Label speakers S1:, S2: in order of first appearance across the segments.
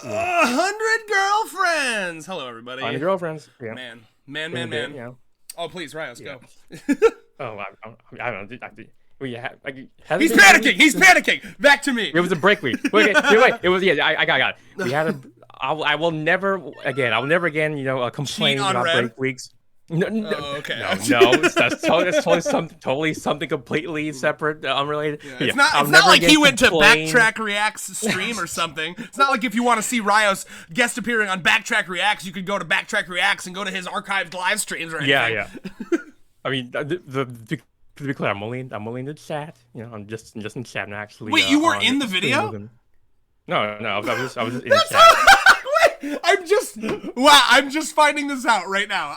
S1: 100 girlfriends. Hello, everybody.
S2: 100 girlfriends. Yeah.
S1: Man.
S2: You know.
S1: Oh, please, Rios, go.
S2: Oh, I don't know.
S1: He's panicking. He's panicking. Back to me.
S2: It was a break week. Wait. It was. Yeah, I got it. We had a. I will never again. You know, complain about break weeks. No,
S1: okay.
S2: No. That's totally something completely separate, unrelated.
S1: Yeah, it's not like he went to Backtrack Reacts stream or something. It's not like if you want to see Rios guest appearing on Backtrack Reacts, you could go to Backtrack Reacts and go to his archived live streams or anything.
S2: Yeah. I mean, to be clear, I'm only in the chat. You know, I'm just in chat and actually.
S1: Wait, you were in the video?
S2: No. I was in the chat.
S1: Wait, I'm just finding this out right now.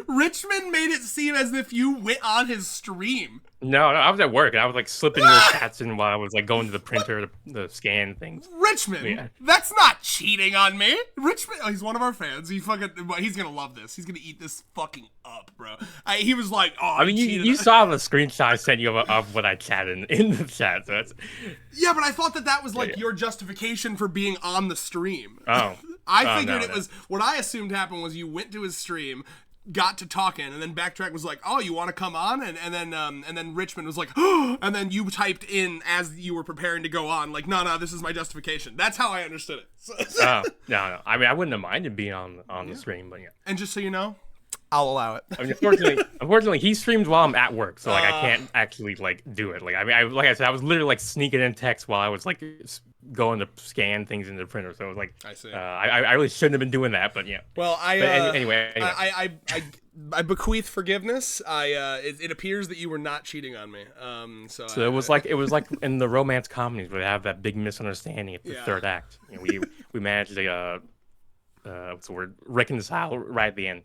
S1: Richmond made it seem as if you went on his stream.
S2: No, I was at work and I was like slipping little chats in while I was like going to the printer to scan things.
S1: Richmond, that's not cheating on me. Richmond, he's one of our fans. He's gonna love this. He's gonna eat this fucking up, bro. He was like, oh.
S2: I mean, you saw the screenshot I sent you of what I chatted in the chat. So that's.
S1: Yeah, but I thought that was like your justification for being on the stream.
S2: Oh.
S1: I figured it was what I assumed happened was you went to his stream, got to talking, and then Backtrack was like, "Oh, you want to come on?" And then Richmond was like, "Oh," and then you typed in as you were preparing to go on, like, "No, this is my justification." That's how I understood it.
S2: Oh, no. I mean, I wouldn't have minded being on the stream, but yeah.
S1: And just so you know, I'll allow it.
S2: I mean, unfortunately, he streams while I'm at work, so like I can't actually like do it. Like I mean, like I said, I was literally like sneaking in text while I was like going to scan things in the printer. So it was like,
S1: I see.
S2: I really shouldn't have been doing that, but yeah.
S1: Well,
S2: anyway.
S1: I bequeath forgiveness. It appears that you were not cheating on me. So
S2: it was like in the romance comedies where they have that big misunderstanding at the third act. You know, we managed to what's the word, reconcile right at the end.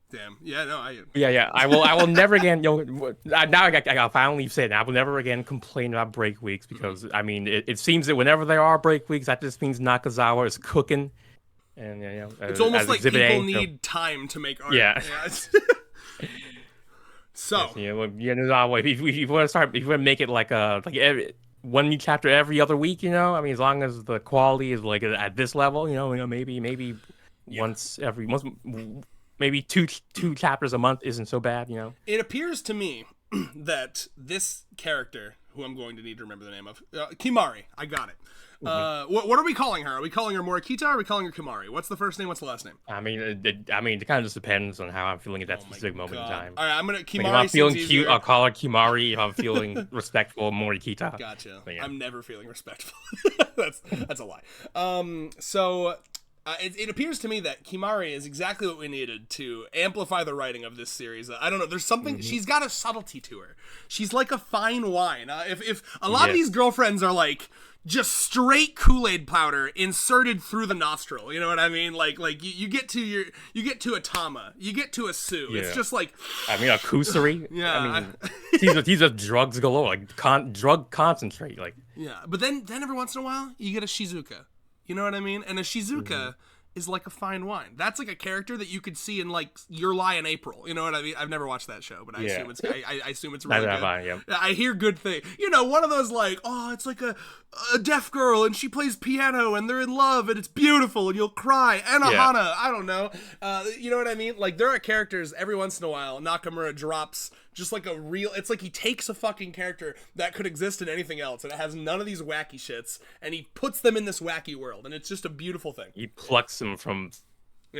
S1: Damn. Yeah. No.
S2: Yeah. I will never again. You know, now I finally say it. I will never again complain about break weeks because I mean it seems that whenever there are break weeks, that just means Nakazawa is cooking, and you know,
S1: it's almost like people need time to make art.
S2: Yeah.
S1: So
S2: if you want to make it like one new chapter every other week, you know, I mean, as long as the quality is like at this level, you know, maybe once every month. Maybe two chapters a month isn't so bad, you know?
S1: It appears to me that this character, who I'm going to need to remember the name of, Kimari, I got it. What are we calling her? Are we calling her Morikita or are we calling her Kimari? What's the first name? What's the last name?
S2: I mean, it kind of just depends on how I'm feeling at that specific moment in time.
S1: All right, I'm going to, Kimari.
S2: Like, if I'm feeling cute, I'll call her Kimari. If I'm feeling respectful, Morikita.
S1: Gotcha.
S2: Yeah.
S1: I'm never feeling respectful. That's a lie. It appears to me that Kimari is exactly what we needed to amplify the writing of this series. I don't know. There's something. She's got a subtlety to her. She's like a fine wine. If a lot of these girlfriends are like just straight Kool-Aid powder inserted through the nostril, you know what I mean? Like you get to a Tama, you get to a Sue. Yeah. It's just like,
S2: I mean, a Kusari.
S1: Yeah.
S2: I mean, these are drugs galore, like drug concentrate, like.
S1: Yeah, but then every once in a while you get a Shizuka. You know what I mean? And a Shizuka is like a fine wine. That's like a character that you could see in like Your Lie in April. You know what I mean? I've never watched that show, but I assume it's really good. I hear good things. You know, one of those like, oh, it's like a deaf girl and she plays piano and they're in love and it's beautiful and you'll cry. Anohana, I don't know. You know what I mean? Like there are characters every once in a while Nakamura drops just like a real, it's like he takes a fucking character that could exist in anything else and it has none of these wacky shits and he puts them in this wacky world and it's just a beautiful thing.
S2: He plucks them from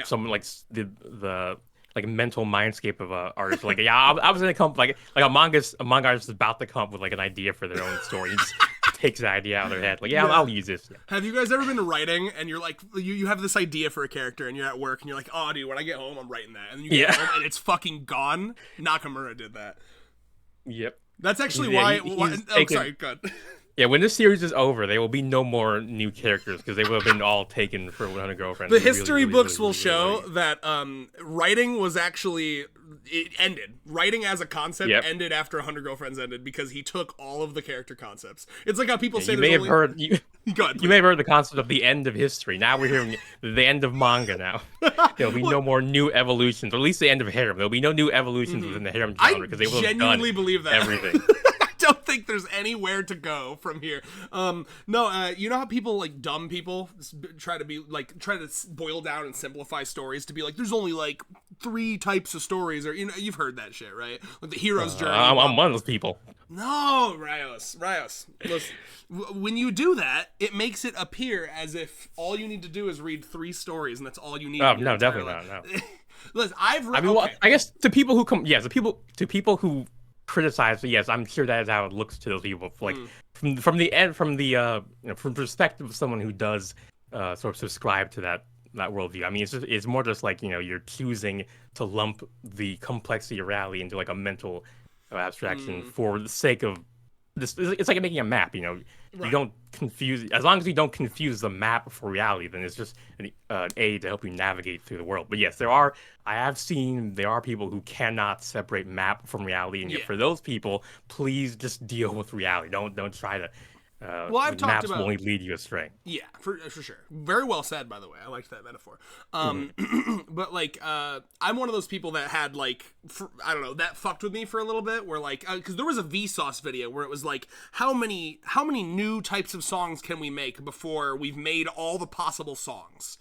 S2: some like the like mental mindscape of a artist. Like I was gonna come like a manga artist is about to come up with like an idea for their own story. He just takes the idea out of their head. Like I'll use this. Yeah.
S1: Have you guys ever been writing and you're like you have this idea for a character and you're at work and you're like, oh dude, when I get home I'm writing that, and then you get home and it's fucking gone? Nakamura did that.
S2: Yep.
S1: That's actually why. Sorry, good.
S2: Yeah, when this series is over, there will be no more new characters because they will have been all taken for 100 Girlfriends.
S1: The history books will show that writing was actually it ended. Writing as a concept ended after 100 Girlfriends ended because he took all of the character concepts. It's like how people say
S2: you may have heard the concept of the end of history. Now we're hearing the end of manga. Now there'll be no more new evolutions, or at least the end of harem. There'll be no new evolutions within the harem genre because they will have done
S1: believe that.
S2: Everything.
S1: Don't think think there's anywhere to go from here. No, you know how people like dumb people try to boil down and simplify stories to be like, there's only like 3 types of stories, or you've heard that shit, right? Like the hero's journey.
S2: I'm one of those people.
S1: No, Rios. Listen, when you do that, it makes it appear as if all you need to do is read 3 stories, and that's all you need.
S2: Oh no, definitely not. No.
S1: Listen, I've read.
S2: I mean, well, I guess to people who to people who criticize, yes, I'm sure that is how it looks to those people. Like from the perspective of someone who does sort of subscribe to that worldview. I mean, it's more just like, you're choosing to lump the complexity of reality into like a mental abstraction for the sake of this. It's like making a map. You don't confuse, as long as you don't confuse the map for reality, then it's just an aid to help you navigate through the world. But yes, there are people who cannot separate map from reality, and yet for those people, please just deal with reality. Don't try to.
S1: Well, I've talked
S2: maps
S1: about,
S2: will only lead you astray.
S1: Yeah, for sure. Very well said, by the way. I liked that metaphor. But like, I'm one of those people that had like, I don't know, that fucked with me for a little bit. Where like, because there was a Vsauce video where it was like, how many new types of songs can we make before we've made all the possible songs?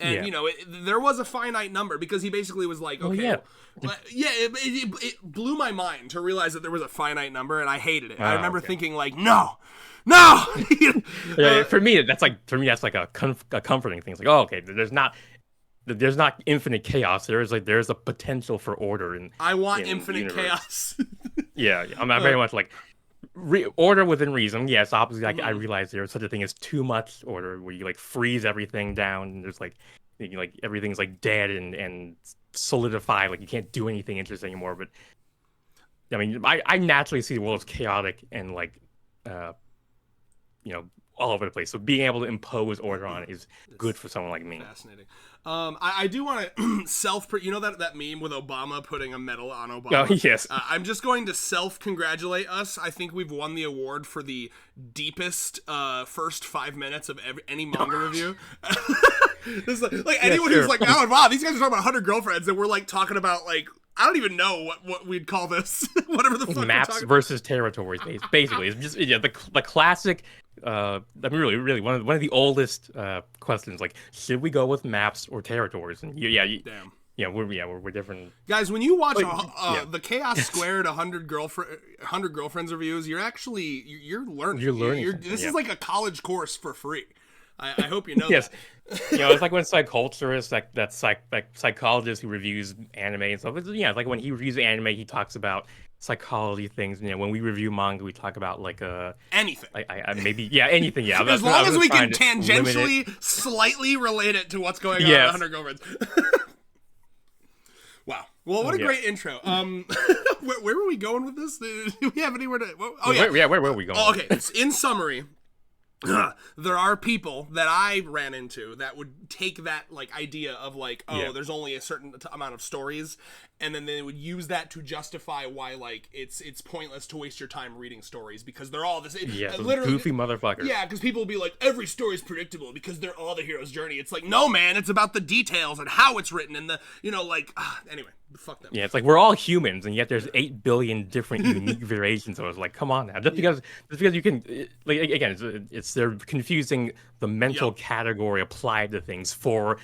S1: And there was a finite number, because he basically was like, okay, it blew my mind to realize that there was a finite number, and I hated it. I remember thinking like, no.
S2: For me, that's like a comforting thing. It's like, oh, okay, there's not infinite chaos. There's a potential for order, and
S1: I want infinite chaos.
S2: I'm very much like order within reason. Yes, obviously, I realize there's such a thing as too much order, where you like freeze everything down, and there's like everything's like dead and solidified, like you can't do anything interesting anymore. But I mean, I naturally see the world as chaotic and like all over the place. So being able to impose order on it is good for someone like me.
S1: Fascinating. I do want to you know that meme with Obama putting a medal on Obama?
S2: Oh, yes.
S1: I'm just going to self-congratulate us. I think we've won the award for the deepest first 5 minutes of any manga review. This is like anyone who's like, oh, wow, these guys are talking about 100 girlfriends, and we're like talking about like, I don't even know what we'd call this. Whatever the fuck.
S2: Maps versus territories, basically. It's just the classic. I mean, really, one of the oldest questions. Like, should we go with maps or territories? And
S1: damn.
S2: Yeah, we're different.
S1: Guys, when you watch the Chaos Squared 100 Girlfriends reviews, you're learning.
S2: You're learning.
S1: This is like a college course for free. I hope you know
S2: yes.
S1: that.
S2: It's like when psychologists, psychologist who reviews anime and stuff. It's like when he reviews anime, he talks about psychology things. When we review manga, we talk about like
S1: anything.
S2: Anything. Yeah,
S1: as long as we can tangentially slightly relate it to what's going on in 100 Girlfriends. Wow. Well, what a great intro. Where were we going with this? Do we have anywhere to?
S2: Where were we going?
S1: Okay. In summary, there are people that I ran into that would take that like idea of like, there's only a certain amount of stories, and then they would use that to justify why like it's pointless to waste your time reading stories, because they're all this
S2: literally goofy motherfuckers.
S1: Yeah, because people will be like, every story is predictable because they're all the hero's journey. It's like, no, man, it's about the details and how it's written and the anyway. Fuck them.
S2: Yeah, it's like we're all humans, and yet there's 8 billion different unique variations. So it's like, come on now, just because you can, like, again, it's they're confusing the mental category applied to things for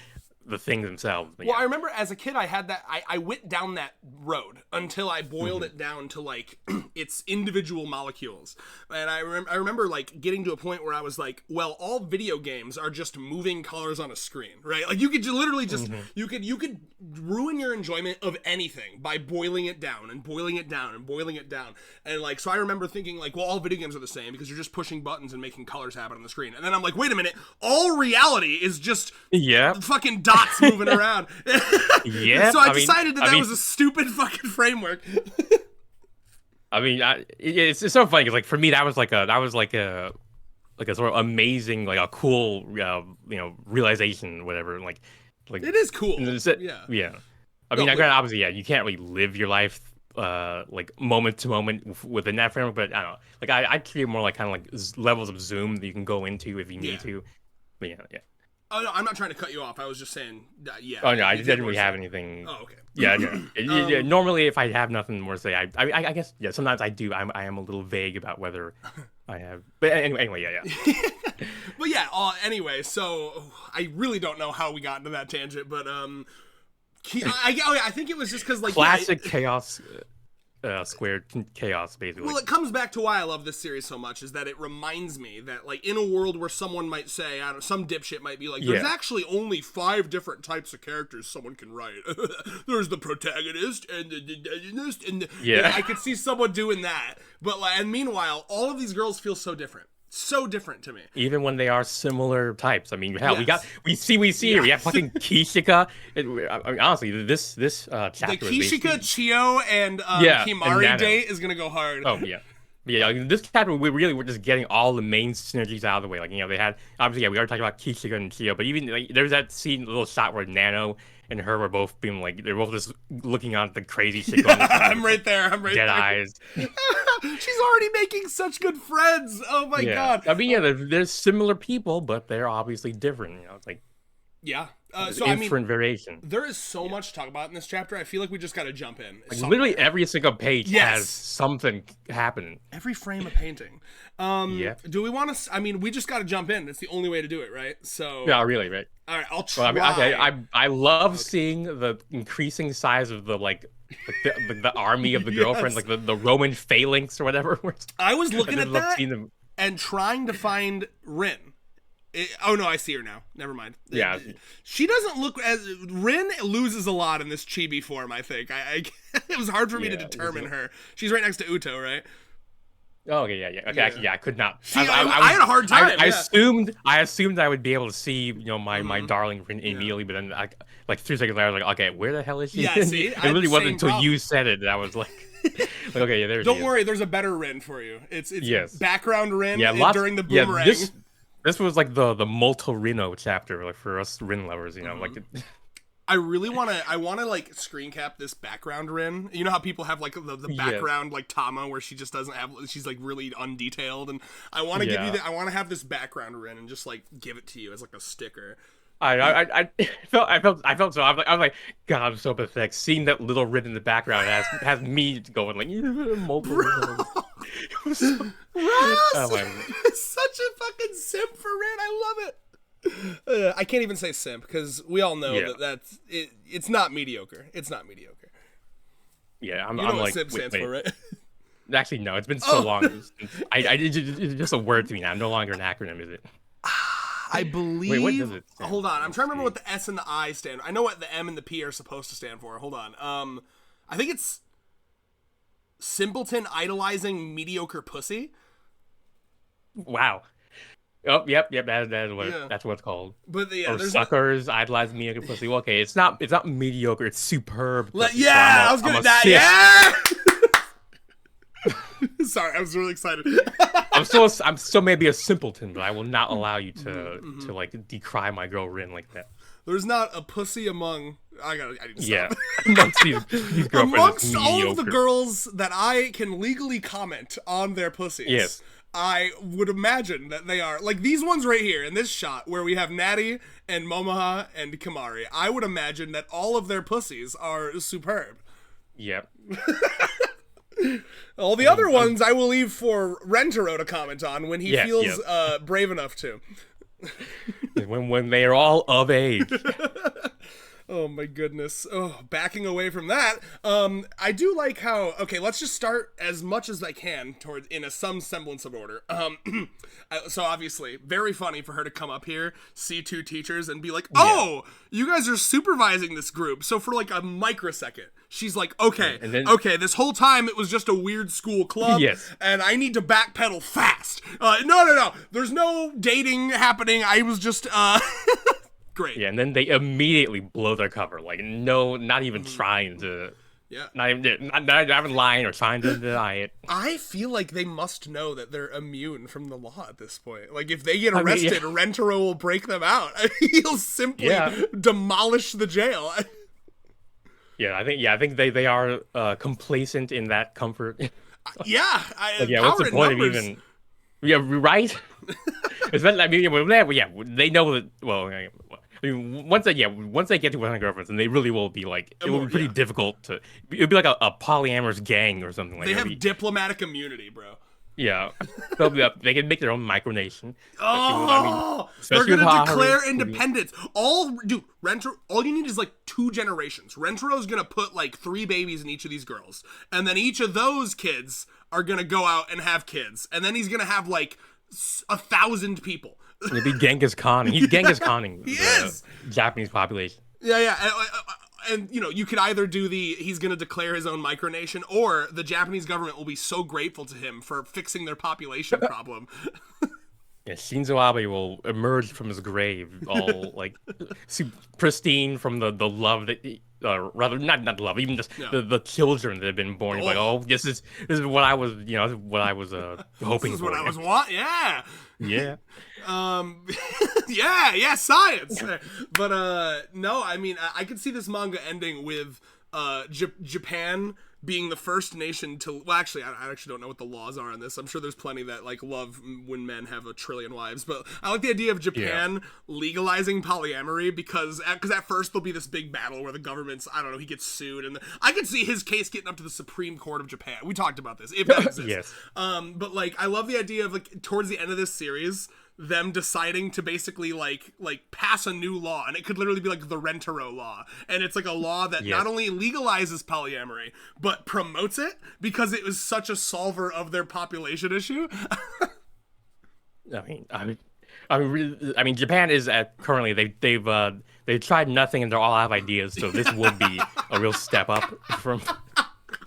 S2: the things themselves. But
S1: well, I remember as a kid, I had that. I went down that road until I boiled it down to like its individual molecules, and I remember like getting to a point where I was like, well, all video games are just moving colors on a screen, right? Like you could literally just you could ruin your enjoyment of anything by boiling it down and boiling it down and boiling it down, and like so I remember thinking like, well, all video games are the same because you're just pushing buttons and making colors happen on the screen, and then I'm like, wait a minute, all reality is just fucking dots moving around. So I decided that was a stupid fucking framework.
S2: I mean, it's so funny because like for me that was like a sort of amazing, like a cool realization, whatever. Like
S1: it is cool.
S2: Yeah. I mean, obviously, you can't really live your life like moment to moment within that framework, but I don't know. Like I treat it more like kind of like levels of zoom that you can go into if you need to. But yeah.
S1: Oh no, I'm not trying to cut you off. I was just saying, yeah.
S2: Oh no, I didn't really have anything.
S1: Oh okay.
S2: Yeah. Normally, if I have nothing more to say, I guess sometimes I do. I am a little vague about whether I have. But anyway, yeah.
S1: But yeah. Anyway, so I really don't know how we got into that tangent, but I think it was just because like
S2: classic chaos. Squared chaos, basically.
S1: Well, it comes back to why I love this series so much, is that it reminds me that, like, in a world where someone might say, I don't know, some dipshit might be like, there's actually only 5 different types of characters someone can write. There's the protagonist and the antagonist, and I could see someone doing that. But and meanwhile, all of these girls feel so different. So different to me.
S2: Even when they are similar types. I mean, hell, we see here. We have fucking Kishika. I mean, honestly, this chapter.
S1: The Kishika, Chio, and Himari date is gonna go hard.
S2: Oh yeah. Yeah, this chapter we're just getting all the main synergies out of the way. Like, they had obviously we already talked about Kishika and Chio, but even like there's that scene, little shot where Nano and her were both being like they're both just looking on the crazy shit going on.
S1: I'm right there.
S2: Dead eyes.
S1: She's already making such good friends. Oh my god.
S2: I mean, they're similar people, but they're obviously different. It's like
S1: so
S2: different variation.
S1: There is so much to talk about in this chapter. I feel like we just got to jump in.
S2: Like, literally every single page has something happening.
S1: Every frame of painting. Do we want to? I mean, we just got to jump in. It's the only way to do it, right? So.
S2: Yeah, really, right.
S1: All right, I'll try.
S2: Well, I mean, I love seeing the increasing size of the the army of the girlfriends, like the Roman phalanx or whatever.
S1: I was looking at that and trying to find Rin. Oh no, I see her now. Never mind.
S2: Yeah,
S1: she doesn't look as Rin loses a lot in this chibi form. I think it was hard for me to determine her. She's right next to Uto, right?
S2: Oh yeah. Okay, actually, I could not.
S1: I had a hard time.
S2: I assumed I would be able to see my darling Rin immediately, but then like 3 seconds later, I was like, okay, where the hell is she?
S1: Yeah, see,
S2: it really wasn't until you said it that I was like. Okay, yeah, there's.
S1: Don't worry, there's a better Rin for you. It's background Rin during the boomerang.
S2: Yeah, this was like the Molto Rino chapter, like for us Rin lovers, like.
S1: I really want to like screen cap this background Rin. You know how people have like the background like Tama where she just doesn't have, she's like really undetailed, and I want to give you I want to have this background Rin and just like give it to you as like a sticker.
S2: I felt so. I was like, God, I'm so pathetic. Seeing that little Rin in the background has me going like multiple.
S1: Ross, such a fucking simp for Rin. I love it. I can't even say simp because we all know that's it. It's not mediocre. It's not mediocre.
S2: Yeah, I'm
S1: what
S2: like
S1: simp stands for, right?
S2: Actually, no. It's been so long. It's just a word to me now. I'm no longer an acronym, is it?
S1: I believe.
S2: Wait, what does it stand
S1: Hold on, I'm trying to remember what the S and the I stand. I know what the M and the P are supposed to stand for. Hold on. I think it's simpleton idolizing mediocre pussy.
S2: Wow. Oh, yep. That's what it's called.
S1: But
S2: or suckers idolizing mediocre pussy. Well, okay, it's not mediocre. It's superb.
S1: I was gonna die. Yeah. Sorry, I was really excited.
S2: I'm still maybe a simpleton, but I will not allow you to like decry my girl Rin like that.
S1: There's not a pussy among. I need to stop.
S2: Yeah, amongst these girlfriends.
S1: Amongst all of the girls that I can legally comment on their pussies.
S2: Yes.
S1: I would imagine that they are like these ones right here in this shot where we have Natty and Momoha and Kimari. I would imagine that all of their pussies are superb.
S2: Yep.
S1: All the other ones I will leave for Rentaro to comment on when he feels brave enough to.
S2: when they are all of age.
S1: Oh my goodness. Oh, backing away from that. I do like how, okay, let's just start as much as I can toward in some semblance of order. So obviously, very funny for her to come up here, see 2 teachers and be like, oh, you guys are supervising this group. So for like a microsecond, she's like, okay, this whole time it was just a weird school club.
S2: Yes.
S1: And I need to backpedal fast. No. There's no dating happening. I was just, great.
S2: Yeah, and then they immediately blow their cover. Like, no, not even trying to.
S1: Yeah.
S2: Not even lying or trying to deny it.
S1: I feel like they must know that they're immune from the law at this point. Like, if they get arrested, Rentaro will break them out. He'll simply demolish the jail.
S2: I think they are complacent in that comfort.
S1: What's
S2: the point of even? Yeah, right. They know that. Well, I mean, once they get to 100 girlfriends, and they really will be like, it will be pretty difficult to. It'll be like a polyamorous gang or something like that.
S1: They have diplomatic immunity, bro.
S2: Yeah, they can make their own micronation.
S1: Oh, they're gonna declare independence. All you need is like 2 generations. Rentero's gonna put like 3 babies in each of these girls, and then each of those kids are gonna go out and have kids, and then he's gonna have like 1,000 people.
S2: It'd be Genghis Khan. He's Genghis Khanning the Japanese population.
S1: Yeah. And you know, you could either do he's going to declare his own micronation, or the Japanese government will be so grateful to him for fixing their population problem.
S2: Yeah, Shinzo Abe will emerge from his grave all like pristine from the love that rather not love, even just the children that have been born. Like, oh, this is what I was, what I was hoping for. This is what I was
S1: wanting. Yeah.
S2: Yeah.
S1: yeah, science. But no, I mean, I could see this manga ending with Japan being the first nation to. Well, actually, I actually don't know what the laws are on this. I'm sure there's plenty that like love when men have 1 trillion wives. But I like the idea of Japan legalizing polyamory because at first there'll be this big battle where the government's, I don't know, he gets sued, and I could see his case getting up to the Supreme Court of Japan. We talked about this, if that exists.
S2: Yes.
S1: But like, I love the idea of like towards the end of this series, them deciding to basically like pass a new law, and it could literally be like the Rentero law, and it's like a law that not only legalizes polyamory but promotes it because it was such a solver of their population issue.
S2: I mean, Japan is currently they've tried nothing and they're all out of ideas, so this would be a real step up from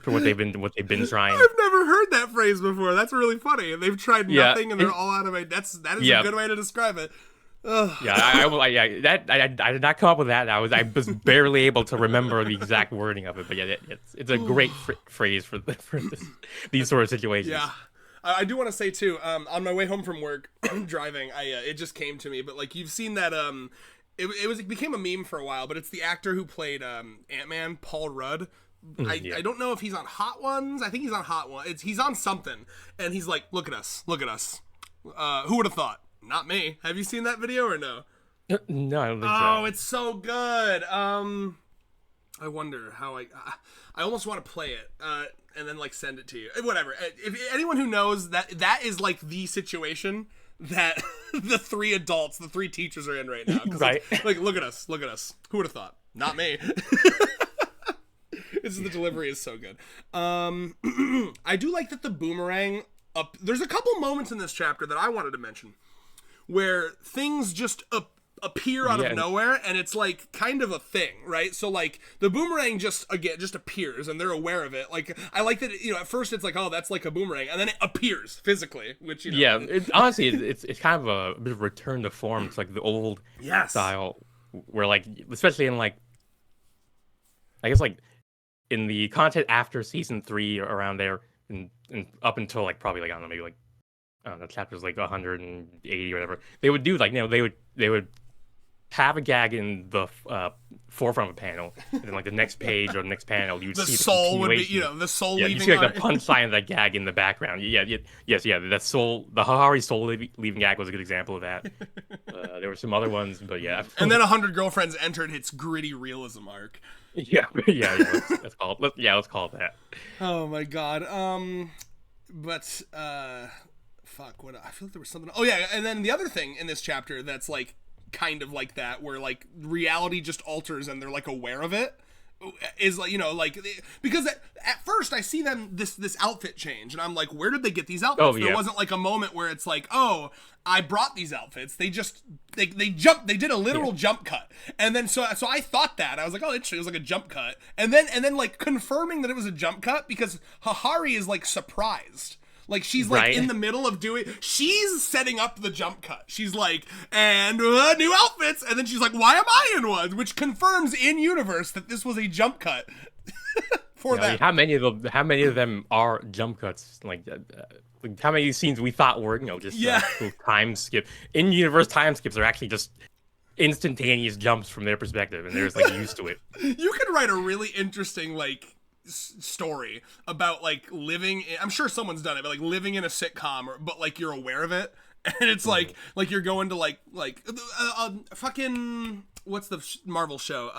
S2: what they've been trying.
S1: I've never heard that phrase before. That's really funny. They've tried nothing and they're all out of it. That is a good way to describe it. Ugh.
S2: Yeah, I did not come up with that. I was barely able to remember the exact wording of it, but yeah, it's a great phrase for these sort of situations.
S1: Yeah. I do want to say too, on my way home from work, driving, it just came to me, but like you've seen that it became a meme for a while, but it's the actor who played Ant-Man, Paul Rudd. I don't know if he's on Hot Ones. I think he's on Hot Ones. He's on something, and he's like, look at us. Who would have thought? Not me. Have you seen that video or no?
S2: No, I don't think so.
S1: Oh, it's so good. I wonder how I almost want to play it and then like send it to you. Whatever. If anyone who knows that is like the situation that the 3 teachers are in right now.
S2: Right.
S1: Like, look at us. Who would have thought? Not me. The delivery is so good. I do like that the boomerang there's a couple moments in this chapter that I wanted to mention where things just appear out of nowhere, and it's like kind of a thing, right? So like the boomerang just appears and they're aware of it. Like I like that, at first it's like, oh, that's like a boomerang, and then it appears physically, which
S2: honestly it's kind of a bit of return to form. It's like the old style where like, especially in like, I guess like in the content after season 3 around there, and up until like probably like, I don't know, maybe like, I don't know, chapters like 180 or whatever, they would do like, they would have a gag in the forefront of a panel, and then like the next page or the next panel, you would see the soul would be,
S1: the soul.
S2: Yeah, you see like the punchline of that gag in the background. That soul, the Hahari soul leaving gag was a good example of that. There were some other ones, but yeah.
S1: And then 100 Girlfriends entered its gritty realism arc.
S2: Yeah. Let's call it that.
S1: Oh my god. But fuck. What? I feel like there was something. Oh yeah, and then the other thing in this chapter that's like kind of like that, where like reality just alters and they're like aware of it, is like, because at first I see them this outfit change and I'm like, where did they get these outfits? There wasn't like a moment where it's like, oh, I brought these outfits. They just they did a literal jump cut, and then so I thought that I was like, oh, it was like a jump cut, and then like confirming that it was a jump cut because Hahari is like surprised. Like, she's, like, in the middle of she's setting up the jump cut. She's like, and new outfits. And then she's like, why am I in one? Which confirms in universe that this was a jump cut for that.
S2: I mean, how many of them are jump cuts? Like how many scenes we thought were, just time skip. In universe time skips are actually just instantaneous jumps from their perspective. And they're just, like, used to it.
S1: You could write a really interesting, like, story about like living in, I'm sure someone's done it, but like living in a sitcom, but like you're aware of it, And it's like you're going to fucking what's the Marvel show?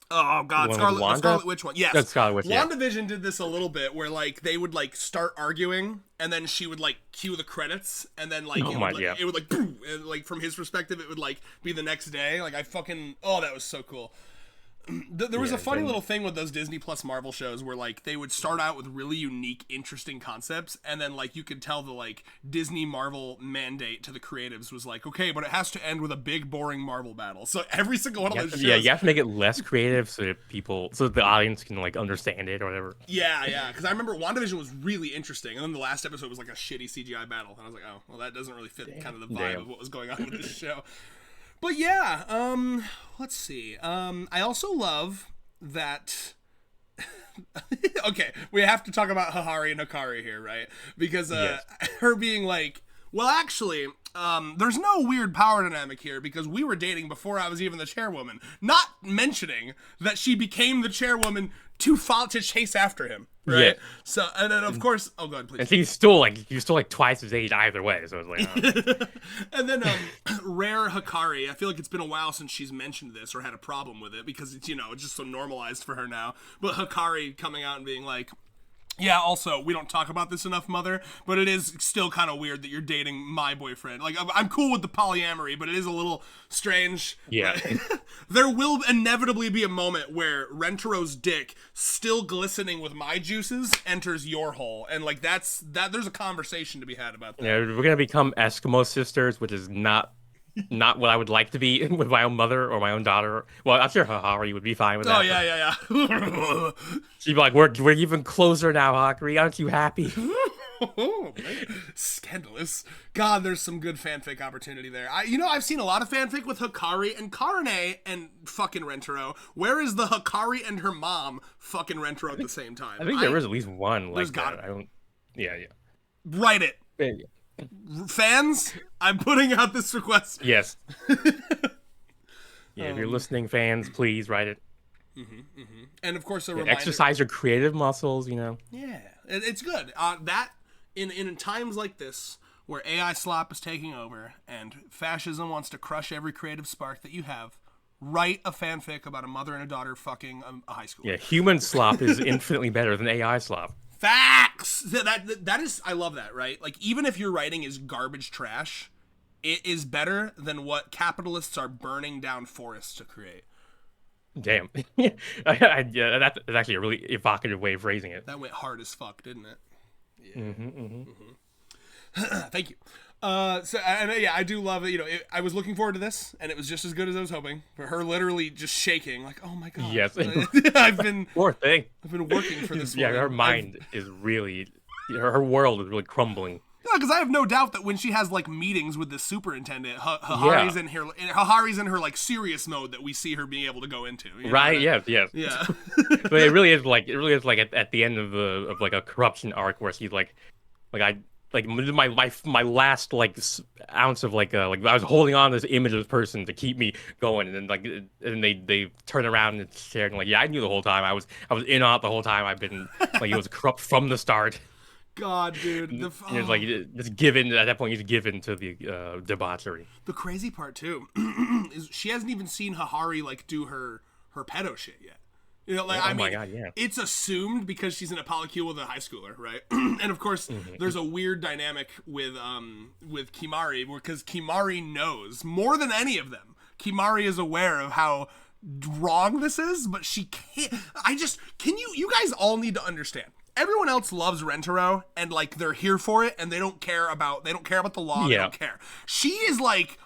S1: Oh God, Scarlet Witch one. Yes,
S2: that's Scarlet Witch.
S1: WandaVision did this a little bit where like they would like start arguing and then she would like cue the credits and then like it would like boom, and like from his perspective it would like be the next day. Like that was so cool. There was a funny little thing with those Disney Plus Marvel shows where like they would start out with really unique, interesting concepts, and then like you could tell the like Disney Marvel mandate to the creatives was like, okay, but it has to end with a big, boring Marvel battle. So every single one of those shows,
S2: you have to make it less creative so that the audience can like understand it or whatever.
S1: Yeah, because I remember WandaVision was really interesting, and then the last episode was like a shitty CGI battle, and I was like, oh, well, that doesn't really fit kind of the vibe of what was going on with this show. But yeah, let's see. I also love that. Okay, we have to talk about Hahari and Hikari here, right? Because her being like, well, actually, there's no weird power dynamic here because we were dating before I was even the chairwoman. Not mentioning that she became the chairwoman to chase after him, right? Yeah. So, and then of course, oh god, please.
S2: And he's still like twice his age either way, so it's like. Oh.
S1: And then rare Hikari. I feel like it's been a while since she's mentioned this or had a problem with it because it's it's just so normalized for her now. But Hikari coming out and being like, yeah, also, we don't talk about this enough, Mother, but it is still kind of weird that you're dating my boyfriend. Like, I'm cool with the polyamory, but it is a little strange.
S2: Yeah.
S1: Right? There will inevitably be a moment where Rentero's dick, still glistening with my juices, enters your hole. And, like, there's a conversation to be had about that.
S2: Yeah, we're going to become Eskimo sisters, which is not what I would like to be with my own mother or my own daughter. Well, I'm sure Hahari would be fine with that.
S1: Oh, yeah.
S2: She'd be like, we're even closer now, Hahari. Aren't you happy?
S1: Scandalous. God, there's some good fanfic opportunity there. I've seen a lot of fanfic with Hikari and Karane and fucking Rentero. Where is the Hikari and her mom fucking Rentero at the same time?
S2: I think there was at least one like
S1: that.
S2: Yeah.
S1: Write it.
S2: Yeah.
S1: Fans, I'm putting out this request.
S2: Yes. If you're listening, fans, please write it.
S1: And of course, a reminder.
S2: Exercise your creative muscles,
S1: Yeah, it's good. That in times like this, where AI slop is taking over and fascism wants to crush every creative spark that you have, write a fanfic about a mother and a daughter fucking a high schooler.
S2: Yeah, human slop is infinitely better than AI slop.
S1: Facts. That is, I love that, right? Like, even if your writing is garbage trash, it is better than what capitalists are burning down forests to create.
S2: Damn. Yeah, that's actually a really evocative way of phrasing it.
S1: That went hard as fuck, didn't it? Yeah. Thank you. I do love it. I was looking forward to this, and it was just as good as I was hoping. For her, literally just shaking, like, "Oh my god!"
S2: Yes,
S1: poor
S2: thing.
S1: I've been working for this.
S2: Yeah, her mind is really, her world is really crumbling.
S1: Yeah, because I have no doubt that when she has like meetings with the superintendent, Hahari's in her like serious mode that we see her being able to go into.
S2: Right? Yes. Yeah. But it really is like at the end of like a corruption arc where she's like my last like ounce of like I was holding on to this image of this person to keep me going, and then they turn around and share and like, yeah, I knew the whole time. I was in on it the whole time. I've been like, it was corrupt from the start.
S1: God, dude.
S2: It's like just given at that point. He's given to the debauchery.
S1: The crazy part too is she hasn't even seen Hahari like do her pedo shit yet. My God, yeah. It's assumed because she's in a polycule with a high schooler, right? And of course, there's a weird dynamic with Kimari because Kimari knows more than any of them. Kimari is aware of how wrong this is, but she can't. You guys all need to understand. Everyone else loves Rentero and like they're here for it and they don't care about the law. Yeah. They don't care. She is like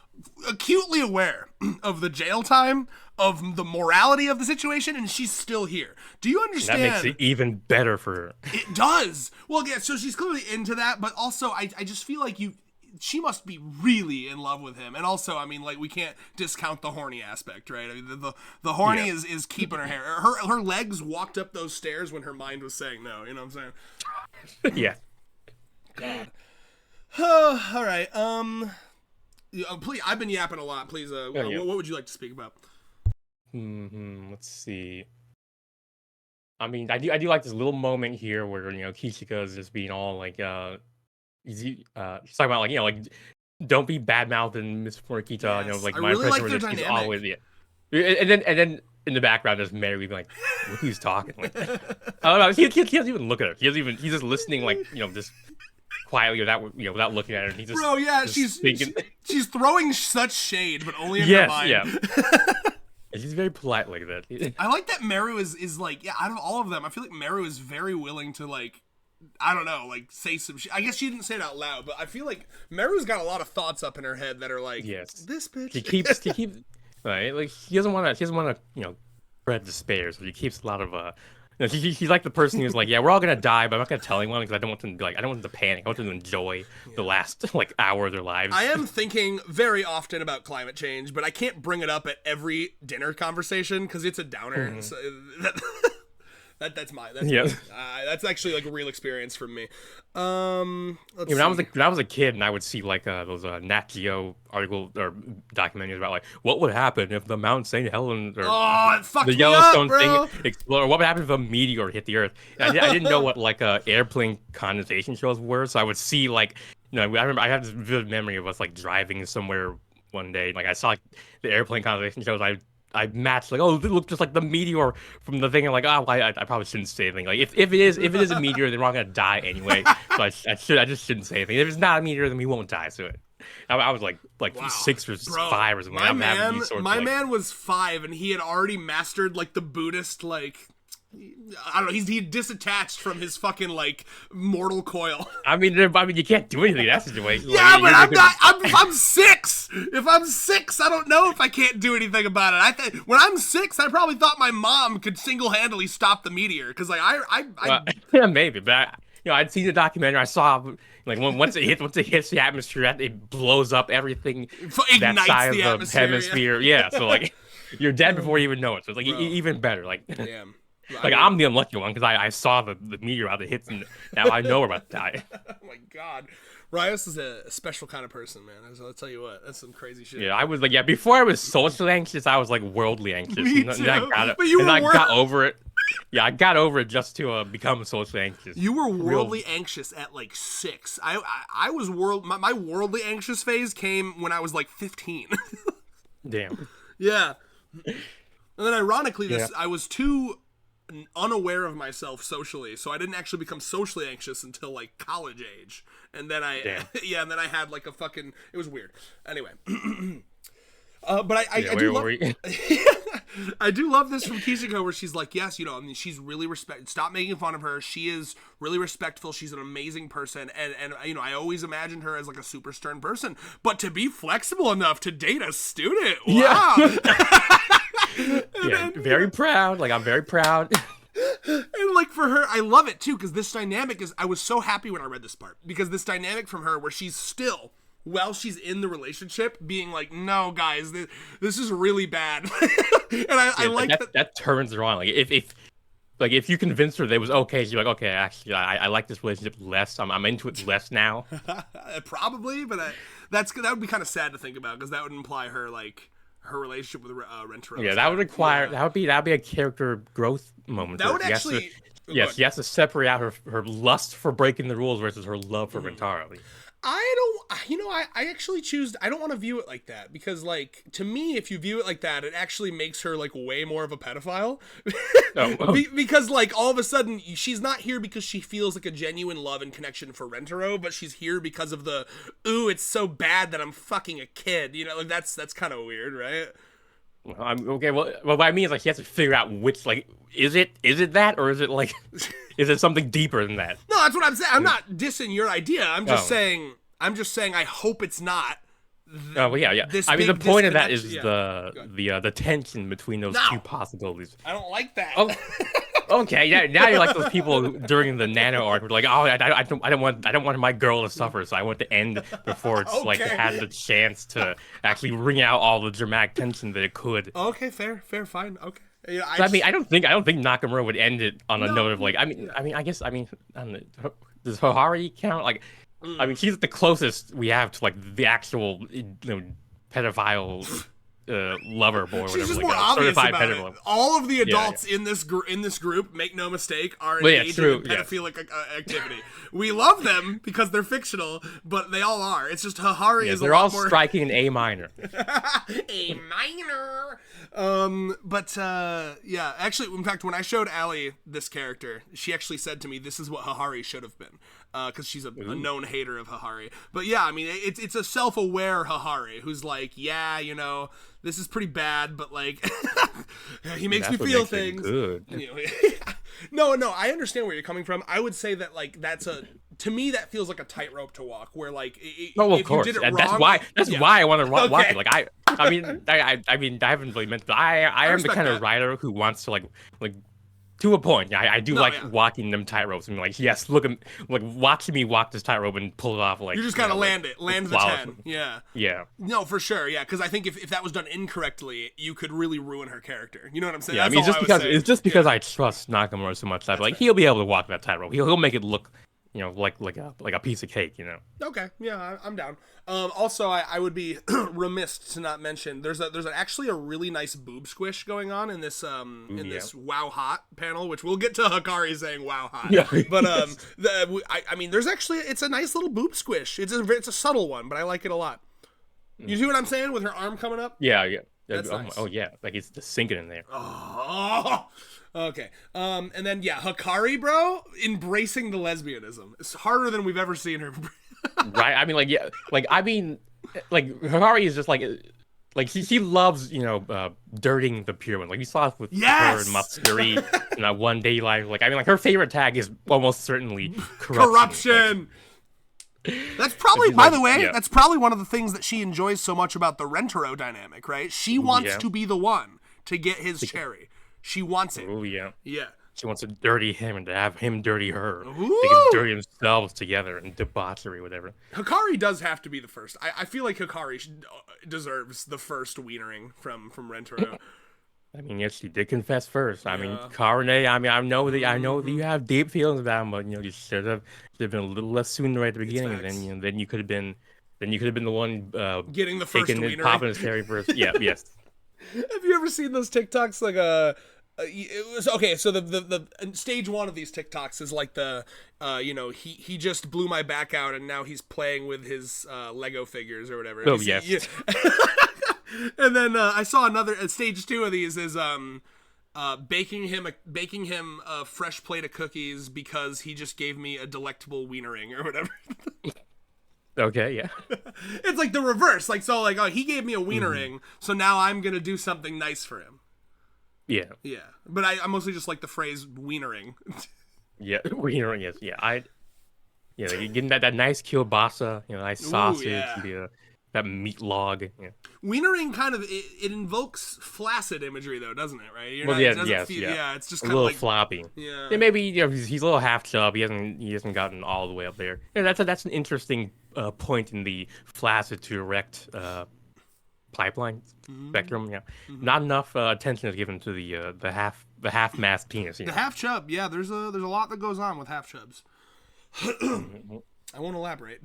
S1: acutely aware of the jail time, of the morality of the situation, and she's still here. Do you understand?
S2: That makes it even better for her.
S1: It does. Well, yeah, so she's clearly into that, but also I just feel like she must be really in love with him. And also, I mean, like, we can't discount the horny aspect, right? I mean, the horny is keeping her hair. Her legs walked up those stairs when her mind was saying no. You know what I'm saying?
S2: Yeah.
S1: God. All right. Please, I've been yapping a lot. Please, what would you like to speak about?
S2: Let's see. I mean, I do like this little moment here where Kishika is just being all like she's talking about like don't be bad mouthing Miss Morikita.
S1: Yes.
S2: Like
S1: I
S2: my
S1: really like
S2: impression
S1: their
S2: was she's
S1: dynamic.
S2: always and then in the background there's Mary being like, who's talking? Like, I don't know. He doesn't even look at her. He's just listening like just quietly without looking at her. He's just
S1: Bro, yeah,
S2: just thinking.
S1: she's throwing such shade, but only in her
S2: Yes,
S1: mind.
S2: yeah. She's very polite like that.
S1: I like that Meru is like, yeah, out of all of them, I feel like Meru is very willing to like, I don't know, like say some shit. I guess she didn't say it out loud, but I feel like Meru's got a lot of thoughts up in her head that are like,
S2: Yes.
S1: this bitch.
S2: She keeps right, like she doesn't want to spread despair, so she keeps a lot of she's like the person who's like, yeah, we're all gonna die, but I'm not gonna tell anyone because I don't want them to be like, I don't want them to panic. I want them to enjoy the last like hour of their lives.
S1: I am thinking very often about climate change, but I can't bring it up at every dinner conversation because it's a downer. So that's actually like a real experience for me.
S2: When I was a kid and I would see like those Nat Geo article or documentaries about like what would happen if the Mount St. Helens or the Yellowstone thing exploded, or what would happen if a meteor hit the Earth. I didn't know what like airplane condensation shows were, so I would see like I remember I have this vivid memory of us like driving somewhere one day, like I saw like the airplane condensation shows. I matched like, oh, it looked just like the meteor from the thing. I'm like, oh, I probably shouldn't say anything. Like, if it is a meteor, then we're all gonna die anyway. So I just shouldn't say anything. If it's not a meteor, then we won't die. So I was like wow. 6 or 5 or something.
S1: My man was 5, and he had already mastered like the Buddhist like. I don't know. He disattached from his fucking like mortal coil.
S2: I mean, you can't do anything in that situation.
S1: Yeah, like, but I'm not. I'm 6. If I'm 6, I don't know if I can't do anything about it. When I'm 6, I probably thought my mom could single-handedly stop the meteor because like
S2: yeah, maybe, but I'd seen the documentary. I saw like once it hits the atmosphere, it blows up everything that side of the hemisphere. Yeah, so like you're dead before you even know it. So it's like even better. Like
S1: damn.
S2: Like I'm the unlucky one because I saw the meteor out that hits and now I know we're about to die.
S1: Oh my god, Rios is a special kind of person, man. I'll tell you what, that's some crazy shit.
S2: Yeah, I was like, before I was socially anxious, I was like worldly anxious.
S1: Me too.
S2: I got over it. Yeah, I got over it just to become socially anxious.
S1: You were worldly anxious at like 6. I was my worldly anxious phase came when I was like 15.
S2: Damn.
S1: Yeah. And then ironically, I was too unaware of myself socially, so I didn't actually become socially anxious until like college age, and then I and then I had like a fucking, it was weird. Anyway, but I do love I do love this from Kishiko where she's like, yes, I mean, she's really stop making fun of her. She is really respectful. She's an amazing person, and I always imagined her as like a super stern person, but to be flexible enough to date a student, wow.
S2: Yeah, very proud. Like, I'm very proud.
S1: And like for her, I love it too, because this dynamic is, I was so happy when I read this part, because this dynamic from her where she's still, while she's in the relationship, being like, no guys, this is really bad. And I like
S2: that turns her on. Like if you convince her that it was okay, she's like, okay, actually I like this relationship less. I'm into it less now.
S1: Probably, but that would be kind of sad to think about, because that would imply her like her relationship with Rentaro.
S2: Yeah, that would require that'd be a character growth moment.
S1: That would actually
S2: she has to separate out her lust for breaking the rules versus her love for Rentaro.
S1: I actually choose, I don't want to view it like that, because like to me, if you view it like that, it actually makes her like way more of a pedophile. Because like all of a sudden she's not here because she feels like a genuine love and connection for Rentaro, but she's here because of the, ooh, it's so bad that I'm fucking a kid, like that's kind of weird, right?
S2: Okay, well, what I mean is like she has to figure out which, like, is it that, or is it like, is it something deeper than that?
S1: No, that's what I'm saying. I'm not dissing your idea. I'm just saying I hope it's not.
S2: Well, yeah. I mean, the point of that is the tension between those two possibilities.
S1: I don't like that.
S2: Oh, okay, yeah. Now you're like those people during the Nano arc who are like, oh, I don't want my girl to suffer, so I want to end before it's like it had the chance to actually wring out all the dramatic tension that it could.
S1: Okay, fair, fine, okay. Yeah,
S2: I don't think Nakamura would end it on a note of like, I guess does Hohari count? Like, I mean, she's the closest we have to like the actual pedophile lover boy,
S1: She's
S2: whatever,
S1: just
S2: like
S1: more
S2: a
S1: obvious
S2: certified
S1: about it.
S2: pedophile.
S1: All of the adults in this group, make no mistake, are engaged in pedophilic activity. We love them because they're fictional, but they all are. It's just Hahari is
S2: they're
S1: a lot
S2: all
S1: more...
S2: striking an A minor.
S1: A minor. Yeah, actually, in fact, when I showed Allie this character, she actually said to me, "This is what Hahari should have been," because she's a known hater of Hahari. But yeah, I mean, it's a self-aware Hahari who's like, yeah, you know, this is pretty bad, but like, he makes me feel things.
S2: Good.
S1: You know, no, I understand where you're coming from. I would say that like to me that feels like a tightrope to walk, where like
S2: of course,
S1: you did it
S2: that's
S1: wrong,
S2: why I want to watch it. Like I mean, I haven't really meant that. I am the kind of writer who wants to like to a point. I do walking them tightropes and like, yes, look at like watching me walk this tightrope and pull it off. Like
S1: you just gotta land the 10.
S2: Yeah.
S1: No, for sure. Yeah, because I think if that was done incorrectly, you could really ruin her character. You know what I'm saying?
S2: Yeah,
S1: That's
S2: it's just because I trust Nakamura so much that like he'll be able to walk that tightrope. He'll make it look, you know, like a piece of cake, you know. Okay,
S1: yeah, I'm down. Also, I would be remiss to not mention there's actually a really nice boob squish going on in this this Wow Hot panel, which we'll get to Hikari saying Wow Hot. Yeah. But I mean, there's actually it's a nice little boob squish. It's a subtle one, but I like it a lot. You see what I'm saying with her arm coming up?
S2: Yeah.
S1: That's nice.
S2: Oh yeah, like it's just sinking in there.
S1: Oh. Okay. And then Hikari, bro, embracing the lesbianism. It's harder than we've ever seen her.
S2: Right. I mean, Hikari is just like she loves, you know, dirtying the pure one. Like we saw it with her and Matsuri in that One Day Life. Like I mean, like her favorite tag is almost certainly corruption.
S1: That's probably, by the way, that's probably one of the things that she enjoys so much about the Rentaro dynamic, right? She wants to be the one to get his cherry. She wants it.
S2: Oh, yeah.
S1: Yeah.
S2: She wants to dirty him and to have him dirty her.
S1: Ooh.
S2: They can dirty themselves together in debauchery, whatever.
S1: Hikari does have to be the first. I feel like Hikari deserves the first wienering from Rentaro.
S2: I mean, yes, she did confess first. I mean, Karine, I mean, I know that you have deep feelings about him, but you know, you should have been a little less sooner right at the beginning, and then you could have been the one
S1: getting the first wienering,
S2: popping his cherry first. Yeah, yes.
S1: Have you ever seen those TikToks? Like it was okay. So the stage one of these TikToks is like you know, he just blew my back out and now he's playing with his Lego figures or whatever.
S2: Oh yes.
S1: Yeah. And then I saw another stage two of these is baking him a fresh plate of cookies because he just gave me a delectable wienering or whatever.
S2: Okay, yeah.
S1: It's like the reverse. Like, so like, oh, he gave me a wienering, so now I'm going to do something nice for him.
S2: Yeah.
S1: Yeah. But I mostly just like the phrase wienering.
S2: Yeah, wienering, yes. Yeah, you're getting that nice kielbasa, you know, nice sausage, that meat log. Yeah.
S1: Wienering kind of, it invokes flaccid imagery though, doesn't it, right?
S2: Yeah,
S1: it's just
S2: a
S1: kind
S2: little
S1: of like
S2: floppy.
S1: Yeah.
S2: And maybe, you know, he's a little half chub. He hasn't gotten all the way up there. Yeah, that's an interesting point in the flaccid to erect pipeline spectrum. Yeah, not enough attention is given to the half mass penis.
S1: The half chub. Yeah, there's a lot that goes on with half chubs. I won't elaborate.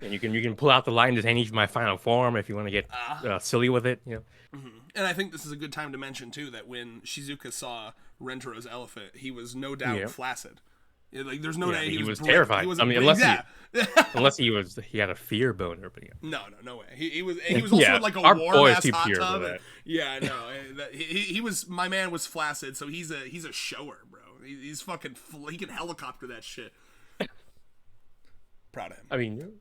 S2: And you can pull out the line, just ain't my final form if you want to get silly with it. You know.
S1: And I think this is a good time to mention too that when Shizuka saw Rentaro's elephant, he was no doubt flaccid. Like there's no doubt
S2: he was terrified. I mean, unless he had a fear boner, but
S1: no way. He was also in like a warm ass hot tub. My man was flaccid, so he's a shower, bro. He's fucking he can helicopter that shit. Proud of him.
S2: I mean,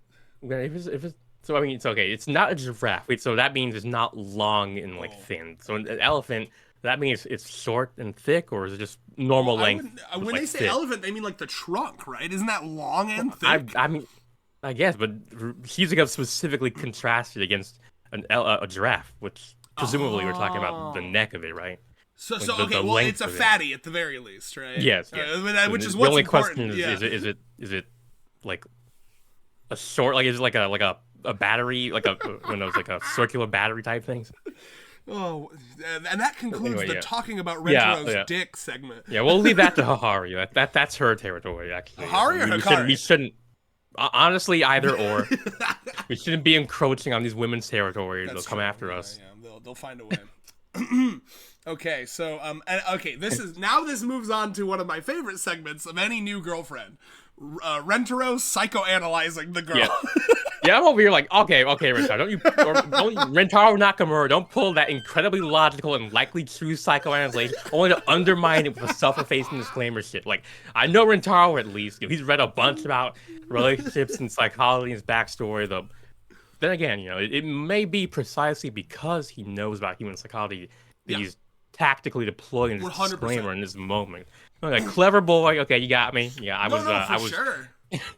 S2: if it's so, I mean, it's okay. It's not a giraffe. Wait, so that means it's not long and like thin. So an elephant, that means it's short and thick, or is it just normal length?
S1: When they say elephant, they mean like the trunk, right? Isn't that long and thick?
S2: I mean, I guess, but Shizuka specifically contrasted against a giraffe, which presumably we're talking about the neck of it, right?
S1: So it's a fatty at the very least, right?
S2: Yes.
S1: Which is what's
S2: the only
S1: important.
S2: Question is it like a short, like is it like a battery, like a circular battery type things?
S1: Oh, and that concludes the talking about Rentaro's dick segment.
S2: Yeah, we'll leave that to Hahari. That's her territory, actually.
S1: Hahari or Hikari?
S2: We shouldn't. Honestly, either or. We shouldn't be encroaching on these women's territory. They'll come
S1: true.
S2: after us.
S1: Yeah, they'll find a way. Okay, so this moves on to one of my favorite segments of any new girlfriend. Rentaro psychoanalyzing the girl.
S2: Yeah. Yeah, I'm over here like, okay, Rentaro, don't Rentaro Nakamura, don't pull that incredibly logical and likely true psychoanalysis only to undermine it with a self-effacing disclaimer shit. Like, I know Rentaro at least. He's read a bunch about relationships and psychology and his backstory. Then again, it may be precisely because he knows about human psychology that he's tactically deploying this
S1: 100%.
S2: disclaimer in this moment. Like, clever boy. Okay, you got me. Yeah, I was.
S1: Sure.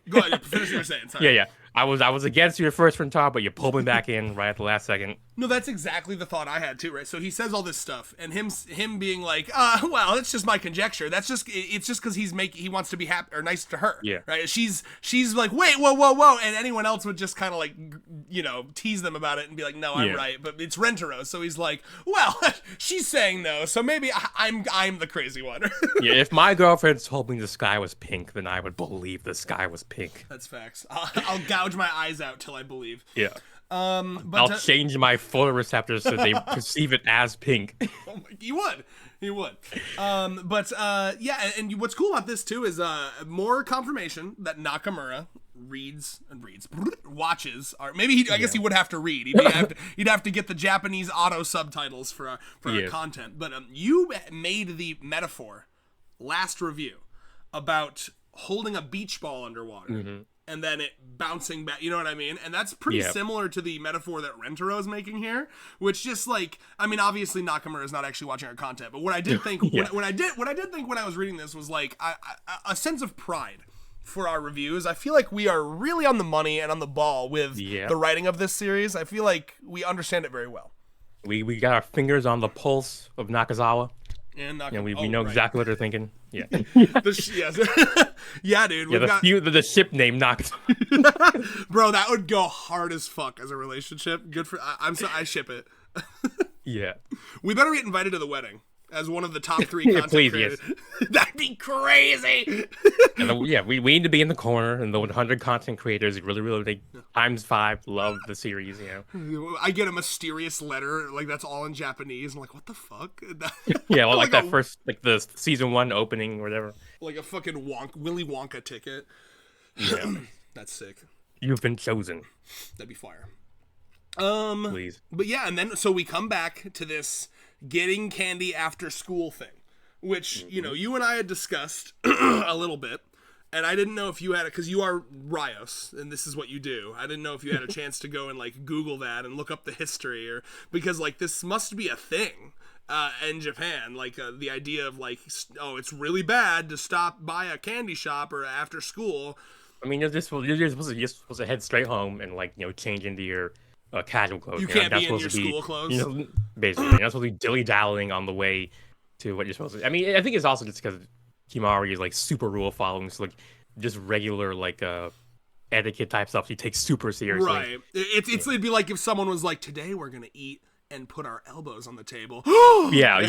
S1: Go ahead. Finish what you're saying. Sorry.
S2: Yeah. I was against you at first from top, but you pulled me back in right at the last second.
S1: No, that's exactly the thought I had too, right? So he says all this stuff, and him being like, well, it's just my conjecture. It's just because he wants to be happy or nice to her,
S2: yeah,
S1: right? She's like, wait, whoa, and anyone else would just kind of like, tease them about it and be like, no, I'm right, but it's Rentaro, so he's like, well, she's saying no, so maybe I'm the crazy one.
S2: Yeah, if my girlfriend told me the sky was pink, then I would believe the sky was pink.
S1: That's facts. I'll gouge my eyes out till I believe.
S2: Yeah.
S1: But
S2: I'll change my photoreceptors so they perceive it as pink.
S1: He would. And what's cool about this too is more confirmation that Nakamura watches, or maybe I guess he would have to read. He'd have to get the Japanese auto subtitles for our content. But you made the metaphor last review about holding a beach ball underwater. Mm-hmm. And then it bouncing back, you know what I mean? And that's pretty similar to the metaphor that Rentaro is making here, which just like, I mean, obviously Nakamura is not actually watching our content, but what I did think, when I did think when I was reading this was like a sense of pride for our reviews. I feel like we are really on the money and on the ball with the writing of this series. I feel like we understand it very well.
S2: We got our fingers on the pulse of Nakazawa.
S1: And
S2: we know exactly what they're thinking. Yeah.
S1: Yeah, dude.
S2: The ship name Nakazawa.
S1: Bro, that would go hard as fuck as a relationship. Good for I ship it.
S2: Yeah.
S1: We better get invited to the wedding as one of the top 3 content creators. Yes. That'd be crazy.
S2: We need to be in the corner, and the 100 content creators really times 5 love the series.
S1: I get a mysterious letter like that's all in Japanese. I'm like, what the fuck?
S2: Yeah, well, like that first, like the season 1 opening or whatever.
S1: Like a fucking Willy Wonka ticket.
S2: Yeah.
S1: That's sick.
S2: You've been chosen.
S1: That'd be fire.
S2: Please.
S1: But yeah, and then so we come back to this getting candy after school thing, which you and I had discussed a little bit, and I didn't know if you had it because you are Rios and this is what you do. I didn't know if you had a chance to go and like Google that and look up the history, or because like this must be a thing in Japan, like the idea of like, oh, it's really bad to stop by a candy shop or after school.
S2: I mean, you're supposed to head straight home and like change into your casual clothes.
S1: You can't be in your school clothes.
S2: Basically, you're not supposed to be dilly-dallying on the way to what you're supposed to. I mean, I think it's also just because Himari is like super rule following, so like just regular like etiquette type stuff he takes super seriously.
S1: Right. It'd be like if someone was like, today we're gonna eat and put our elbows on the table.
S2: Yeah.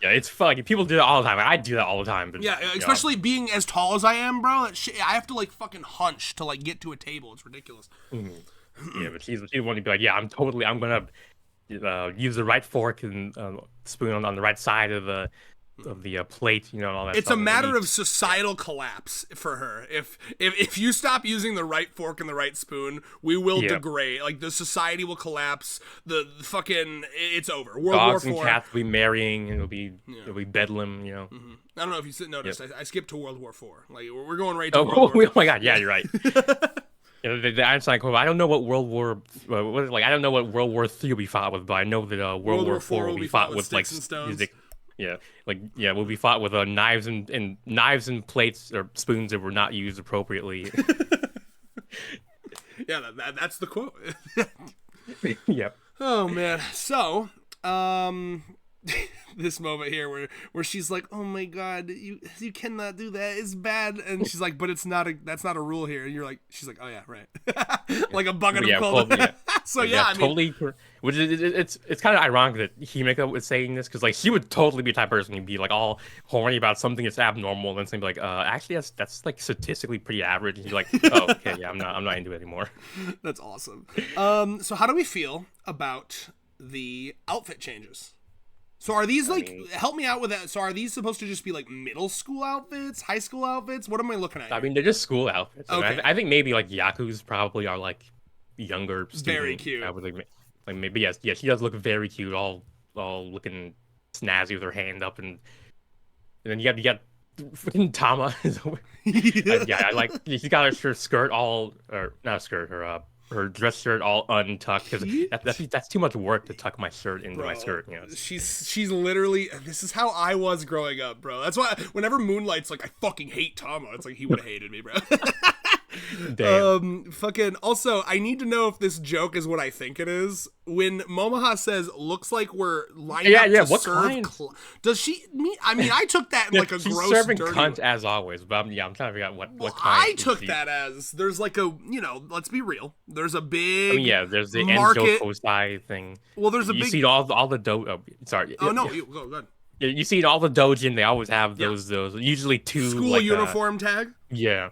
S2: It's fun. Like, people do that all the time. I do that all the time. But,
S1: especially being as tall as I am, bro. I have to like fucking hunch to like get to a table. It's ridiculous.
S2: Mm-hmm. Yeah, but she's one to be like, I'm gonna use the right fork and spoon on the right side of the plate, and all that.
S1: It's a matter of societal collapse for her. If you stop using the right fork and the right spoon, we will degrade. Like the society will collapse. The fucking it's over. World
S2: Dogs
S1: War IV.
S2: and cats will be marrying, and it'll be bedlam.
S1: Mm-hmm. I don't know if you noticed. I skipped to World War IV. Like we're going right to World War IV.
S2: Oh my god! Yeah, you're right. The Einstein quote. I don't know what World War I don't know what World War III will be fought with, but I know that World War IV will be fought with like
S1: stones.
S2: We'll be fought with knives and plates or spoons that were not used appropriately.
S1: Yeah, that's the quote.
S2: Yep.
S1: Oh man. So, this moment here where she's like, "Oh my god, you cannot do that. It's bad." And she's like, "But that's not a rule here." And you're like, she's like, "Oh yeah, right." Like a bucket of cold. So yeah, I mean,
S2: totally. Which it's kind of ironic that Himeka was saying this, because like she would totally be the type of person who'd be like all horny about something that's abnormal, and then something like, actually that's like statistically pretty average. And she's like, "Oh, okay, yeah, I'm not into it anymore."
S1: That's awesome. So how do we feel about the outfit changes? So are these help me out with that. So are these supposed to just be like middle school outfits, high school outfits? What am I looking at?
S2: I mean, they're just school outfits.
S1: Okay.
S2: I think maybe like Yaku's probably are like younger students.
S1: Very cute.
S2: I would like maybe yes, she does look very cute, all looking snazzy with her hand up, and then you got freaking Tama. I like she's got her skirt all, or not a skirt, her dress shirt all untucked, because that's too much work to tuck my shirt into my skirt. You know,
S1: she's literally, this is how I was growing up, bro. That's why whenever Moonlight's like, I fucking hate Tama, it's like he would have hated me, bro.
S2: Damn.
S1: Fucking also, I need to know if this joke is what I think it is. When Momoha says, "Looks like we're lining up to
S2: what
S1: serve,"
S2: kind?
S1: Does she mean? I mean, I took that in like a
S2: she's
S1: gross,
S2: serving
S1: dirty
S2: cunt as always, but I'm trying to figure out what kind.
S1: I took that as there's like a, let's be real. There's a big
S2: there's the
S1: market
S2: Enjo Kosai thing.
S1: Well, there's a
S2: you
S1: big.
S2: See all the do. Sorry.
S1: Oh no, go ahead.
S2: You see in all the dojin, they always have those usually two
S1: school
S2: like,
S1: uniform tag.
S2: Yeah.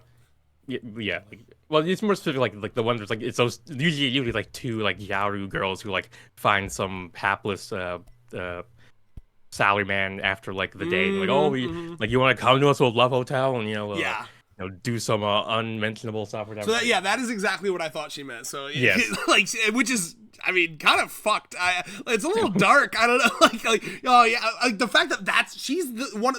S2: Well, it's more specific, like the ones that's like it's those usually like two like yaru girls who like find some hapless salaryman after like the day, and, like, oh, like you want to come to us, we'll love hotel, and do some unmentionable stuff or whatever.
S1: So that is exactly what I thought she meant. So
S2: yes.
S1: like, which is, I mean, kind of fucked. It's a little dark. I don't know. Like the fact that she's one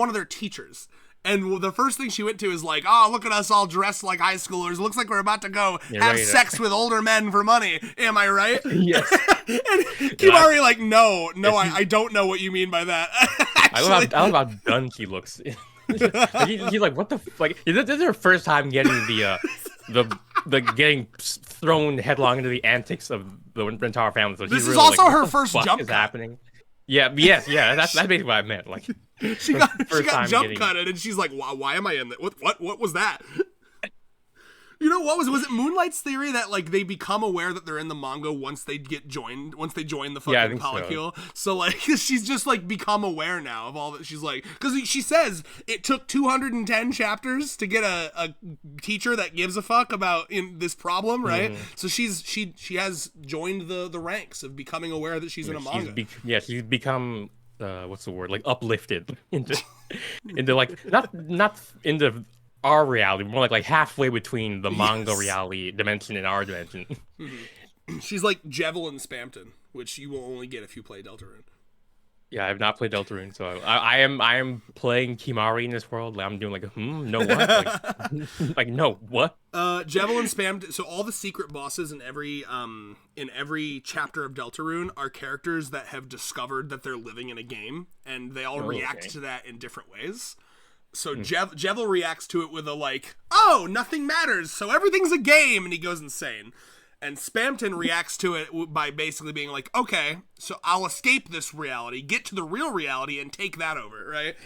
S1: of their teachers. And the first thing she went to is like, "Oh, look at us all dressed like high schoolers. Looks like we're about to go have sex with older men for money. Am I right?"
S2: Yes.
S1: And Kimari like, no, I don't know what you mean by that.
S2: I love how done she looks. He's like, what the like? This is her first time getting the getting thrown headlong into the antics of the Rentaro family. So
S1: this is
S2: really
S1: also
S2: like,
S1: her first jump cut.
S2: Happening. Yeah. That's basically what I meant. Like
S1: she got jump cutted, and she's like, why am I in that? What was that? You know what was it Moonlight's theory that like they become aware that they're in the manga once they join the fucking polycule? So like she's just like become aware now of all that. She's like, because she says it took 210 chapters to get a teacher that gives a fuck about this problem, right? So she has joined the ranks of becoming aware that she's in a manga.
S2: She's become what's the word, like uplifted into like not into our reality, more like halfway between the manga reality dimension and our dimension.
S1: She's like Javelin Spampton, which you will only get if you play Deltarune.
S2: Yeah, I have not played Deltarune, so I am playing Kimari in this world. I'm doing like no what, like no what.
S1: Javelin Spampton. So all the secret bosses in every chapter of Deltarune are characters that have discovered that they're living in a game, and they all react to that in different ways. So Jevil reacts to it with a like, "Oh, nothing matters, so everything's a game," and he goes insane. And Spampton reacts to it by basically being like, "Okay, so I'll escape this reality, get to the real reality, and take that over," right?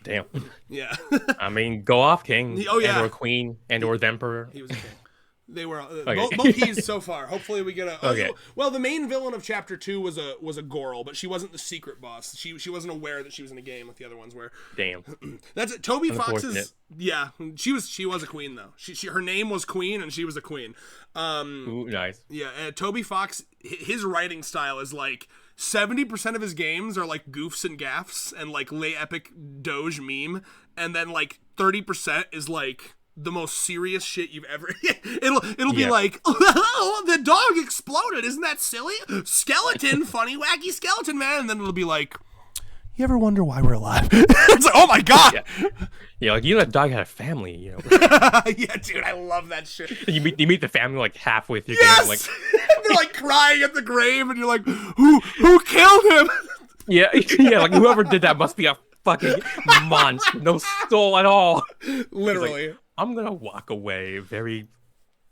S2: Damn.
S1: Yeah.
S2: I mean, go off, king.
S1: Oh yeah.
S2: And or queen, and or the emperor.
S1: He was a king. They were both keys so far. Hopefully we get a.
S2: Okay.
S1: Well, the main villain of chapter 2 was a Goral, but she wasn't the secret boss. She wasn't aware that she was in a game like the other ones were.
S2: Damn.
S1: That's it. Toby Fox's. Yeah, she was a queen though. Her name was Queen, and she was a queen.
S2: Ooh, nice.
S1: Yeah, Toby Fox. His writing style is like 70% of his games are like goofs and gaffs and like lay epic Doge meme, and then like 30% is like the most serious shit you've ever. It'll be like, "Oh, the dog exploded. Isn't that silly? Skeleton, funny, wacky skeleton man." And then it'll be like, "You ever wonder why we're alive?" It's like, oh my god.
S2: Yeah, like that dog had a family. You know.
S1: Yeah, dude, I love that shit.
S2: You meet the family like halfway through.
S1: Yes.
S2: Game, like
S1: they're like crying at the grave, and you're like, who killed him?
S2: Yeah, like whoever did that must be a fucking monster, no soul at all.
S1: Literally.
S2: Like, I'm gonna walk away very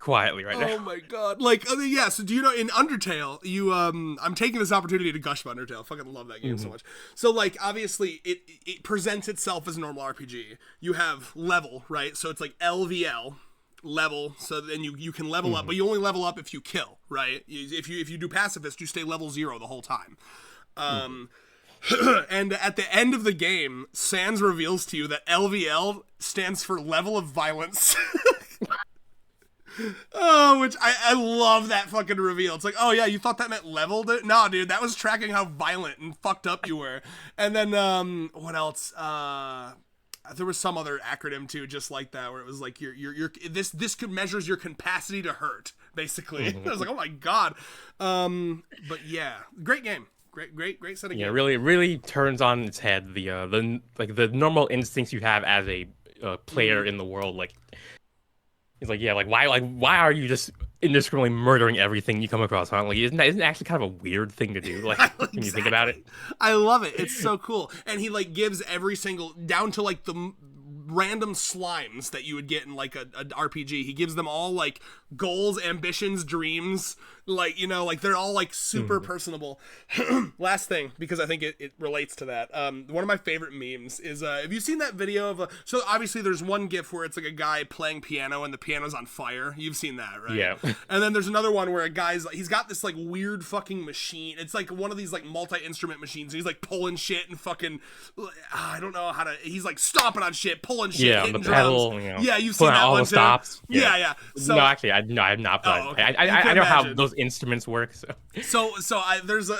S2: quietly right now.
S1: Oh my god! Like, yeah. So do you know in Undertale, you I'm taking this opportunity to gush about Undertale. I fucking love that game so much. So like, obviously, it presents itself as a normal RPG. You have level, right? So it's like LVL. Level, so then you can level up, but you only level up if you kill, right? If you do pacifist, you stay level 0 the whole time. And at the end of the game, Sans reveals to you that LVL stands for level of violence. Oh, which I love that fucking reveal. It's like, oh yeah, you thought that meant leveled it? No, dude, that was tracking how violent and fucked up you were. And then what else? There was some other acronym too, just like that, where it was like this could measures your capacity to hurt, basically. I was like, oh my god. But yeah, great game, great set of games.
S2: Yeah, really turns on its head the normal instincts you have as a player in the world. Like, it's like, yeah, why are you just indiscriminately murdering everything you come across? Huh? Like, isn't it actually kind of a weird thing to do? Like, exactly. When you think about it,
S1: I love it. It's so cool, and he like gives every single down to like the random slimes that you would get in like a RPG. He gives them all like goals, ambitions, dreams. Like, you know, like they're all like super personable. Last thing, because I think it relates to that. One of my favorite memes is have you seen that video of so obviously there's one GIF where it's like a guy playing piano and the piano's on fire. You've seen that, right?
S2: Yeah.
S1: And then there's another one where a guy's he's got this like weird fucking machine. It's like one of these like multi-instrument machines. And he's like pulling shit and fucking I don't know how to. He's like stomping on shit, pulling shit,
S2: yeah,
S1: hitting
S2: on the
S1: drums.
S2: pedal. You know,
S1: yeah, you've seen that
S2: all
S1: one
S2: the
S1: too.
S2: stops.
S1: Yeah. So,
S2: no, actually, I have not. But
S1: okay.
S2: I know how those instruments work.
S1: So there's a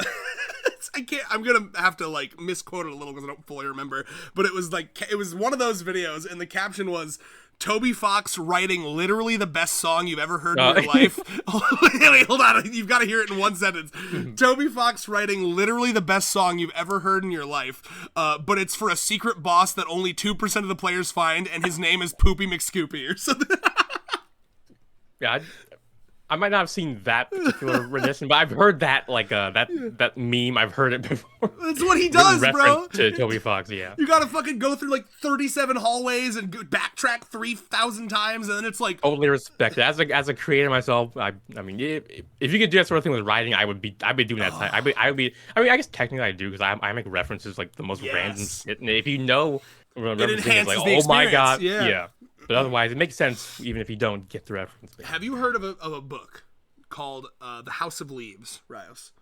S1: I'm gonna have to like misquote it a little because I don't fully remember, but it was one of those videos and the caption was Toby Fox writing literally the best song you've ever heard in your life. Wait, hold on, you've got to hear it in one sentence. Toby Fox writing literally the best song you've ever heard in your life, but it's for a secret boss that only 2% of the players find, and his name is Poopy McScoopy or something.
S2: Yeah, I might not have seen that particular rendition, but I've heard that that meme. I've heard it before.
S1: That's what he does, bro.
S2: To Toby Fox, yeah.
S1: You gotta fucking go through like 37 hallways and backtrack 3,000 times, and then it's like
S2: totally respect it. As a creator myself, I mean, if you could do that sort of thing with writing, I'd be doing that. I guess technically I do because I make references like the most random shit, and if you know,
S1: it enhances
S2: like,
S1: the experience.
S2: Oh my god, yeah. But otherwise, it makes sense even if you don't get the reference.
S1: Have you heard of a book called The House of Leaves, Rios?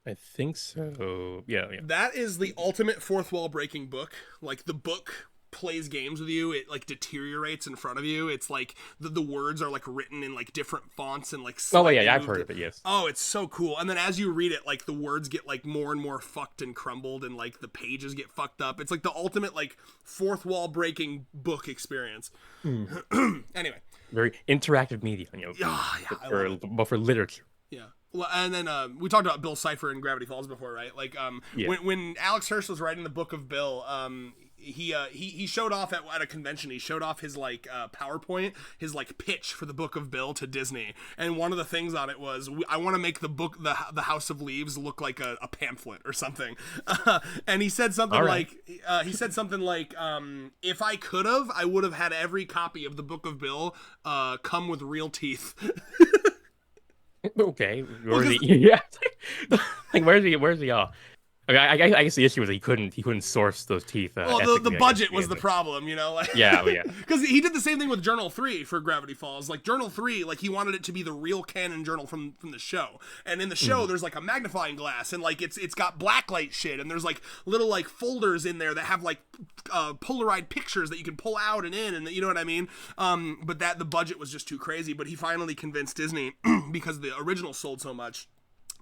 S2: I think so. Yeah.
S1: That is the ultimate fourth wall breaking book. Like, the book plays games with you. It like deteriorates in front of you. It's like the words are like written in like different fonts and like
S2: I've heard of it. Yes.
S1: Oh, it's so cool. And then as you read it, like the words get like more and more fucked and crumbled, and like the pages get fucked up. It's like the ultimate like fourth wall breaking book experience. Anyway,
S2: very interactive media, but for literature.
S1: Yeah. Well, and then we talked about Bill Cipher in Gravity Falls before, right? Like, when Alex Hirsch was writing the Book of Bill, he showed off at a convention. He showed off his like PowerPoint, his like pitch for the Book of Bill to Disney, and one of the things on it was, I want to make the book, the House of Leaves, look like a pamphlet or something. And he said something like, if I could have, I would have had every copy of the Book of Bill come with real teeth.
S2: Okay, where's he? Like where's he? I mean, I guess the issue was he couldn't source those teeth.
S1: Well, the budget was the problem, you know. Like,
S2: yeah.
S1: Because he did the same thing with Journal 3 for Gravity Falls. Like Journal 3, like he wanted it to be the real canon journal from the show. And in the show, there's like a magnifying glass, and like it's got blacklight shit, and there's like little like folders in there that have like Polaroid pictures that you can pull out and in, and you know what I mean. But the budget was just too crazy. But he finally convinced Disney because the original sold so much,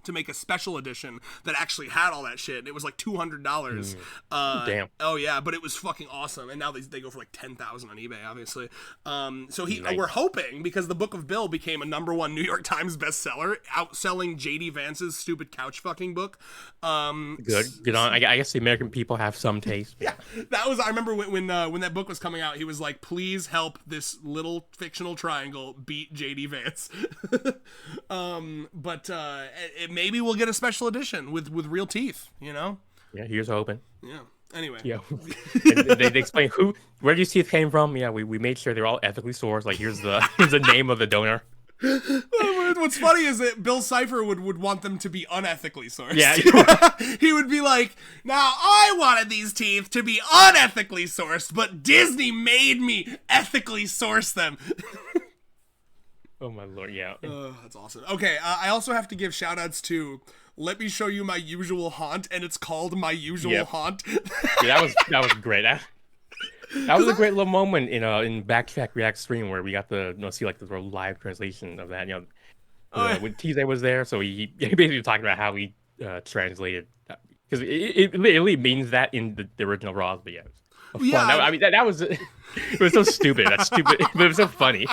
S1: to make a special edition that actually had all that shit, and it was like $200.
S2: Damn.
S1: Oh yeah, but it was fucking awesome, and now they go for like $10,000 on eBay, obviously. So we're hoping, because the Book of Bill became a #1 New York Times bestseller, outselling J.D. Vance's stupid couch fucking book.
S2: Good on. I guess the American people have some taste.
S1: Yeah, that was. I remember when that book was coming out, he was like, "Please help this little fictional triangle beat J.D. Vance." But maybe we'll get a special edition with real teeth, you know?
S2: Yeah, here's hoping.
S1: Yeah. Anyway.
S2: Yeah. they explain where these teeth came from. Yeah, we made sure they're all ethically sourced. Like, here's the name of the donor.
S1: What's funny is that Bill Cipher would want them to be unethically sourced.
S2: Yeah.
S1: He would be like, now I wanted these teeth to be unethically sourced, but Disney made me ethically source them.
S2: Oh my lord, yeah.
S1: That's awesome. Okay, I also have to give shout outs to Let Me Show You My Usual Haunt, and it's called My Usual Haunt.
S2: Yeah, that was great. That was a great little moment in Backtrack React stream where we got to see like the live translation of that. When TJ was there, so he basically talked about how he translated because it literally means that in the original Raws, but yeah. I mean that was it was so stupid. That's stupid, but it was so funny.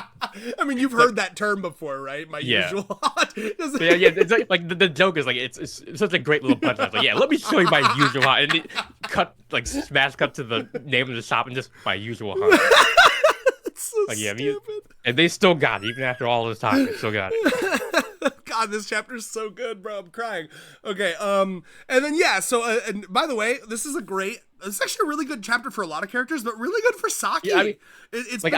S1: I mean, you've heard that term before, right? My usual haunt.
S2: It's like the joke is like it's such a great little punchline. Like, yeah, let me show you my usual haunt, and it smash cut to the name of the shop and just my usual haunt.
S1: It's so stupid.
S2: And they still got it even after all this time. They still got it.
S1: God, this chapter's so good, bro. I'm crying. Okay, and then so and by the way, this is actually a really good chapter for a lot of characters, but really good for Saki.
S2: Yeah, I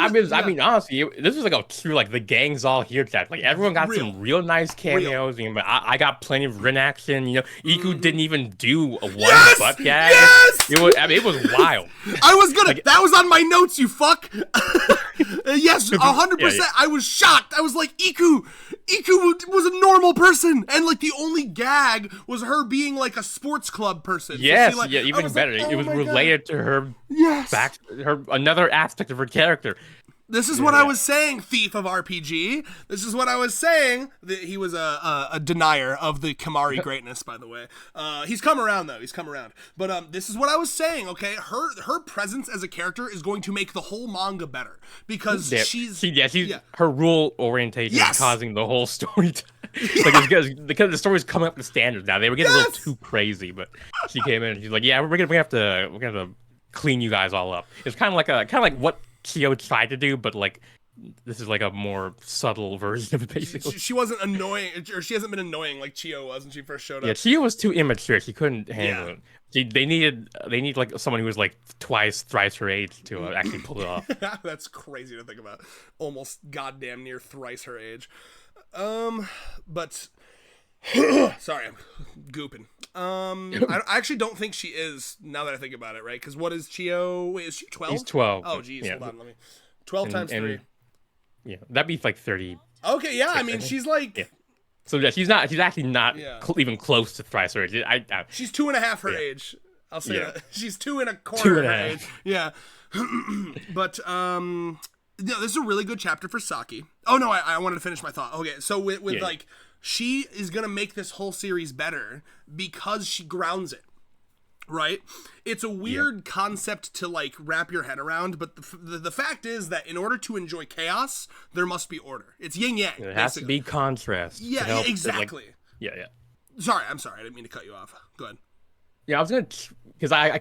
S2: mean, I mean, honestly, this was like a true the gang's all here chapter. Like everyone got some real nice cameos. You know, I got plenty of Rin action. You know, Iku didn't even do a one butt gag.
S1: Yes!
S2: It was wild.
S1: I was gonna. That was on my notes. You fuck. Yes, 100%. I was shocked. I was like, Iku was a normal person, and like the only gag was her being like a sports club person.
S2: Yes,
S1: so
S2: even better. It was related to her another aspect of her character.
S1: This is what I was saying, thief of RPG. This is what I was saying. He was a denier of the Kamari greatness, by the way. He's come around, though. He's come around. But this is what I was saying, okay? Her presence as a character is going to make the whole manga better. Because her rule orientation is causing the whole story to... because the story's coming up to standards now. They were getting a little too crazy, but she came in and she's like, yeah, we're gonna have to clean you guys all up. It's kind of like what Chio tried to do, but like this is like a more subtle version of it, basically. She wasn't annoying, or she hasn't been annoying like Chio was when she first showed up.
S2: Yeah, Chio was too immature. She couldn't handle it. They need like someone who was like thrice her age to actually pull it off.
S1: That's crazy to think about. Almost goddamn near thrice her age. But sorry, I'm gooping. I actually don't think she is, now that I think about it, right? Because what is Chio? Wait, is she 12?
S2: She's 12.
S1: Oh, geez, hold on, let me... 12 times 3.
S2: Yeah, that'd be like 30.
S1: Okay, yeah, I mean, she's like...
S2: Yeah. So yeah, she's actually not even close to thrice her age.
S1: She's 2.5 her age. I'll say that. She's 2.25 her age. Yeah. But, this is a really good chapter for Saki. Oh, no, I wanted to finish my thought. Okay, so with like... She is going to make this whole series better because she grounds it, right? It's a weird concept to, like, wrap your head around, but the fact is that in order to enjoy chaos, there must be order. It's yin-yang,
S2: It has to be contrast.
S1: Yeah, exactly.
S2: Yeah.
S1: I'm sorry. I didn't mean to cut you off. Go ahead.
S2: Yeah, I was going to... Because I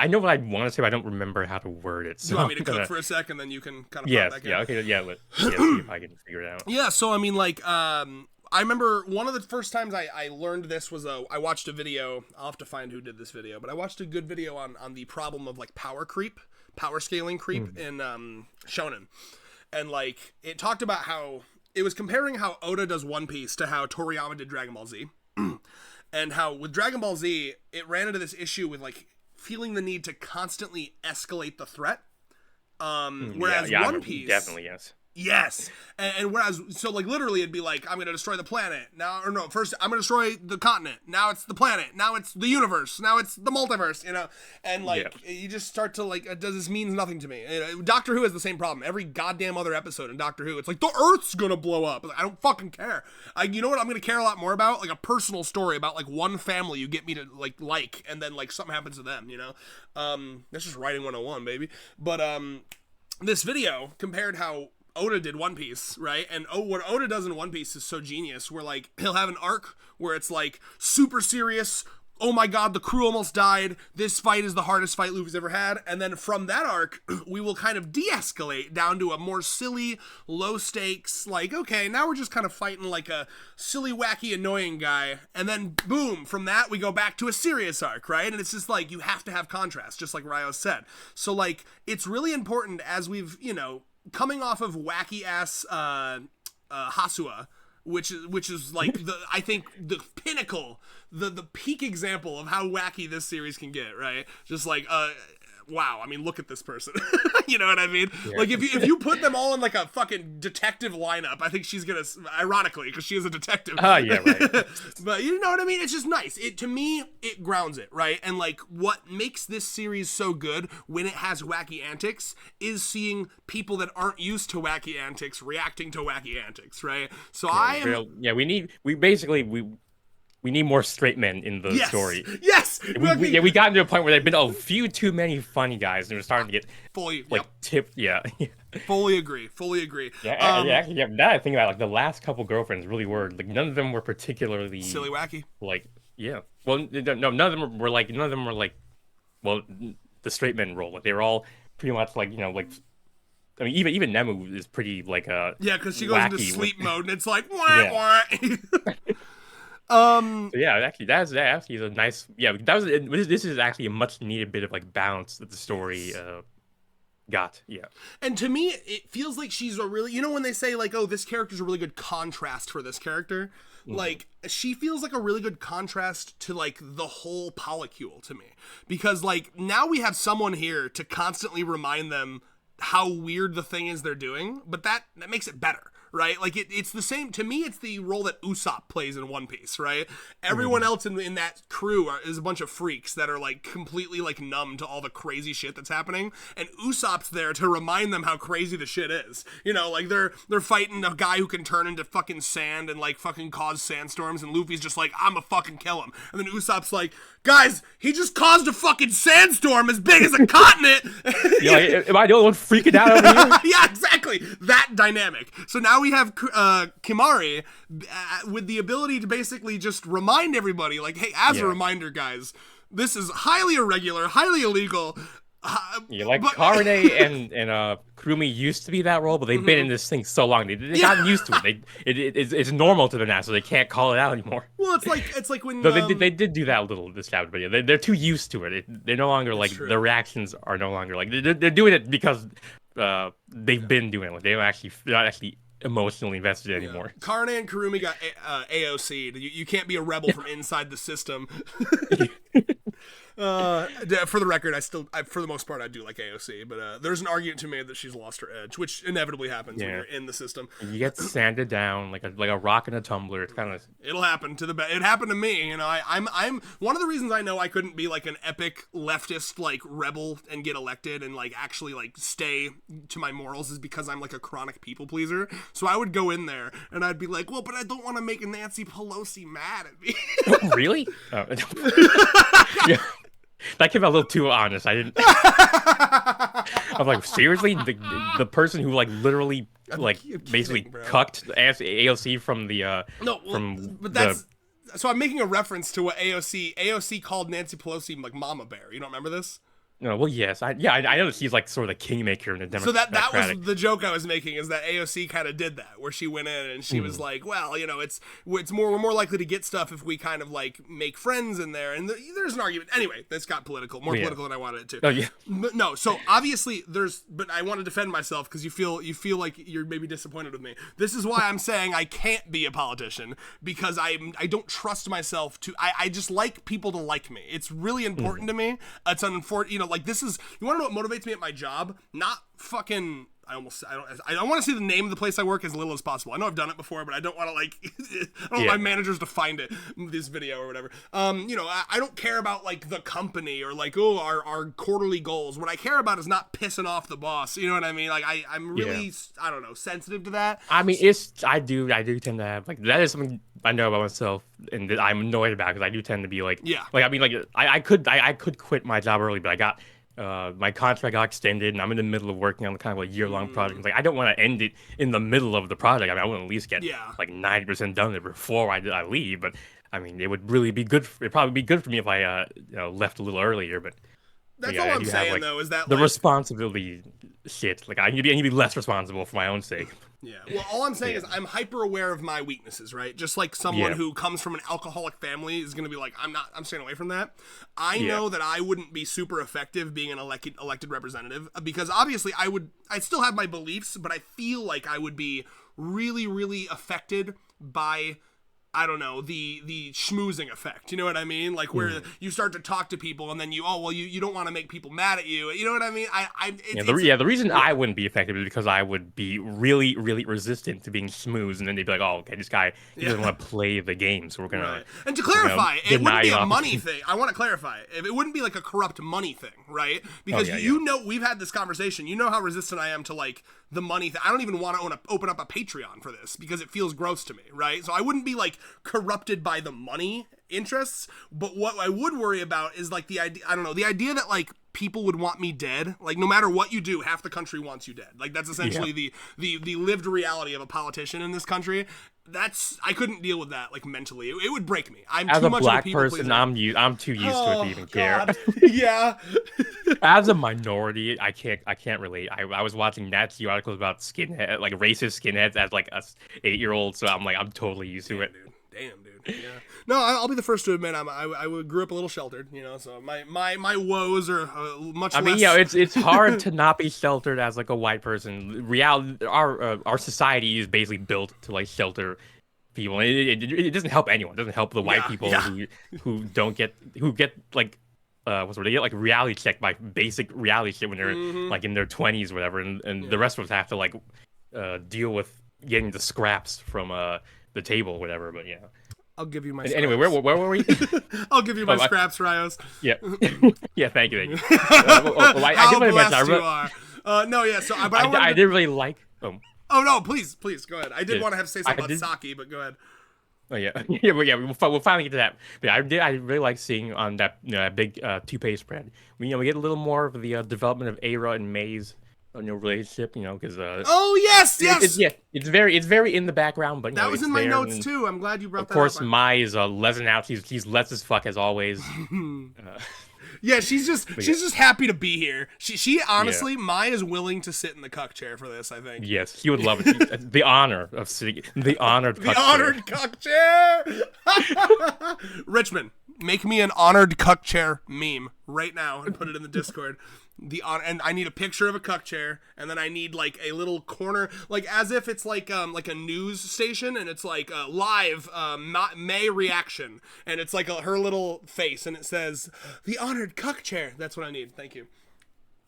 S2: know what I want to say, but I don't remember how to word it. So
S1: you want me to cook for a second, then you can kind of
S2: pop back in? Okay, see if I can figure it out.
S1: Yeah, so, I mean, like... I remember one of the first times I learned this was I watched a video. I'll have to find who did this video, but I watched a good video on the problem of like power scaling creep in Shonen. And like it talked about how it was comparing how Oda does One Piece to how Toriyama did Dragon Ball Z. And how with Dragon Ball Z, it ran into this issue with like feeling the need to constantly escalate the threat. Whereas One Piece...
S2: Definitely, yes.
S1: Yes, and whereas, so like literally it'd be like, I'm going to destroy the planet, first I'm going to destroy the continent, now it's the planet, now it's the universe, now it's the multiverse, and like, you just start to like, this means nothing to me. Doctor Who has the same problem. Every goddamn other episode in Doctor Who, it's like, the Earth's going to blow up. Like, I don't fucking care. You know what I'm going to care a lot more about? Like a personal story about like one family you get me to like, and then like something happens to them, that's just writing 101, baby. But, this video compared how Oda did One Piece, right? And what Oda does in One Piece is so genius, where like he'll have an arc where it's like super serious, oh my god, the crew almost died, this fight is the hardest fight Luffy's ever had, and then from that arc we will kind of de-escalate down to a more silly, low stakes, like, okay, now we're just kind of fighting like a silly, wacky, annoying guy, and then boom, from that we go back to a serious arc, right? And it's just like, you have to have contrast, just like Ryo said. So like, it's really important as we've, coming off of wacky ass Hasua, which is like I think the pinnacle, the peak example of how wacky this series can get, right? Just like wow, I mean, look at this person. You know what I mean? Yeah. Like, if you put them all in, like, a fucking detective lineup, I think she's gonna, ironically, because she is a detective.
S2: Oh, yeah, right.
S1: But you know what I mean? It's just nice. To me, it grounds it, right? And, like, what makes this series so good when it has wacky antics is seeing people that aren't used to wacky antics reacting to wacky antics, right? So
S2: we need more straight men in the story.
S1: Yes!
S2: We got into a point where there've been a few too many funny guys, and we're starting to get tipped. Yeah.
S1: Fully agree.
S2: Yeah, now I think about it, like the last couple girlfriends really were like none of them were particularly
S1: silly wacky.
S2: Like well, no, none of them were like well, the straight men role. Like they were all pretty much like like. I mean, even Nemu is pretty like
S1: because she goes into sleep mode and it's like wah.
S2: Actually, that's actually a nice. Yeah, this is actually a much needed bit of like balance that the story got. Yeah,
S1: and to me, it feels like she's a really, when they say like, oh, this character's a really good contrast for this character. Like, she feels like a really good contrast to like the whole polycule to me, because like now we have someone here to constantly remind them how weird the thing is they're doing, but that makes it better. Right? Like, it's the same, to me, it's the role that Usopp plays in One Piece, right? Everyone else in that crew is a bunch of freaks that are, like, completely, like, numb to all the crazy shit that's happening, and Usopp's there to remind them how crazy the shit is. Like, they're fighting a guy who can turn into fucking sand and, like, fucking cause sandstorms, and Luffy's just like, I'ma fucking kill him. And then Usopp's like, guys, he just caused a fucking sandstorm as big as a continent!
S2: Am I the only one freaking out over here?
S1: Yeah, exactly! That dynamic. So now we have Kimari with the ability to basically just remind everybody, like, hey, as a reminder, guys, this is highly irregular, highly illegal.
S2: Karane and Kurumi used to be that role, but they've been in this thing so long they gotten used to it. It's normal to them now, so they can't call it out anymore.
S1: Well, it's like when
S2: they did do that a little this chapter, but yeah, they're too used to it. They're no longer like the reactions are no longer like they're doing it because they've been doing it. Like they're not actually emotionally invested anymore.
S1: Karane and Kurumi got AOC'd. You can't be a rebel from inside the system. For the record, for the most part, I do like AOC, but there's an argument to me that she's lost her edge, which inevitably happens when you're in the system.
S2: You get sanded down like a rock in a tumbler. It's kind of
S1: it'll happen to it happened to me. I'm one of the reasons I know I couldn't be like an epic leftist like rebel and get elected and like actually like stay to my morals is because I'm like a chronic people pleaser. So I would go in there and I'd be like, well, but I don't want to make Nancy Pelosi mad at me.
S2: Really? Yeah. That came out a little too honest. I didn't. I'm like, seriously, the person who like literally like basically cucked AOC from the
S1: so I'm making a reference to what AOC called Nancy Pelosi like Mama Bear. You don't remember this?
S2: No, well, yes, I know that she's like sort of the kingmaker in the Democratic.
S1: So that was the joke I was making, is that AOC kind of did that, where she went in and she was like, well, we're more likely to get stuff if we kind of like make friends in there, and there's an argument. Anyway, this got political, political than I wanted it to.
S2: Oh yeah.
S1: But no, so obviously but I want to defend myself because you feel like you're maybe disappointed with me. This is why I'm saying I can't be a politician, because I don't trust myself to. I just like people to like me. It's really important to me. It's unfortunate, like this is, you want to know what motivates me at my job? Not fucking, I don't want to see the name of the place I work as little as possible. I know I've done it before, but I don't want to like, I don't want my managers to find it, this video or whatever. I don't care about like the company or like, our quarterly goals. What I care about is not pissing off the boss. You know what I mean? Like I'm really, I don't know, sensitive to that.
S2: I mean, I do tend to have like, that is something I know about myself and that I'm annoyed about, because I do tend to be like, like, I mean, like I could quit my job early, but I got, my contract got extended and I'm in the middle of working on kind of a year-long project. Like, I don't want to end it in the middle of the project. I mean, I want to at least get like 90% done it before I leave. But I mean, it would really be good. It'd probably be good for me if I left a little earlier. But
S1: that's all I'm saying, though, is that
S2: the responsibility shit. Like, I need to be less responsible for my own sake.
S1: Yeah. Well, all I'm saying is I'm hyper aware of my weaknesses, right? Just like someone who comes from an alcoholic family is going to be like, I'm staying away from that. I know that I wouldn't be super effective being an elected representative, because obviously I'd still have my beliefs, but I feel like I would be really, really affected by, I don't know, the schmoozing effect. You know what I mean? Like where you start to talk to people and then you don't want to make people mad at you. You know what I mean?
S2: The reason I wouldn't be effective is because I would be really, really resistant to being schmoozed, and then they'd be like, "Oh, okay, this guy he doesn't want to play the game, so we're gonna."
S1: Right. And to clarify, it wouldn't be a money thing. I want to clarify, it wouldn't be like a corrupt money thing, right? Because you know, we've had this conversation. You know how resistant I am to like the money thing. I don't even want to open up a Patreon for this because it feels gross to me, right? So I wouldn't be like corrupted by the money interests, but what I would worry about is like the idea, I don't know, the idea that like people would want me dead. Like no matter what you do, half the country wants you dead. Like that's essentially the lived reality of a politician in this country. I couldn't deal with that like mentally. It would break me. I'm
S2: as
S1: too
S2: a
S1: much
S2: black
S1: of a people
S2: person,
S1: pleaser.
S2: I'm too used to it to even care.
S1: Yeah.
S2: As a minority, I can't relate. I was watching Nazi articles about skinhead, like racist skinheads as like a 8-year-old, so I'm totally used to it.
S1: Dude. Damn, dude. Yeah. No, I'll be the first to admit I grew up a little sheltered, you know. So my woes are much.
S2: I mean,
S1: less...
S2: yeah, it's hard to not be sheltered as like a white person. Reality, our society is basically built to like shelter people. It doesn't help anyone. It doesn't help the white people who get like what's the word? They get like reality checked by basic reality shit when they're like in their 20s or whatever, and the rest of us have to like deal with getting the scraps from the table or whatever. But yeah,
S1: I'll give you my
S2: anyway, where were we?
S1: I'll give you my scraps, Rios.
S2: Yeah. Yeah, thank you. I did want to mention
S1: you are. No, yeah, so
S2: I did really like
S1: Oh no, please go ahead. I did want to say something about Saki, but go ahead.
S2: Oh yeah. We'll finally get to that. But I really like seeing on that big two-page spread. We get a little more of the development of Aira and May's relationship, because
S1: oh yes,
S2: it's very in the background, but
S1: that was in my notes too. I'm glad you brought that up.
S2: Of course, Mai is lesing out. He's less as fuck as always.
S1: Yeah, she's just happy to be here. She honestly, Mai is willing to sit in the cuck chair for this. I think.
S2: Yes, he would love it. The honor of sitting, the honored
S1: cuck chair. Richmond, make me an honored cuck chair meme right now and put it in the Discord. And I need a picture of a cuck chair, and then I need like a little corner, like as if it's like a news station, and it's like a live May reaction, and it's like her little face, and it says the honored cuck chair. That's what I need. Thank you.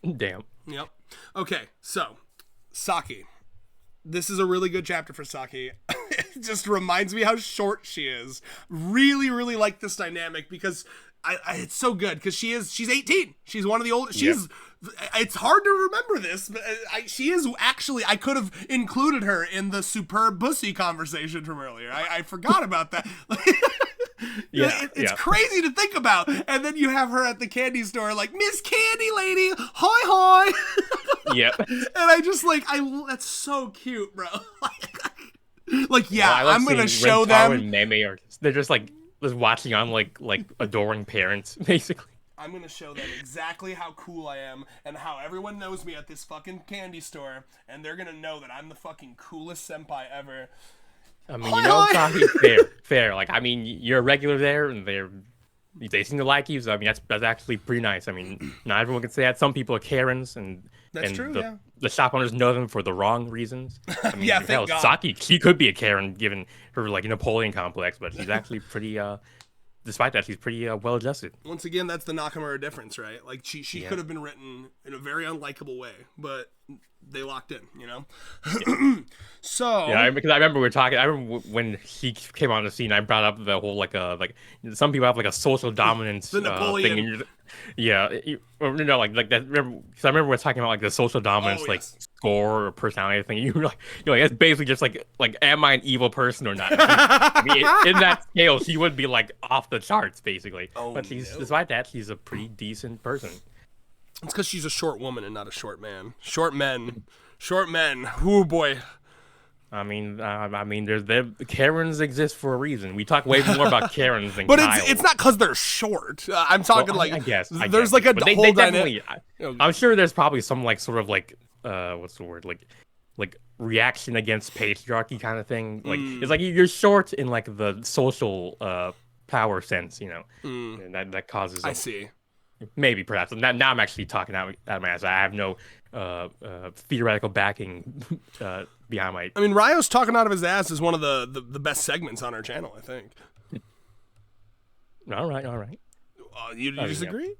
S2: Damn.
S1: Yep. Okay, so Saki. This is a really good chapter for Saki. It just reminds me how short she is. Really, really like this dynamic because it's so good because she's 18. She's one of the oldest. It's hard to remember this, but she is actually. I could have included her in the superb bussy conversation from earlier. I forgot about that. It's crazy to think about. And then you have her at the candy store, like Miss Candy Lady, hoi hoi.
S2: Yeah.
S1: And I just that's so cute, bro. I'm gonna show them.
S2: And Meme they're just watching on like adoring parents, basically.
S1: I'm gonna show them exactly how cool I am and how everyone knows me at this fucking candy store, and they're gonna know that I'm the fucking coolest senpai ever.
S2: I mean, fair. Like, I mean, you're a regular there, and they seem to like you. So I mean, that's actually pretty nice. I mean, not everyone can say that. Some people are Karens, and
S1: that's true.
S2: The shop owners know them for the wrong reasons. I mean,
S1: thank God.
S2: Saki, she could be a Karen given her Napoleon complex, but she's actually pretty. Despite that, she's pretty well adjusted.
S1: Once again, that's the Nakamura difference, right? Like she could have been written in a very unlikable way, but they locked in, So
S2: because I remember we were talking. I remember when he came on the scene, I brought up the whole some people have a social dominance
S1: the Napoleon.
S2: thing. Like that. Because I remember we were talking about the social dominance score or personality thing. You're like it's basically just like am I an evil person or not? I mean, in that scale, she would be off the charts basically. But despite that, she's a pretty decent person.
S1: It's because she's a short woman and not a short man. Short men. Oh boy.
S2: I mean, Karens exist for a reason. We talk way more about Karens than
S1: but
S2: Kyle.
S1: it's not because they're short. I'm talking
S2: I guess
S1: there's a whole dynamic.
S2: I'm sure there's probably some what's the word like reaction against patriarchy kind of thing. It's you're short in the social power sense, and that causes.
S1: I see.
S2: Maybe, perhaps. Now I'm actually talking out of my ass. I have no theoretical backing behind my.
S1: I mean, Ryo's talking out of his ass is one of the best segments on our channel, I think.
S2: All right.
S1: You disagree?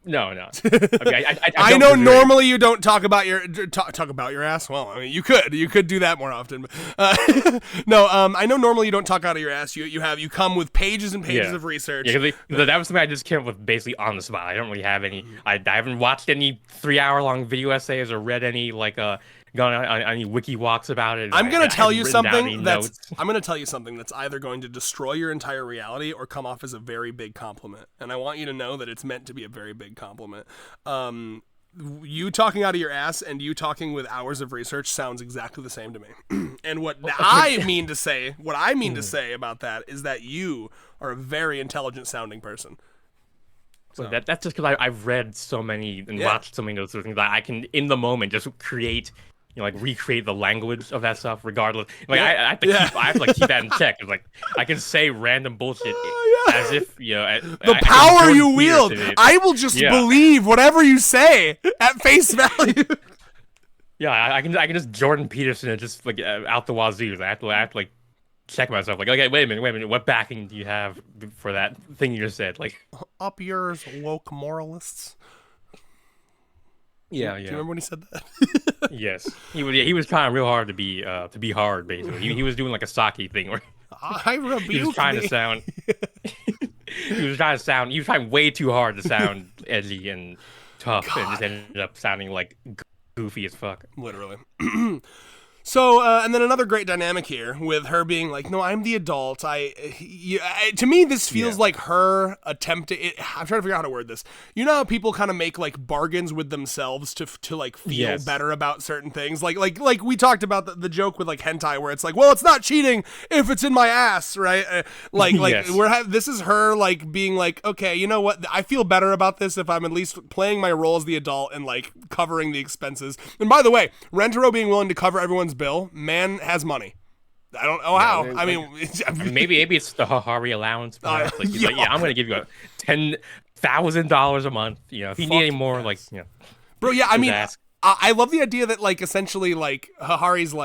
S2: No. I mean,
S1: I know normally you don't talk about your ass. Well, I mean, you could do that more often. No, I know normally you don't talk out of your ass. You come with pages and pages of research.
S2: Yeah, that was something I just came up with basically on the spot. I don't really have any. I haven't watched any 3-hour-long video essays or read any gone on any wiki walks about it.
S1: I'm gonna tell you something that's either going to destroy your entire reality or come off as a very big compliment. And I want you to know that it's meant to be a very big compliment. You talking out of your ass and you talking with hours of research sounds exactly the same to me. And what I mean to say about that is that you are a very intelligent sounding person.
S2: So that's just because I've read so many and watched so many of those sort of things that I can, in the moment, just create, recreate the language of that stuff, regardless. I have to keep that in check. It's like I can say random bullshit as if
S1: the power you wield. I will just believe whatever you say at face value.
S2: Yeah, I can just Jordan Peterson it just out the wazoo. I have to check myself. Okay, wait a minute. What backing do you have for that thing you just said?
S1: Up yours, woke moralists.
S2: Yeah.
S1: Do you remember when he said that?
S2: Yes, he was trying real hard to be hard. Basically, he was doing a Saki thing where
S1: I rebuke
S2: he was trying to sound. He was trying way too hard to sound edgy and tough, and just ended up sounding goofy as fuck.
S1: Literally. So, and then another great dynamic here with her being like, no, I'm the adult. To me, this feels like her attempting. I'm trying to figure out how to word this. You know how people kind of make bargains with themselves to feel better about certain things? Like we talked about the joke with hentai where it's well, it's not cheating if it's in my ass, right? This is her being okay, you know what? I feel better about this if I'm at least playing my role as the adult and covering the expenses. And by the way, Rentaro being willing to cover everyone's bill, man has money. I don't know how. I mean,
S2: maybe it's the Hahari allowance. He's I'm going to give you $10,000 a month. If you need any more,
S1: bro. Yeah, I mean, I love the idea that essentially Hahari's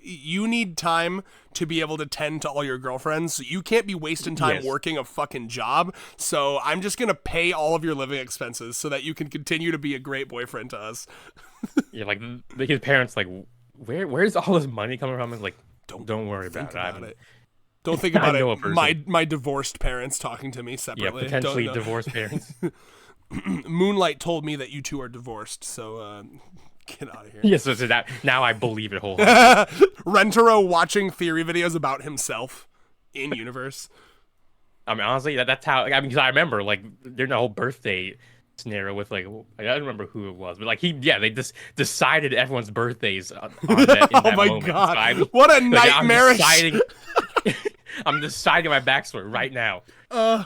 S1: you need time to be able to tend to all your girlfriends. So you can't be wasting time working a fucking job. So I'm just going to pay all of your living expenses so that you can continue to be a great boyfriend to us.
S2: Yeah, his parents where's all this money coming from? It's don't worry about it.
S1: Don't think about it. My divorced parents talking to me separately.
S2: Yeah, potentially divorced parents.
S1: Moonlight told me that you two are divorced, so get out of here.
S2: Yes, so now I believe it wholeheartedly.
S1: Rentaro watching theory videos about himself in universe.
S2: I mean, honestly, that's how. Because I remember during the whole birthday scenario with I don't remember who it was, but they just decided everyone's birthdays on that, in that moment.
S1: God, so what a nightmarish.
S2: I'm deciding my backstory right now.
S1: I'm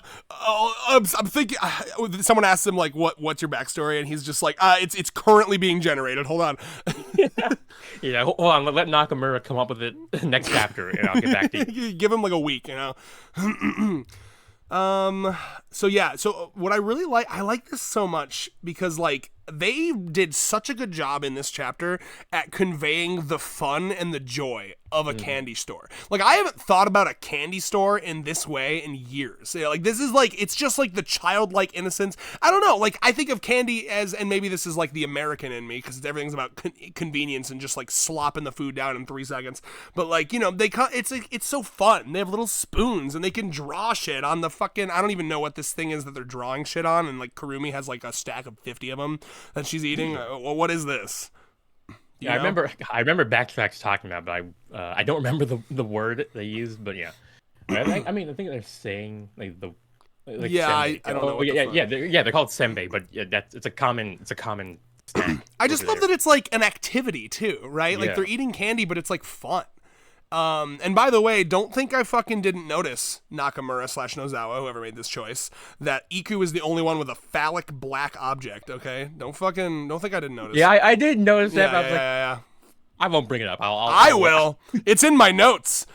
S1: thinking. Someone asked him what's your backstory, and he's just it's currently being generated. Hold on.
S2: Yeah, hold on. Let Nakamura come up with it next chapter, and I'll get back to you.
S1: Give him a week, So what I really I like this so much because they did such a good job in this chapter at conveying the fun and the joy of a candy store. I haven't thought about a candy store in this way in years. This is it's just the childlike innocence. I don't know. I think of candy as, and maybe this is the American in me because everything's about convenience and just slopping the food down in 3 seconds. But it's so fun. They have little spoons and they can draw shit on the fucking, I don't even know what this thing is that they're drawing shit on. And Kurumi has a stack of 50 of them that she's eating. What is this?
S2: Yeah, I remember Backtracks talking about, but I don't remember the word they used. But yeah, I mean, I think they're saying
S1: I don't know.
S2: They're called senbei, but it's a common snack.
S1: I just love that it's an activity too, right? They're eating candy, but it's fun. And by the way, don't think I fucking didn't notice Nakamura / Nozawa, whoever made this choice, that Iku is the only one with a phallic black object, okay? Don't think I didn't notice.
S2: Yeah, I did notice that.
S1: Yeah.
S2: I won't bring it up.
S1: I will. It's in my notes.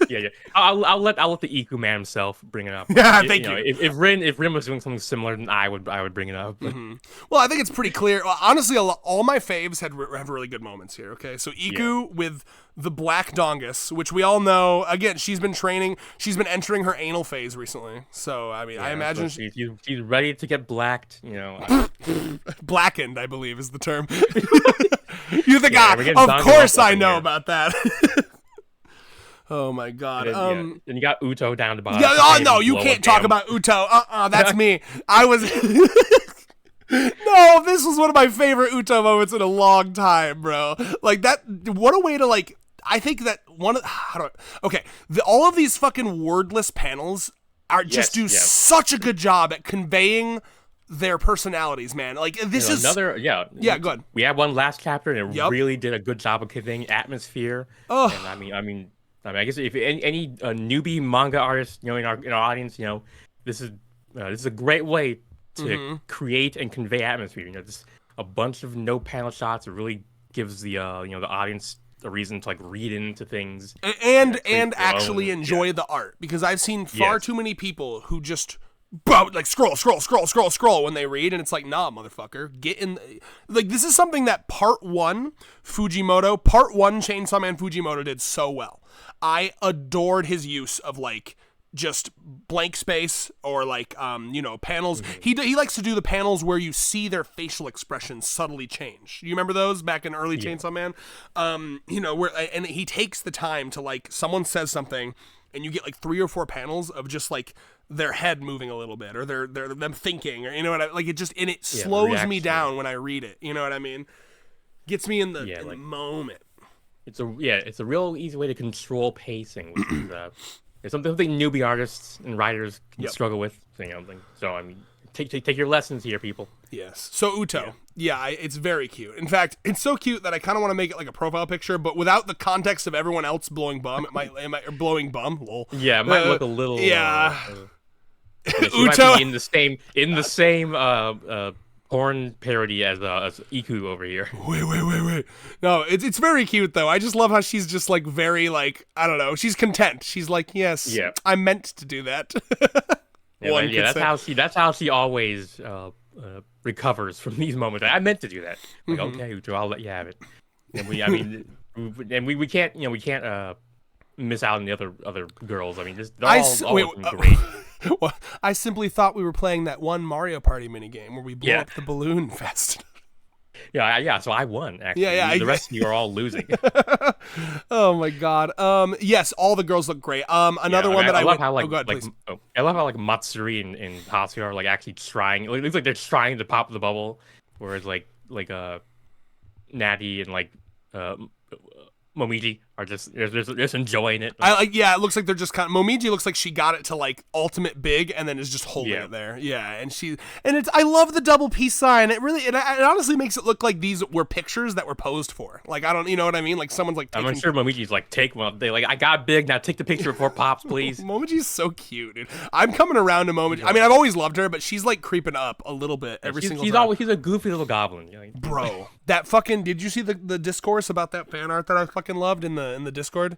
S2: Yeah. I'll let the Iku man himself bring it up.
S1: Yeah, thank you.
S2: If Rin was doing something similar, then I would bring it up.
S1: Well, I think it's pretty clear. Honestly, all my faves have really good moments here. Okay, so Iku with the Black Dongus, which we all know. Again, she's been training. She's been entering her anal phase recently. So I mean, I imagine
S2: so she's ready to get blacked.
S1: Blackened, I believe, is the term. You think of course I know about that. Oh my god.
S2: And you got Uto down the bottom.
S1: Yeah, oh no, you can't talk about Uto. That's me. I was No, this was one of my favorite Uto moments in a long time, bro. Like that, what a way to like, I think that all of these fucking wordless panels are do such a good job at conveying their personalities, man. Like this is
S2: another
S1: go ahead.
S2: We had one last chapter and it really did a good job of conveying atmosphere.
S1: Oh,
S2: and I guess if any newbie manga artist, in our audience, this is a great way to create and convey atmosphere. Just a bunch of no panel shots. It really gives the the audience a reason to like read into things
S1: and actually enjoy the art, because I've seen far too many people who just like scroll when they read, and it's like, nah, motherfucker, get in. Like, this is something that part one Chainsaw Man Fujimoto did so well. I adored his use of like just blank space or like panels. He likes to do the panels where you see their facial expressions subtly change. You remember those back in early Chainsaw Man? Where and he takes the time to, like, someone says something and you get like 3 or 4 panels of just like their head moving a little bit, or them thinking, or it slows me down when I read it. You know what I mean? Gets me in the moment.
S2: It's a real easy way to control pacing, which is it's something newbie artists and writers can struggle with. So I mean, take your lessons here, people.
S1: Yes. So Uto, it's very cute. In fact, it's so cute that I kind of want to make it like a profile picture, but without the context of everyone else blowing bum. It might blowing bum. Lol.
S2: Yeah, it might look a little.
S1: Uto
S2: might be in the same porn parody as Iku over here.
S1: Wait. No, it's very cute though. I just love how she's just like very like, I don't know. She's content. She's like, yes, I meant to do that.
S2: That's how she always recovers from these moments. I meant to do that. Like, okay, Uto, I'll let you have it. And we can't miss out on the other girls. I mean, they're all looking great.
S1: Well, I simply thought we were playing that one Mario Party minigame where we blew up the balloon fest.
S2: Yeah. So I won, actually. The rest of you are all losing.
S1: Oh my god. Yes, all the girls look great. Another one that I
S2: love how I love how Matsuri and Hasu are like actually trying. It looks like they're trying to pop the bubble, whereas like Natty and like Momiji are just enjoying it.
S1: It looks like they're just kind of, Momiji looks like she got it to like ultimate big and then is just holding it there. Yeah, and I love the double peace sign. It honestly makes it look like these were pictures that were posed for. Like, I don't, you know what I mean? Like someone's like
S2: I'm sure Momiji's like, take one. They like, I got big, now take the picture before pops, please.
S1: Momiji's so cute, dude. I'm coming around to Momiji. I mean, I've always loved her, but she's like creeping up a little bit every single time.
S2: He's a goofy little goblin.
S1: Bro, that fucking, did you see the discourse about that fan art that I fucking loved in the Discord?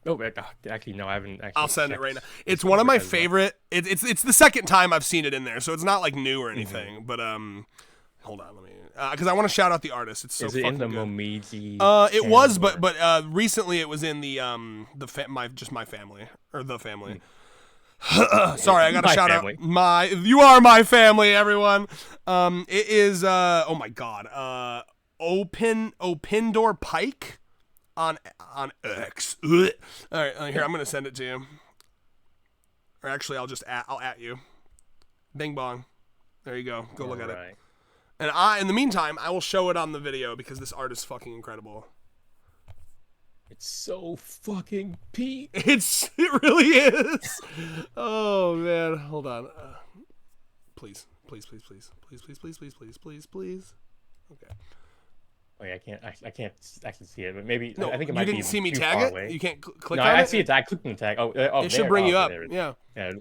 S2: Oh, actually, no, I haven't. I'll
S1: send it right now. It's one of my favorite. It's the second time I've seen it in there, so it's not like new or anything. But hold on, let me, because I want to shout out the artist. It's so fucking good. Is it in the
S2: Momiji?
S1: It was, but recently it was in my family, or the family. Sorry, I gotta shout out you are my family, everyone. It is oh my god, Opindor Pike on X. All right, here, I'm gonna send it to you. Or actually, I'll at you. Bing bong. There you go. Go look at it. And in the meantime, I will show it on the video because this art is fucking incredible.
S2: It's so fucking peak.
S1: It really is. Oh man, hold on. Please. Okay.
S2: Wait, I can't actually see it, but maybe
S1: no,
S2: I think it might be.
S1: You didn't see me tag it? You can't click on it?
S2: No, I see it. I clicked on the tag.
S1: It should bring you up. Yeah.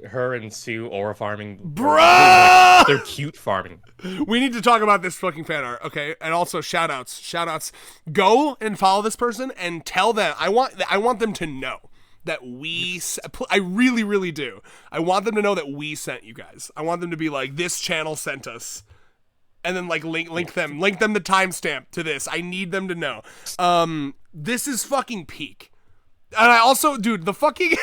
S2: Her and Sue aura farming.
S1: Bro!
S2: They're cute farming.
S1: We need to talk about this fucking fan art, okay? And also shout outs. Go and follow this person and tell them. I want them to know that I really, really do. I want them to know that we sent you guys. I want them to be like, this channel sent us. And then like link them the timestamp to this. I need them to know. This is fucking peak. And I also, dude, the fucking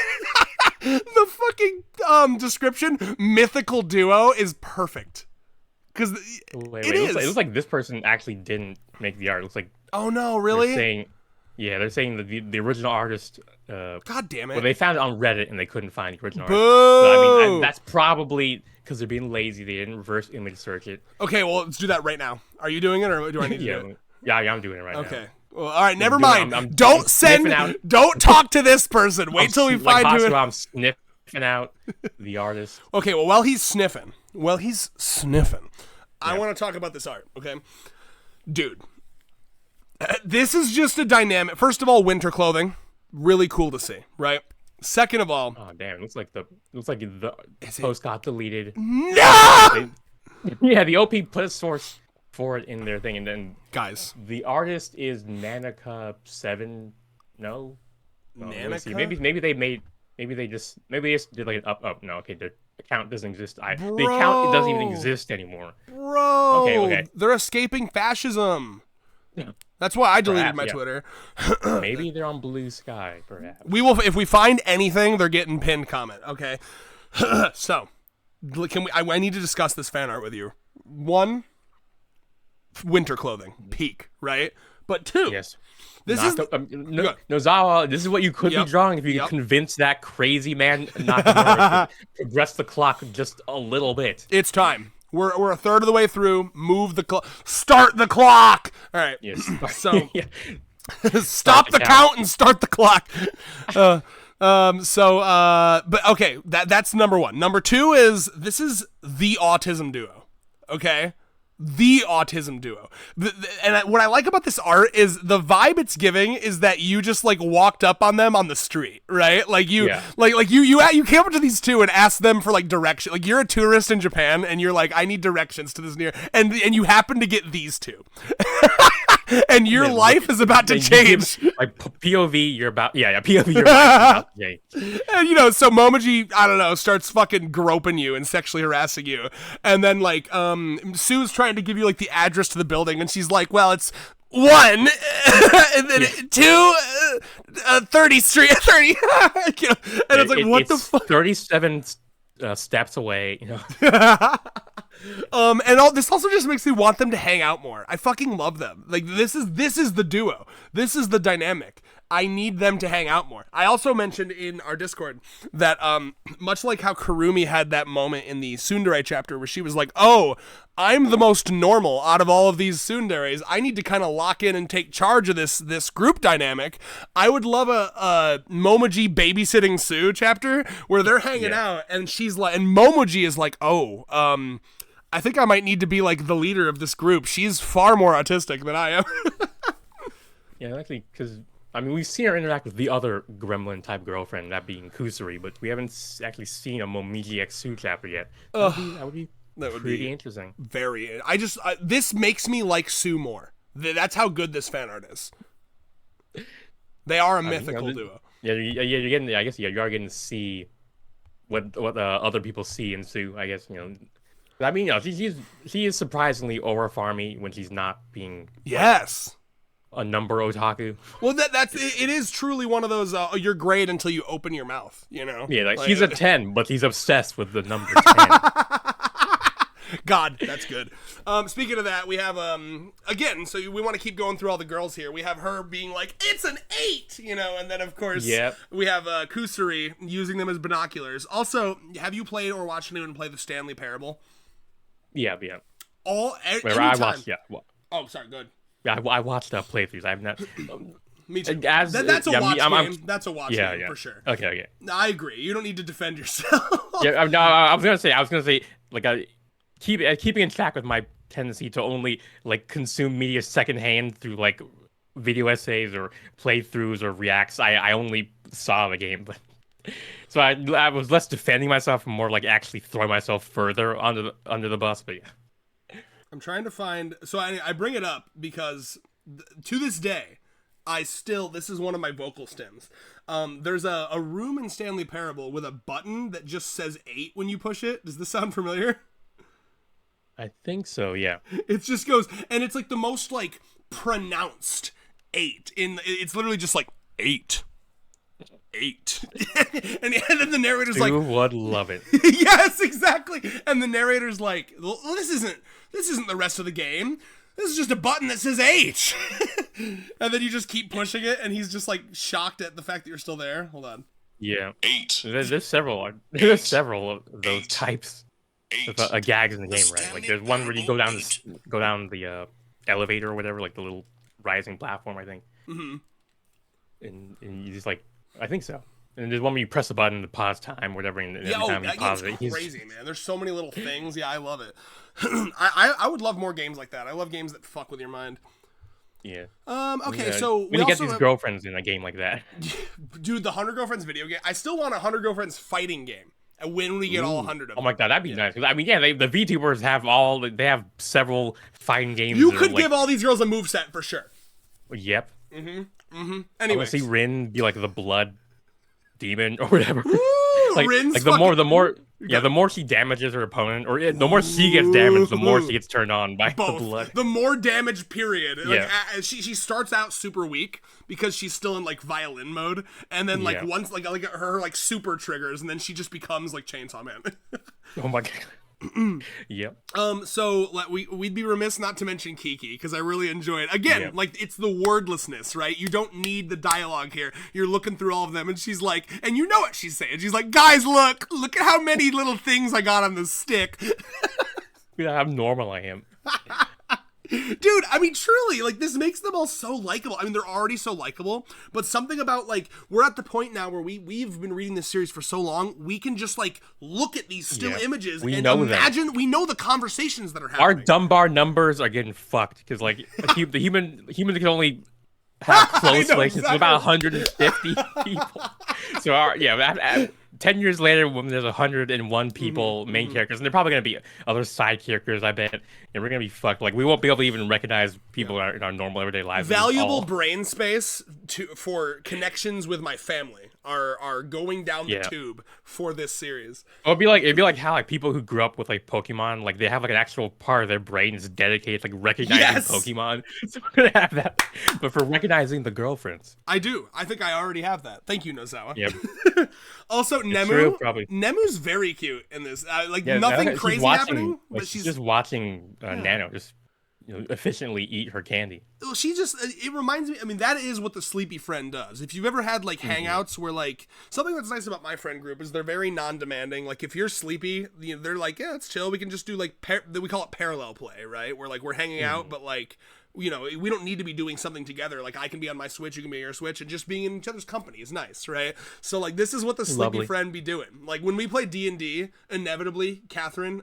S1: description, mythical duo, is perfect. Because it
S2: looks like this person actually didn't make the art. It looks like,
S1: oh no, really?
S2: They're saying that the original artist.
S1: God damn it!
S2: Well, they found it on Reddit and they couldn't find the original
S1: Boo!
S2: artist. So, I mean, that's probably because they're being lazy. They didn't reverse image search it.
S1: Okay, well, let's do that right now. Are you doing it, or do I need to do it?
S2: Yeah, I'm doing it right now.
S1: Okay. Well, all right, never mind. Don't talk to this person. Wait till we find who.
S2: I'm sniffing out the artist.
S1: Okay, well, while he's sniffing, I want to talk about this art. Okay, dude. This is just a dynamic. First of all, winter clothing, really cool to see, right? Second of all,
S2: oh damn, looks like the post got deleted.
S1: No.
S2: The OP put a source for it in their thing, and then
S1: guys,
S2: the artist is Nanika7. No,
S1: Nanika?
S2: Maybe they just did like an up. No, okay, the account doesn't exist. The account doesn't even exist anymore.
S1: Bro, okay, they're escaping fascism.
S2: Yeah.
S1: That's why I deleted my Twitter.
S2: Maybe they're on Blue Sky, perhaps.
S1: We will, if we find anything, they're getting pinned comment. Okay, so can we? I need to discuss this fan art with you. One, winter clothing, peak, right? But two,
S2: yes,
S1: Nozawa.
S2: This is what you could be drawing if you could convince that crazy man Nakamura to progress the clock just a little bit.
S1: It's time. We're a third of the way through. Move the clock. Start the clock. All right.
S2: Yes.
S1: So stop the count and start the clock. But okay, that's number one. Number two is this is the autism duo. Okay. The autism duo. What I like about this art is the vibe it's giving is that you just like walked up on them on the street, right? Like you came up to these two and asked them for like direction. Like you're a tourist in Japan and you're like, I need directions to this and you happen to get these two. And your life is about to change.
S2: Like POV, you're about POV, you're about to change.
S1: And so Momoji, I don't know, starts fucking groping you and sexually harassing you, and then like Sue's trying to give you like the address to the building, and she's like, well, it's 1 and then 2 30th Street 30 and it's like what the fuck,
S2: 37 steps away,
S1: and this also just makes me want them to hang out more. I fucking love them. Like this is the duo. This is the dynamic. I need them to hang out more. I also mentioned in our Discord that much like how Kurumi had that moment in the tsundere chapter where she was like, "Oh, I'm the most normal out of all of these tsunderes. I need to kind of lock in and take charge of this group dynamic." I would love a Momoji babysitting Sue chapter where they're hanging out and she's like, and Momoji is like, "Oh, I think I might need to be like the leader of this group. She's far more autistic than I am."
S2: Yeah, actually, because I mean, we've seen her interact with the other gremlin-type girlfriend, that being Kusuri, but we haven't actually seen a Momiji X Sue chapter yet. That would be pretty interesting.
S1: Very. This makes me like Sue more. That's how good this fan art is. They are a mythical duo.
S2: Yeah, you're getting. I guess you are getting to see what other people see in Sue. I guess I mean, she is surprisingly over farmy when she's not being a number otaku.
S1: Well, it is truly one of those you're great until you open your mouth, Yeah,
S2: like he's a 10, but he's obsessed with the number 10.
S1: God, that's good. Speaking of that, we have again, so we want to keep going through all the girls here. We have her being like, it's an 8, and then of course we have Kusuri using them as binoculars. Also, have you played or watched anyone play the Stanley Parable?
S2: Yeah.
S1: I watched.
S2: Yeah.
S1: Oh, sorry. Good.
S2: Yeah, I watched playthroughs. I've not.
S1: Me too. That's a watch game. That's a watch game for sure.
S2: Okay.
S1: I agree. You don't need to defend yourself.
S2: I was gonna say, like, keeping in track with my tendency to only like consume media secondhand through like video essays or playthroughs or reacts. I only saw the game, but so I was less defending myself and more like actually throwing myself further under the bus. But yeah.
S1: I'm trying to find. So I bring it up because to this day, this is one of my vocal stems. There's a room in Stanley Parable with a button that just says 8 when you push it. Does this sound familiar?
S2: I think so, yeah.
S1: It just goes, and it's like the most like pronounced 8 it's literally just like 8. and then the narrator's like,
S2: who would love it?
S1: Yes, exactly. And the narrator's like, well, this isn't the rest of the game. This is just a button that says 8. And then you just keep pushing it, and he's just like shocked at the fact that you're still there. Hold on.
S2: Yeah.
S3: 8.
S2: There's several of those types of gags in the game, right? Like there's one where you go down the elevator or whatever, like the little rising platform, I think.
S1: Mm-hmm.
S2: And you just like, I think so. And there's one where you press the button to pause time, or whatever, and every time you pause it,
S1: it's crazy, man. There's so many little things. Yeah, I love it. I would love more games like that. I love games that fuck with your mind.
S2: Yeah.
S1: Okay, so
S2: we get these girlfriends in a game like that.
S1: Dude, the 100 Girlfriends video game. I still want a 100 Girlfriends fighting game. When we get all 100 of them.
S2: Oh my god, that'd be nice. I mean, yeah, the VTubers have several fighting games.
S1: You could give all these girls a moveset for sure.
S2: Yep.
S1: Anyway,
S2: I want to see Rin be like the blood demon or whatever.
S1: Woo,
S2: like the more she damages her opponent, or the more she gets damaged, the more she gets turned on by
S1: both.
S2: The blood.
S1: The more damage, period.
S2: Yeah.
S1: Like, she starts out super weak because she's still in like violin mode, and then like once like her like super triggers, and then she just becomes like Chainsaw Man.
S2: Oh my god. Yep.
S1: So we'd be remiss not to mention Kiki, because I really enjoy it. Again, like it's the wordlessness, right? You don't need the dialogue here. You're looking through all of them, and she's like, and you know what she's saying. She's like, guys, look at how many little things I got on this stick.
S2: Yeah, how normal I am.
S1: Dude, I mean, truly, like, this makes them all so likable. I mean, they're already so likable, but something about, like, we're at the point now where we've been reading this series for so long, we can just, like, look at these still images and imagine, we know the conversations that are happening.
S2: Our Dunbar numbers are getting fucked, because, like, the humans can only have close relations with about 150 people. So, 10 years later, when there's 101 people, main characters, and they're probably going to be other side characters, I bet, and we're going to be fucked. Like, we won't be able to even recognize people in our normal everyday lives.
S1: Valuable brain space for connections with my family are going down the tube for this series.
S2: It'd be like how like people who grew up with like Pokemon, like they have like an actual part of their brain is dedicated to like recognizing Pokemon. So we're gonna have that, but for recognizing the girlfriends.
S1: I do. I think I already have that. Thank you, Nozawa.
S2: Yep.
S1: Also,
S2: it's
S1: Nemu.
S2: True, probably.
S1: Nemu's very cute in this. Nothing crazy happening, but she's
S2: just watching Nano just efficiently eat her candy.
S1: Well, it reminds me, I mean, that is what the sleepy friend does. If you've ever had like hangouts where like, something that's nice about my friend group is they're very non-demanding. Like if you're sleepy, they're like, yeah, it's chill. We can just do like, we call it parallel play, right? Where like we're hanging out, but like, we don't need to be doing something together. Like I can be on my Switch, you can be on your Switch, and just being in each other's company is nice, right? So like this is what the sleepy friend be doing. Like when we play D&D, inevitably Catherine,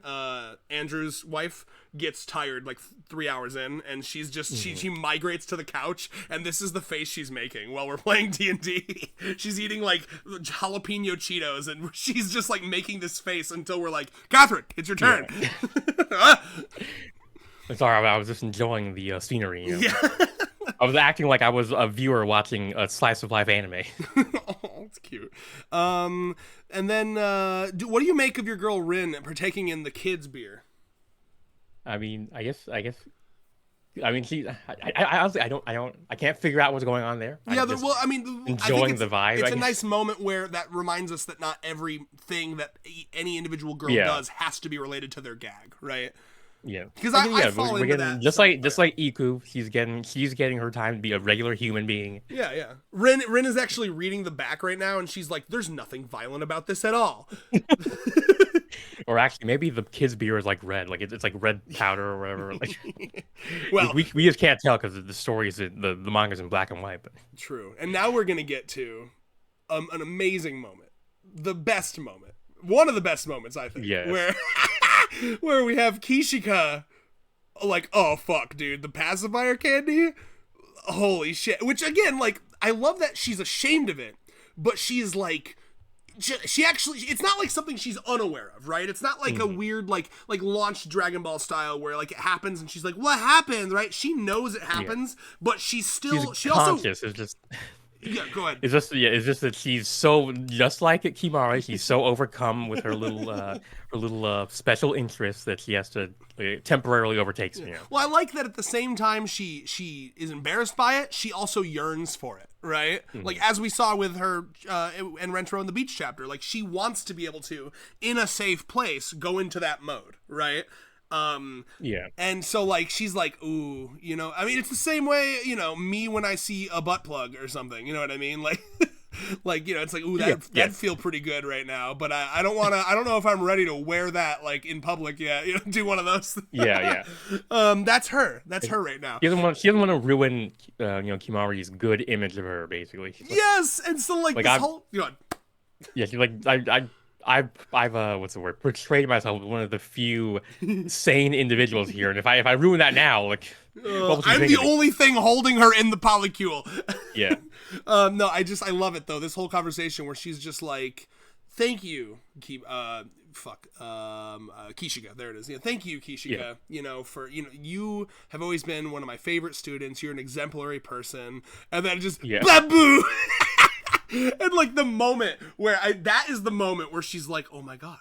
S1: Andrew's wife, gets tired like 3 hours in, and she's just she migrates to the couch, and this is the face she's making while we're playing D&D. She's eating like jalapeno Cheetos, and she's just like making this face until we're like, Catherine, it's your turn.
S2: Yeah. Sorry, I was just enjoying the scenery.
S1: Yeah.
S2: I was acting like I was a viewer watching a slice of life anime.
S1: Oh, it's cute. And then, what do you make of your girl Rin partaking in the kids' beer?
S2: I mean, I guess. I mean, I honestly, I can't figure out what's going on there.
S1: Yeah, I mean,
S2: enjoying the vibe.
S1: It's a nice moment where that reminds us that not everything that any individual girl does has to be related to their gag, right?
S2: Yeah,
S1: because I fall into that.
S2: Just like Iku, she's getting her time to be a regular human being.
S1: Yeah. Rin is actually reading the back right now, and she's like, "There's nothing violent about this at all."
S2: Or actually, maybe the kids' beer is like red, like it's like red powder or whatever. Like,
S1: well,
S2: we just can't tell because the stories, the manga's in black and white. But
S1: true. And now we're gonna get to an amazing moment, the best moment, one of the best moments, I think.
S2: Yeah.
S1: Where we have Kishika, like, oh fuck, dude, the pacifier candy, holy shit. Which again, like, I love that she's ashamed of it, but she's like, she actually, it's not like something she's unaware of, right? It's not like a weird like launched Dragon Ball style where like it happens and she's like, what happened, right? She knows it happens, but she's still, she
S2: conscious.
S1: also,
S2: It's just
S1: yeah, go ahead.
S2: it's just that she's so just like it, Kimari. She's so overcome with her little special interests that she has to temporarily overtake. You know.
S1: Well, I like that at the same time she is embarrassed by it. She also yearns for it, right? Like as we saw with her and Rentaro in the beach chapter, like she wants to be able to, in a safe place, go into that mode, right?
S2: Yeah.
S1: And so like she's like, ooh, you know, I mean, it's the same way, you know, me when I see a butt plug or something, you know what I mean? Like like, you know, it's like, ooh, that'd feel pretty good right now, but I don't know if I'm ready to wear that like in public yet, you know, do one of those.
S2: Yeah.
S1: That's her right now.
S2: She doesn't want to ruin Kimari's good image of her, basically. She's like,
S1: Yes, and so like this whole, you know,
S2: yeah, she's like, I've what's the word? Portrayed myself as one of the few sane individuals here, and if I ruin that now, like,
S1: I'm the only thing holding her in the polycule.
S2: Yeah.
S1: No, I love it though. This whole conversation where she's just like, "Thank you, Kishika." There it is. Yeah, thank you, Kishika.
S2: Yeah.
S1: You know, for you have always been one of my favorite students. You're an exemplary person, and then just baboo. And like the moment where that is the moment where she's like, "Oh my god,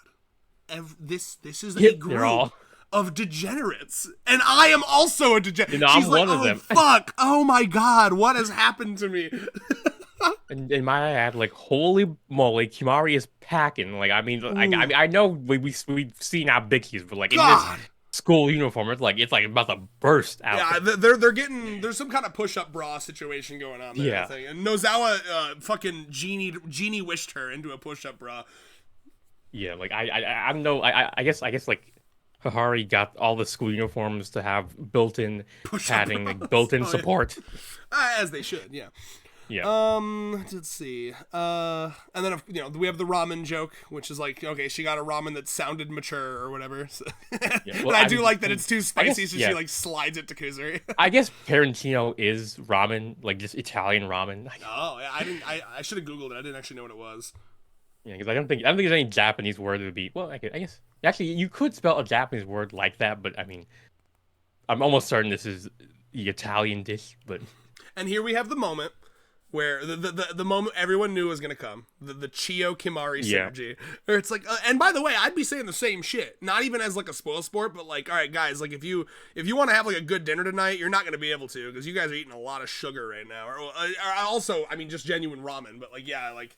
S1: this is a group of degenerates, and I am also a degenerate."
S2: She's
S1: I'm
S2: like,
S1: one
S2: of them.
S1: Fuck! Oh my god, what has happened to me?
S2: And in my ad, like, holy moly, Kimari is packing. Like, I mean, I know we've seen how big he is, but like
S1: God.
S2: in this school uniform, it's like about to burst out.
S1: Yeah, they're getting, there's some kind of push-up bra situation going on there.
S2: Yeah.
S1: I think. And Nozawa fucking genie wished her into a push-up bra.
S2: Yeah, like I don't know. I guess like Hahari got all the school uniforms to have built-in padding, like built-in support.
S1: As they should, yeah.
S2: Yeah.
S1: Let's see. And then we have the ramen joke, which is like, okay, she got a ramen that sounded mature or whatever. So. Yeah, well, but I do like that it's too spicy, so she like slides it to Kuzuri.
S2: I guess Parentino is ramen, like just Italian ramen.
S1: Oh, yeah, I should have googled it. I didn't actually know what it was.
S2: Yeah, because I don't think there's any Japanese word that would be. Well, I guess actually you could spell a Japanese word like that, but I mean, I'm almost certain this is the Italian dish. But
S1: and here we have the moment where the moment everyone knew was gonna come, the Chiyo Kimari synergy, where it's like, and by the way, I'd be saying the same shit, not even as like a spoil sport, but like, all right, guys, like if you want to have like a good dinner tonight, you're not gonna be able to because you guys are eating a lot of sugar right now, or also, I mean, just genuine ramen, but like, yeah, like.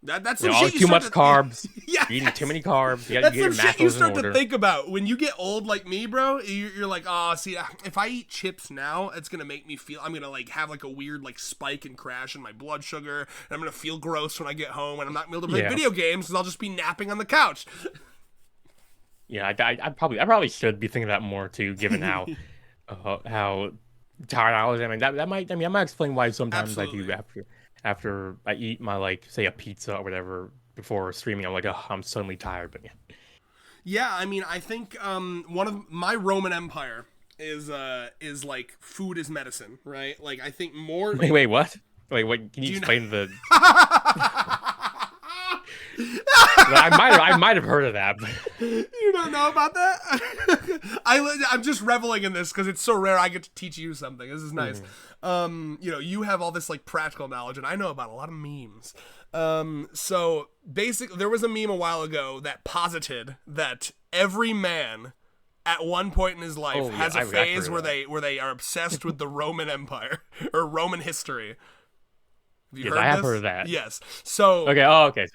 S1: That's some shit
S2: too much carbs.
S1: Yeah,
S2: you're eating too many carbs.
S1: That's some shit you start to think about when you get old, like me, bro. You're like, oh, see, if I eat chips now, it's gonna make me feel. I'm gonna like have like a weird like spike and crash in my blood sugar, and I'm gonna feel gross when I get home, and I'm not gonna be able to play video games because I'll just be napping on the couch.
S2: Yeah, I probably should be thinking that more too, given how tired I was. I mean, that might explain why sometimes
S1: Absolutely.
S2: I do after I eat my, like, say a pizza or whatever before streaming, I'm like, oh, I'm suddenly tired. But
S1: yeah, I mean, I think one of my Roman Empire is like food is medicine, right? Like I think more.
S2: Wait, what? Wait, what? Can you explain the? I might have heard of that. But...
S1: You don't know about that? I'm just reveling in this because it's so rare. I get to teach you something. This is nice. You have all this like practical knowledge, and I know about a lot of memes. So basically, there was a meme a while ago that posited that every man at one point in his life has a phase where they are obsessed with the Roman Empire or Roman history.
S2: I have heard of that.
S1: Yes. So
S2: okay. Oh, okay.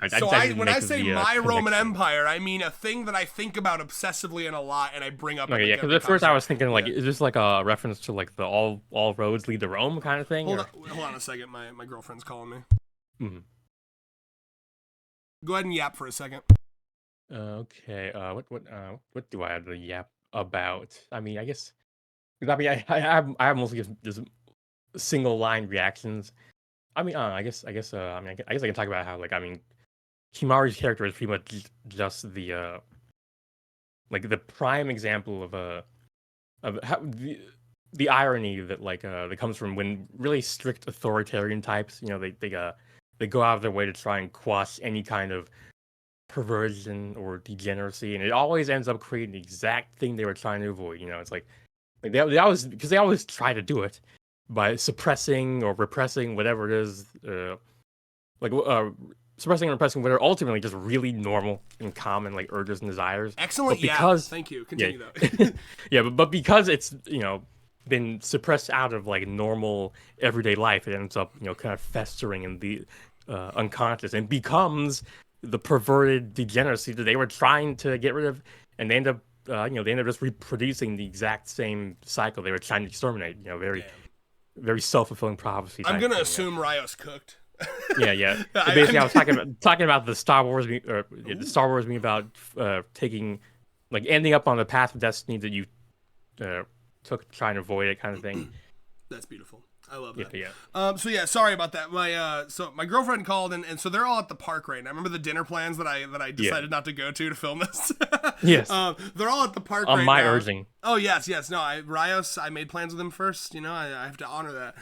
S1: When I say my Roman Empire, I mean a thing that I think about obsessively and a lot, and I bring up.
S2: Okay, yeah. Because at first I was thinking like, is this like a reference to like the all roads lead to Rome kind of thing?
S1: Hold on a second. My girlfriend's calling me.
S2: Mm-hmm.
S1: Go ahead and yap for a second.
S2: Okay. What do I have to yap about? I mean, I guess. I mean, I have mostly just single line reactions. I mean, I guess I can talk about how, like, I mean, Kimari's character is pretty much just the like the prime example of how the irony that like that comes from when really strict authoritarian types, they they go out of their way to try and quash any kind of perversion or degeneracy, and it always ends up creating the exact thing they were trying to avoid. It's like they always, because they always try to do it by suppressing or repressing whatever it is, like suppressing and repressing what are ultimately just really normal and common like urges and desires.
S1: Excellent.
S2: But because,
S1: thank you. Continue
S2: though. Yeah, but because it's been suppressed out of like normal everyday life, it ends up kind of festering in the unconscious and becomes the perverted degeneracy that they were trying to get rid of, and they end up just reproducing the exact same cycle they were trying to exterminate. Very self-fulfilling prophecy.
S1: I'm gonna assume Rios cooked.
S2: Yeah. Basically, I was talking about the Star Wars being about taking, like, ending up on the path of destiny that you took trying to avoid it, kind of thing.
S1: That's beautiful. I love that.
S2: Yeah.
S1: So yeah, sorry about that. My girlfriend called, and so they're all at the park right now. Remember the dinner plans that I decided not to go to film this?
S2: Yes.
S1: They're all at the park
S2: on
S1: right
S2: my
S1: now.
S2: urging.
S1: Oh yes. No, Rios, I made plans with him first. I have to honor that.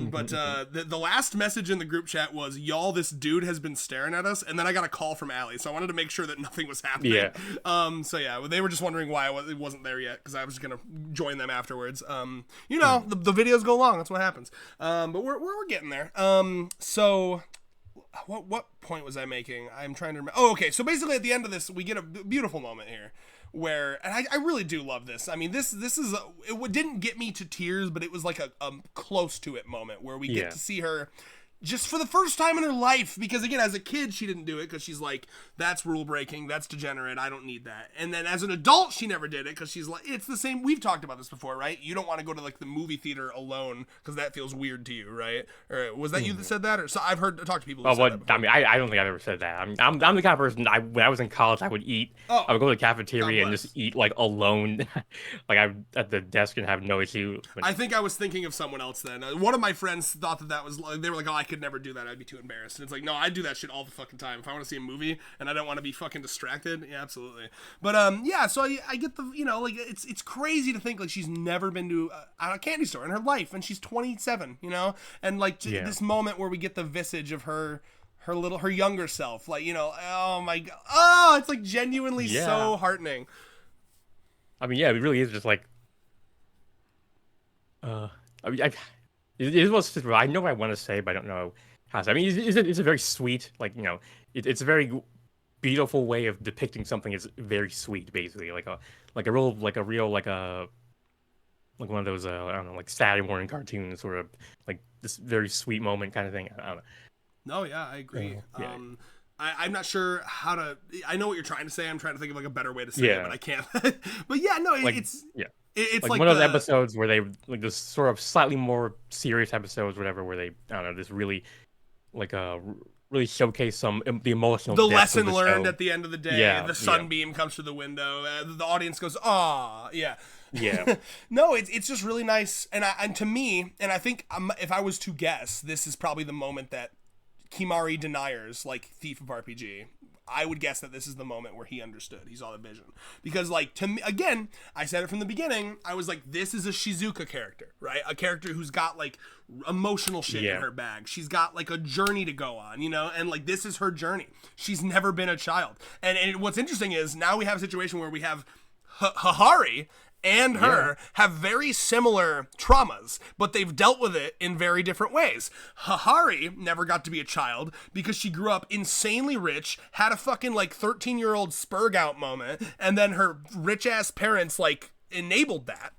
S1: But the last message in the group chat was, "Y'all, this dude has been staring at us," and then I got a call from Allie, so I wanted to make sure that nothing was happening.
S2: Yeah.
S1: So yeah, they were just wondering why it wasn't there yet, because I was gonna join them afterwards. The videos go long. That's what happens. But we're getting there. So what point was I making? I'm trying to remember. Oh, okay. So basically, at the end of this, we get a beautiful moment here, where, and I really do love this. I mean, this is it didn't get me to tears, but it was like a close to it moment where we get to see her just for the first time in her life, because again, as a kid, she didn't do it because she's like, that's rule breaking, that's degenerate, I don't need that. And then as an adult, she never did it because she's like, it's the same. We've talked about this before, right? You don't want to go to like the movie theater alone because that feels weird to you, right? Or was that you that said that? Or so I've talked to people.
S2: I mean, I don't think I've ever said that. I'm the kind of person. When I was in college, I would eat. I would go to the cafeteria and just eat like alone, like I'm at the desk and have no issue.
S1: I think I was thinking of someone else then. One of my friends thought that was. They were like, "Oh, I could never do that. I'd be too embarrassed." And it's like, no, I do that shit all the fucking time. If I want to see a movie and I don't want to be fucking distracted, yeah, absolutely. But yeah. So I get the like it's crazy to think like she's never been to a candy store in her life, and she's 27. And like this moment where we get the visage of her younger self, like oh my god, it's like genuinely so heartening.
S2: I mean, yeah, it really is just like I mean, it was. I know what I want to say, but I don't know how to say. I mean, it's a very sweet, like it's a very beautiful way of depicting something. It's very sweet, basically, like a real one of those I don't know, like Saturday morning cartoons, sort of like this very sweet moment kind of thing. I don't know.
S1: No, yeah, I agree. I'm not sure how to. I know what you're trying to say. I'm trying to think of like a better way to say it, but I can't. But yeah, no, it's like
S2: one of those episodes where they like this sort of slightly more serious episodes, whatever, where they I don't know, this really like really showcase the emotional.
S1: The lesson learned at the end of the day. Yeah, the sunbeam comes through the window. The audience goes, "Ah, yeah."
S2: Yeah.
S1: No, it's just really nice, and to me, and I think if I was to guess, this is probably the moment that Kimari deniers, like Thief of RPG. I would guess that this is the moment where he understood. He saw the vision. Because, like, to me, again, I said it from the beginning, I was like, this is a Shizuka character, right? A character who's got, like, emotional shit in her bag. She's got, like, a journey to go on, And, like, this is her journey. She's never been a child. And what's interesting is now we have a situation where we have Hahari and her have very similar traumas, but they've dealt with it in very different ways. Hahari never got to be a child because she grew up insanely rich, had a fucking like 13-year-old spur gout moment, and then her rich ass parents like enabled that.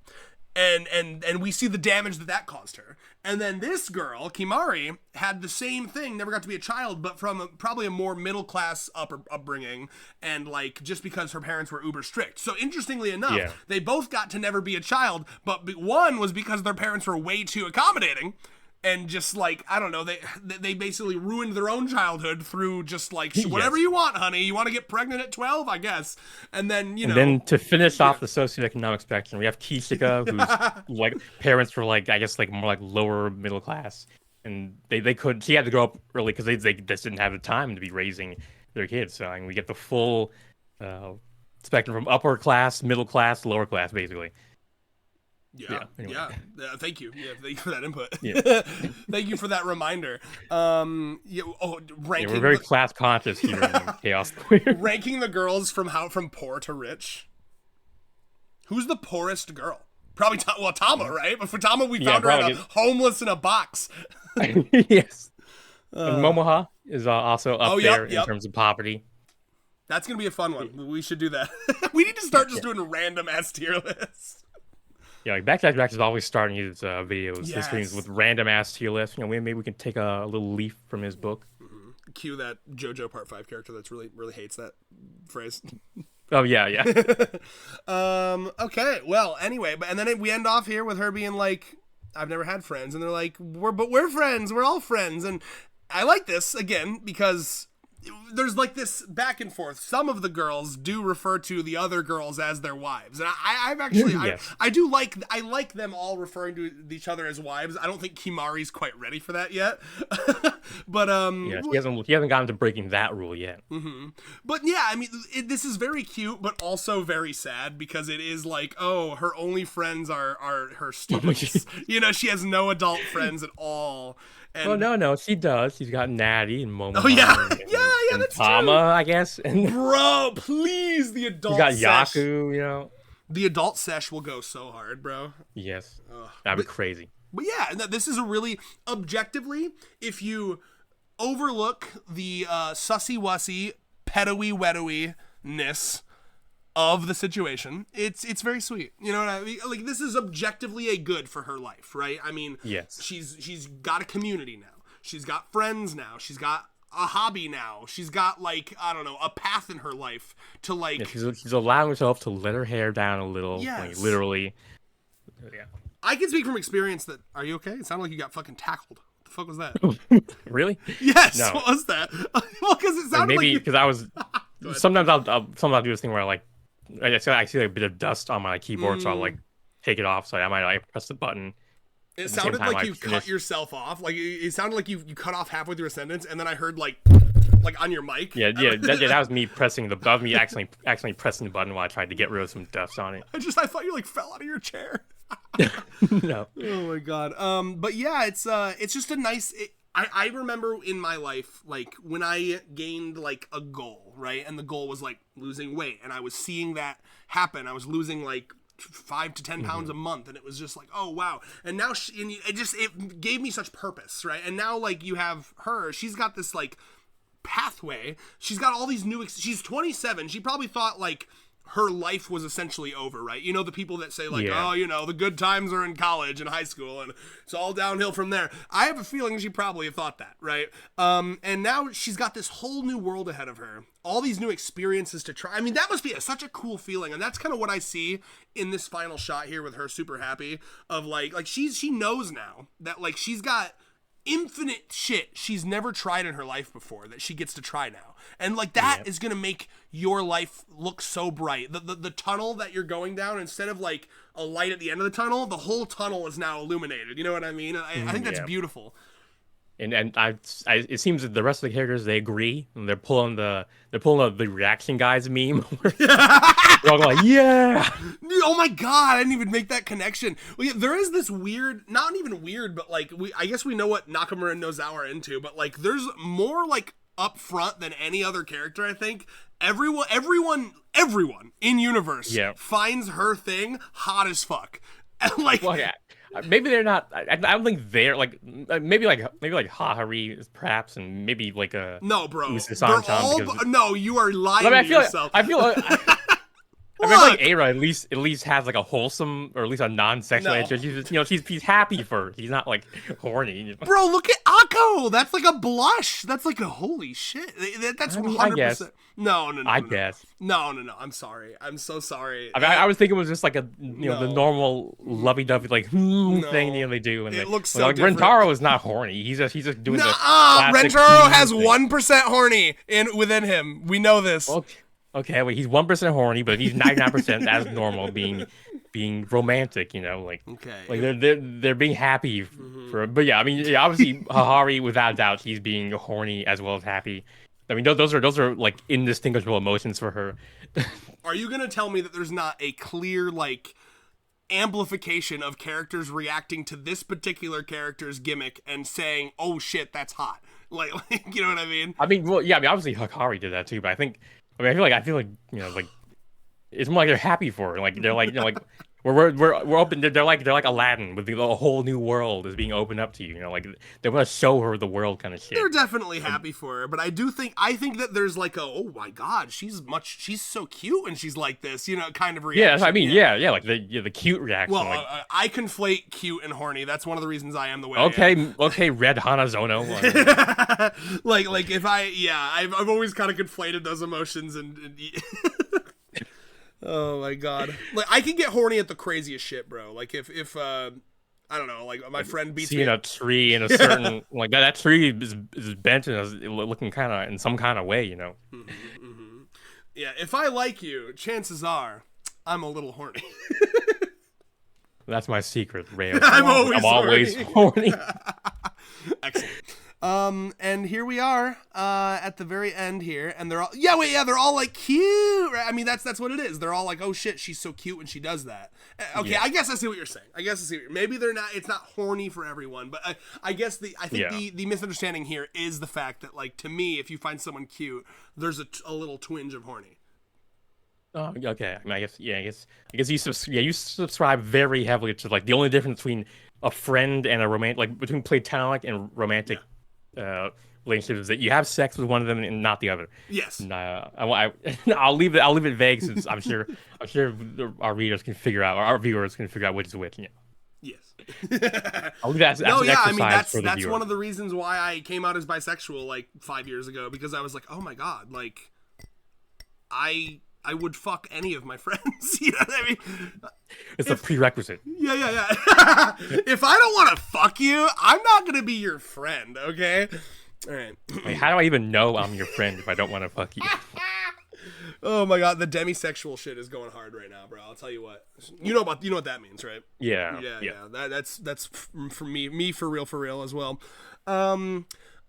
S1: And we see the damage that caused her. And then this girl, Kimari, had the same thing, never got to be a child, but from probably a more middle-class upbringing, and like just because her parents were uber strict. So interestingly enough, they both got to never be a child, but one was because their parents were way too accommodating. And just like, I don't know, they basically ruined their own childhood through just like, whatever you want, honey. You want to get pregnant at 12, I guess. And then, And
S2: then to finish off the socioeconomic spectrum, we have Kishika, whose like parents were like, I guess like more like lower middle class. And she had to grow up early because they just didn't have the time to be raising their kids. So I mean, we get the full spectrum from upper class, middle class, lower class, basically.
S1: Yeah.
S2: Anyway.
S1: Thank you. Yeah, thank you for that input.
S2: Yeah.
S1: Thank you for that reminder.
S2: Ranking.
S1: Ranking.
S2: We're very class conscious here in Chaos Queer.
S1: Ranking the girls from poor to rich. Who's the poorest girl? Probably Tama, right? But for Tama, we found her homeless in a box.
S2: Yes. And Momoha is also up there in terms of poverty.
S1: That's gonna be a fun one. We should do that. We need to start just doing a random ass tier list.
S2: Yeah, like Backslash is always starting his videos, his streams with random ass tier lists. Maybe we can take a little leaf from his book.
S1: Mm-hmm. Cue that JoJo Part 5 character that's really hates that phrase.
S2: Oh yeah.
S1: Okay. Well, anyway, and then we end off here with her being like, "I've never had friends," and they're like, "We're friends. We're all friends." And I like this again because there's like this back and forth. Some of the girls do refer to the other girls as their wives, and I've actually I like them all referring to each other as wives. I don't think Kimari's quite ready for that yet, but
S2: he hasn't gotten to breaking that rule yet.
S1: Mm-hmm. But yeah, I mean, this is very cute, but also very sad because it is like, oh, her only friends are her students. She has no adult friends at all. And
S2: no, she does. She's got Natty and Momo.
S1: Oh yeah,
S2: and
S1: that's
S2: Tama,
S1: true.
S2: I guess.
S1: Bro, please, the adult.
S2: You got Yaku,
S1: The adult sesh will go so hard, bro.
S2: Yes, that'd be crazy.
S1: But yeah, this is a really objectively, if you overlook the sussy wussy, pedoey wedoey-ness of the situation, it's very sweet. You know what I mean? Like, this is objectively a good for her life, right? I mean,
S2: yes.
S1: She's got a community now. She's got friends now. She's got a hobby now. She's got, like, I don't know, a path in her life to, like...
S2: Yeah, she's allowing herself to let her hair down a little.
S1: Yes.
S2: Like, literally. Yeah.
S1: I can speak from experience that... Are you okay? It sounded like you got fucking tackled. What the fuck was that?
S2: Really?
S1: Yes.
S2: No.
S1: What was that? Well, because it sounded
S2: maybe
S1: like...
S2: because I was... Sometimes I'll do this thing where I see like a bit of dust on my keyboard, so I'll like take it off. So I might press the button.
S1: It sounded like you cut yourself off. Like it sounded like you cut off halfway through a sentence, and then I heard like on your mic.
S2: Yeah. That was me pressing that was me actually pressing the button while I tried to get rid of some dust on it.
S1: I thought you like fell out of your chair.
S2: No.
S1: Oh my god. But yeah, it's just a nice. I remember in my life, like, when I gained, like, a goal, right? And the goal was, like, losing weight. And I was seeing that happen. I was losing, like, 5 to 10 pounds a month. And it was just like, oh, wow. And now it gave me such purpose, right? And now, like, you have her. She's got this, like, pathway. She's got all these new... She's 27. She probably thought, like... her life was essentially over, right? You know, the people that say, like, the good times are in college and high school, and it's all downhill from there. I have a feeling she probably thought that, right? And now she's got this whole new world ahead of her, all these new experiences to try. I mean, that must be such a cool feeling, and that's kind of what I see in this final shot here with her super happy, of, like she knows now that, like, she's got infinite shit she's never tried in her life before that she gets to try now. And like that is going to make your life look so bright. The tunnel that you're going down, instead of like a light at the end of the tunnel, the whole tunnel is now illuminated. You know what I mean? I think that's beautiful.
S2: And it seems that the rest of the characters, they agree, and they're pulling the reaction guys meme. They're all like, yeah.
S1: Oh my god, I didn't even make that connection. Well, yeah, there is this weird, not even weird, but like I guess we know what Nakamura and Nozawa are into, but like there's more like up front than any other character. I think everyone in universe finds her thing hot as fuck. And like,
S2: well, yeah. Maybe they're not. I don't think they're like. Maybe like Hahari perhaps, and maybe like a
S1: no, bro.
S2: Because...
S1: No, you are lying to yourself.
S2: I feel like Aira at least has like a wholesome, or at least a non-sexual interest. He's happy for her. He's not like horny.
S1: Bro, look at Akko. That's like a blush. That's like a holy shit. That's 100%. No.
S2: I guess.
S1: No. I'm sorry. I'm so sorry.
S2: I mean, I was thinking it was just like the normal lovey-dovey like thing they do. And
S1: it looks so
S2: like
S1: different.
S2: Rentaro is not horny. He's just doing the
S1: Rentaro has 1% horny within him. We know this.
S2: Okay, well, he's 1% horny, but he's 99% as normal, being romantic, like they're being happy for. But yeah, I mean, obviously Hahari, without doubt, he's being horny as well as happy. I mean, those are like indistinguishable emotions for her.
S1: Are you gonna tell me that there's not a clear like amplification of characters reacting to this particular character's gimmick and saying, "Oh shit, that's hot." Like you know what I mean?
S2: I mean, well, yeah. I mean, obviously Hikari did that too, but I feel like like it's more like they're happy for her. Like they're like we're open. They're like Aladdin with a whole new world is being opened up to you. You know, like they want to show her the world kind of shit.
S1: They're definitely happy for her, but I think that there's like oh my god, she's so cute when she's like this, kind of reaction.
S2: Yeah, I mean, yeah, like the cute reaction.
S1: Well,
S2: like,
S1: I conflate cute and horny. That's one of the reasons I am the way.
S2: Okay, Red Hanazono.
S1: like if I've always kind of conflated those emotions and oh my god, like I can get horny at the craziest shit, bro. Like if I don't know, like my friend beats me.
S2: Seeing a tree in a certain like that tree is bent and is looking kind of in some kind of way,
S1: Yeah, if I like you, chances are I'm a little horny.
S2: That's my secret, Ray.
S1: I'm always
S2: horny.
S1: Excellent. And here we are, at the very end here, and they're all like cute, right? I mean, that's what it is. They're all like, oh shit, she's so cute when she does that. Okay, yeah. I guess I see what you're saying. Maybe it's not horny for everyone, but I think the misunderstanding here is the fact that, like, to me, if you find someone cute, there's a little twinge of horny.
S2: Oh, okay. I mean, I guess you subscribe very heavily to, like, the only difference between a friend and a romantic, like, between platonic and romantic relationships is that you have sex with one of them and not the other.
S1: Yes.
S2: And, I'll leave it vague since I'm sure our readers can figure out, or our viewers can figure out which is which. Yeah.
S1: Yes.
S2: I'll leave that.
S1: I mean that's one of the reasons why I came out as bisexual like 5 years ago, because I was like, oh my god, like I would fuck any of my friends. You know what I mean?
S2: It's a prerequisite.
S1: Yeah. If I don't want to fuck you, I'm not going to be your friend, okay? All right.
S2: Wait, how do I even know I'm your friend if I don't want to fuck you?
S1: Oh my god, the demisexual shit is going hard right now, bro. I'll tell you what. You know what that means, right?
S2: Yeah.
S1: That's for me for real as well.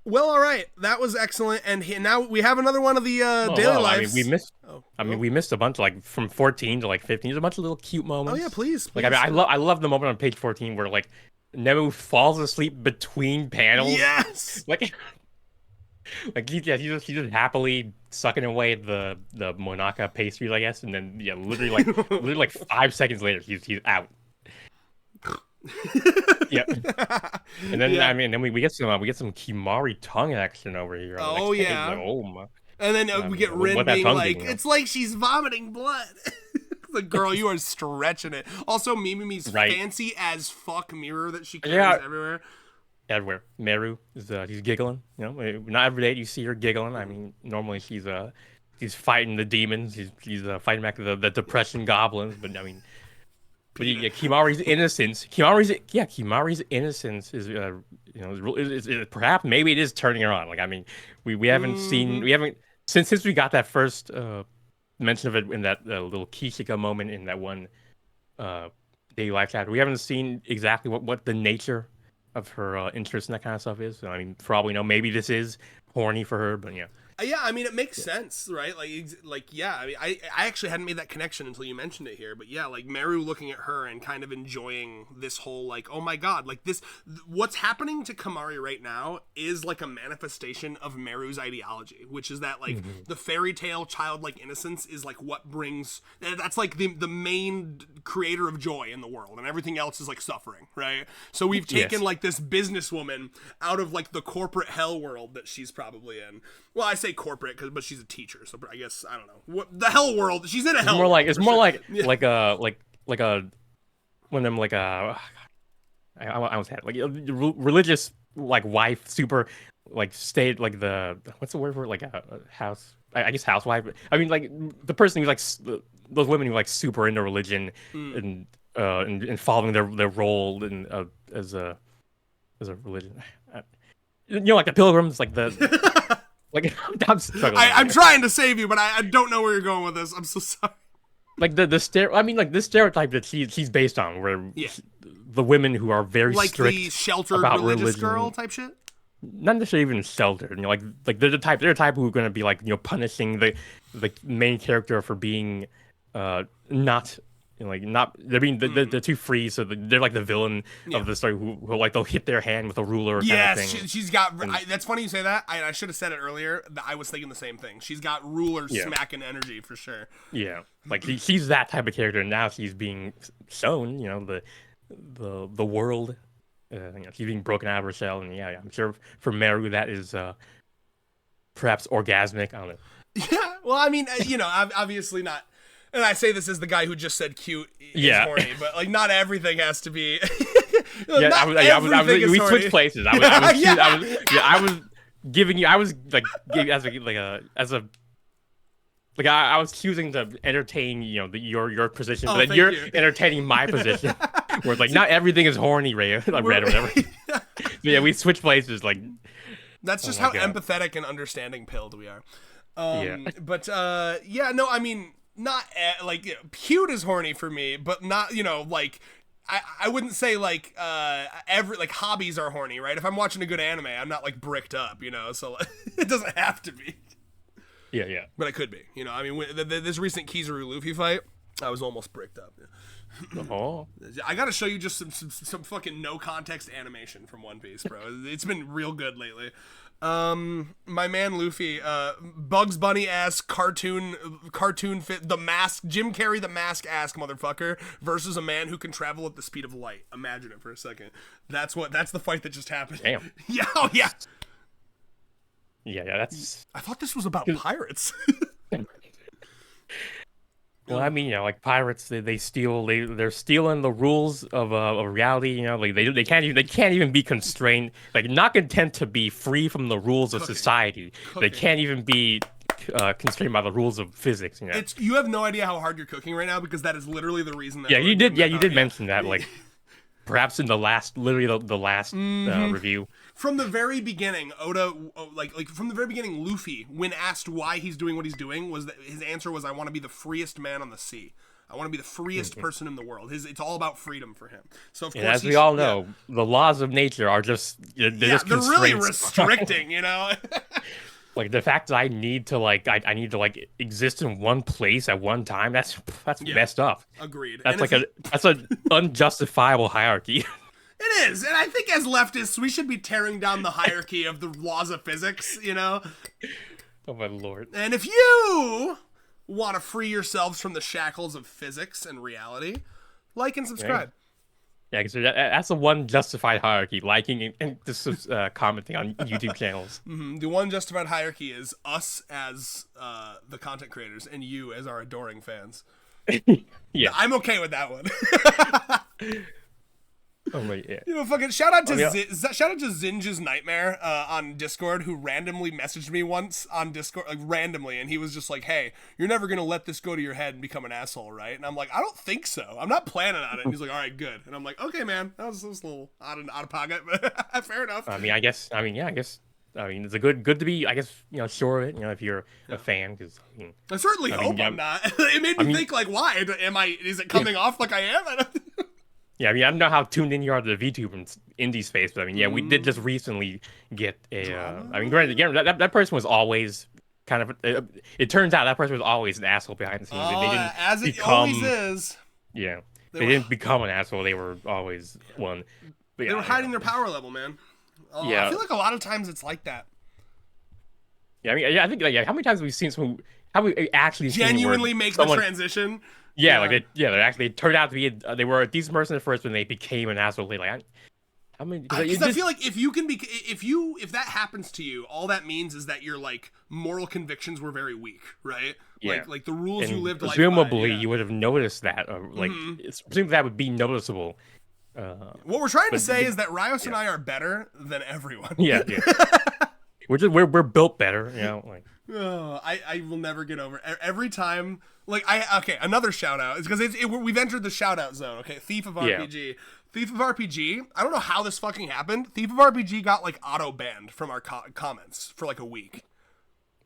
S1: Well, all right, that was excellent, and now we have another one of the daily lives.
S2: I mean, we missed a bunch, like from 14 to like 15. There's a bunch of little cute moments.
S1: Oh yeah, please.
S2: Like, I mean, I love the moment on page 14 where like Nemu falls asleep between panels.
S1: Yes.
S2: Like he's just happily sucking away the Monaka pastries, I guess, and then literally like 5 seconds later he's out. Yeah, and then I mean, then we get some Kimari tongue action over here.
S1: Oh yeah.
S2: Like, oh my.
S1: And then we get Rin being like, "It's like she's vomiting blood." Like, girl, you are stretching it. Also, Mimi's fancy as fuck mirror that she carries everywhere.
S2: Everywhere. Meru is he's giggling. You know, not every day you see her giggling. I mean, normally she's fighting the demons. He's fighting back the depression goblins. But I mean. But yeah, Kimari's innocence is perhaps maybe it is turning her on. Like, I mean, we haven't seen since we got that first mention of it in that little Kishika moment in that one daily life chapter. We haven't seen exactly what the nature of her interest in that kind of stuff is. So, I mean, for all we know, maybe this is horny for her, but yeah.
S1: Yeah, I mean, it makes sense, right? Like, yeah, I mean, I actually hadn't made that connection until you mentioned it here, but yeah, like, Meru looking at her and kind of enjoying this whole, like, oh my god, like, what's happening to Kamari right now is, like, a manifestation of Meru's ideology, which is that, like, the fairy tale childlike innocence is, like, what brings, that's, like, the main creator of joy in the world, and everything else is, like, suffering, right? So we've taken, like, this businesswoman out of, like, the corporate hell world that she's probably in. Well, I say corporate, but she's a teacher, so I guess I don't know what the hell world she's in. A hell. It's more like
S2: one of them like I almost had like a religious like wife, super like stayed like the what's the word for it? Like a house. I guess housewife. I mean, like the person who's like those women who like super into religion and following their role as a religion. You know, like the pilgrims, like the. Like,
S1: I'm trying to save you, but I don't know where you're going with this. I'm so sorry.
S2: Like this stereotype that she's based on, where the women who are very
S1: like
S2: strict
S1: the sheltered
S2: about
S1: religious
S2: religion,
S1: girl type shit.
S2: Not necessarily even sheltered. You know, like they're the type who are going to be like punishing the main character for being not like not they're being they're too free, so they're like the villain of the story who like they'll hit their hand with a ruler.
S1: Yes,
S2: kind of thing.
S1: she's got. That's funny you say that. I should have said it earlier. I was thinking the same thing. She's got ruler smacking energy for sure.
S2: Yeah, like she's that type of character, and now she's being shown, the world. She's being broken out of her shell, and yeah, I'm sure for Meru that is perhaps orgasmic. I don't know.
S1: Yeah, well, I mean, obviously not. And I say this as the guy who just said cute is horny, but like not everything has to be.
S2: We switched places. I was giving you. I was like I was choosing to entertain your position, but then you're entertaining my position. Where it's like not everything is horny, Ray, like red or whatever. Yeah, we switch places. Like
S1: that's just how empathetic and understanding pilled we are. But no, I mean. Not like cute is horny for me, but not like I wouldn't say like every like hobbies are horny, right? If I'm watching a good anime, I'm not like bricked up, so like, it doesn't have to be.
S2: Yeah.
S1: But it could be, I mean, this recent Kizaru Luffy fight, I was almost bricked up.
S2: Oh.
S1: I gotta show you just some fucking no context animation from One Piece, bro. It's been real good lately. My man Luffy, Bugs Bunny ass cartoon fit, the mask, Jim Carrey the mask ass motherfucker versus a man who can travel at the speed of light. Imagine it for a second. That's the fight that just happened.
S2: Damn.
S1: Yeah, oh yeah.
S2: Yeah, that's.
S1: I thought this was about pirates.
S2: Well, I mean, like pirates, they steal. They're stealing the rules of reality. Like they can't even be constrained. Like not content to be free from the rules of society. They can't even be constrained by the rules of physics.
S1: You have no idea how hard you're cooking right now because that is literally the reason. That
S2: you did mention that. Like perhaps in the last review.
S1: From the very beginning, Oda, like from the very beginning, Luffy, when asked why he's doing what he's doing, was that his answer was, "I want to be the freest man on the sea. I want to be the freest person in the world." It's all about freedom for him. So of course,
S2: as we all know, the laws of nature are just they're
S1: really restricting,
S2: Like the fact that I need to exist in one place at one time, that's messed up.
S1: Agreed.
S2: That's that's an unjustifiable hierarchy.
S1: It is, and I think as leftists, we should be tearing down the hierarchy of the laws of physics,
S2: Oh my lord.
S1: And if you want to free yourselves from the shackles of physics and reality, like and subscribe.
S2: Yeah, because that's the one justified hierarchy, liking and just commenting on YouTube channels.
S1: Mm-hmm. The one justified hierarchy is us as the content creators and you as our adoring fans.
S2: Yeah.
S1: I'm okay with that one.
S2: Oh my, yeah.
S1: Fucking shout out to Zinja's Nightmare on Discord, who randomly messaged me once on Discord, like randomly, and he was just like, "Hey, you're never gonna let this go to your head and become an asshole, right?" And I'm like, "I don't think so. I'm not planning on it." And he's like, "All right, good." And I'm like, "Okay, man, that was a little out of pocket, but fair enough."
S2: I mean, it's a good to be, I guess, sure of it, if you're a fan, because
S1: I certainly hope I'm not. It made me think, like, why is it coming off like I am?
S2: Yeah, I mean, I don't know how tuned in you are to the VTuber and indie space, but I mean, we did just recently get a. I mean, granted, again, that person was always kind of. It turns out that person was always an asshole behind the scenes.
S1: They didn't as it always is.
S2: Yeah, they didn't become an asshole. They were always one.
S1: They were hiding their power level, man. I feel like a lot of times it's like that.
S2: Yeah, I mean, I think how many times have we seen someone? Have we actually
S1: genuinely make the transition?
S2: Yeah, they turned out to be they were a decent person at first, when they became an asshole. Like, I mean,
S1: because I feel like if that happens to you, all that means is that your like moral convictions were very weak, right?
S2: Yeah.
S1: Like the rules you lived life by.
S2: Presumably, you would have noticed that, presumably that would be noticeable.
S1: What we're trying to say is that Rios and I are better than everyone.
S2: Yeah. We're built better, like.
S1: Oh, I will never get over it. Every time. Like another shout out is because we've entered the shout out zone. Okay, Thief of RPG. Thief of RPG. I don't know how this fucking happened. Thief of RPG got like auto banned from our comments for like a week.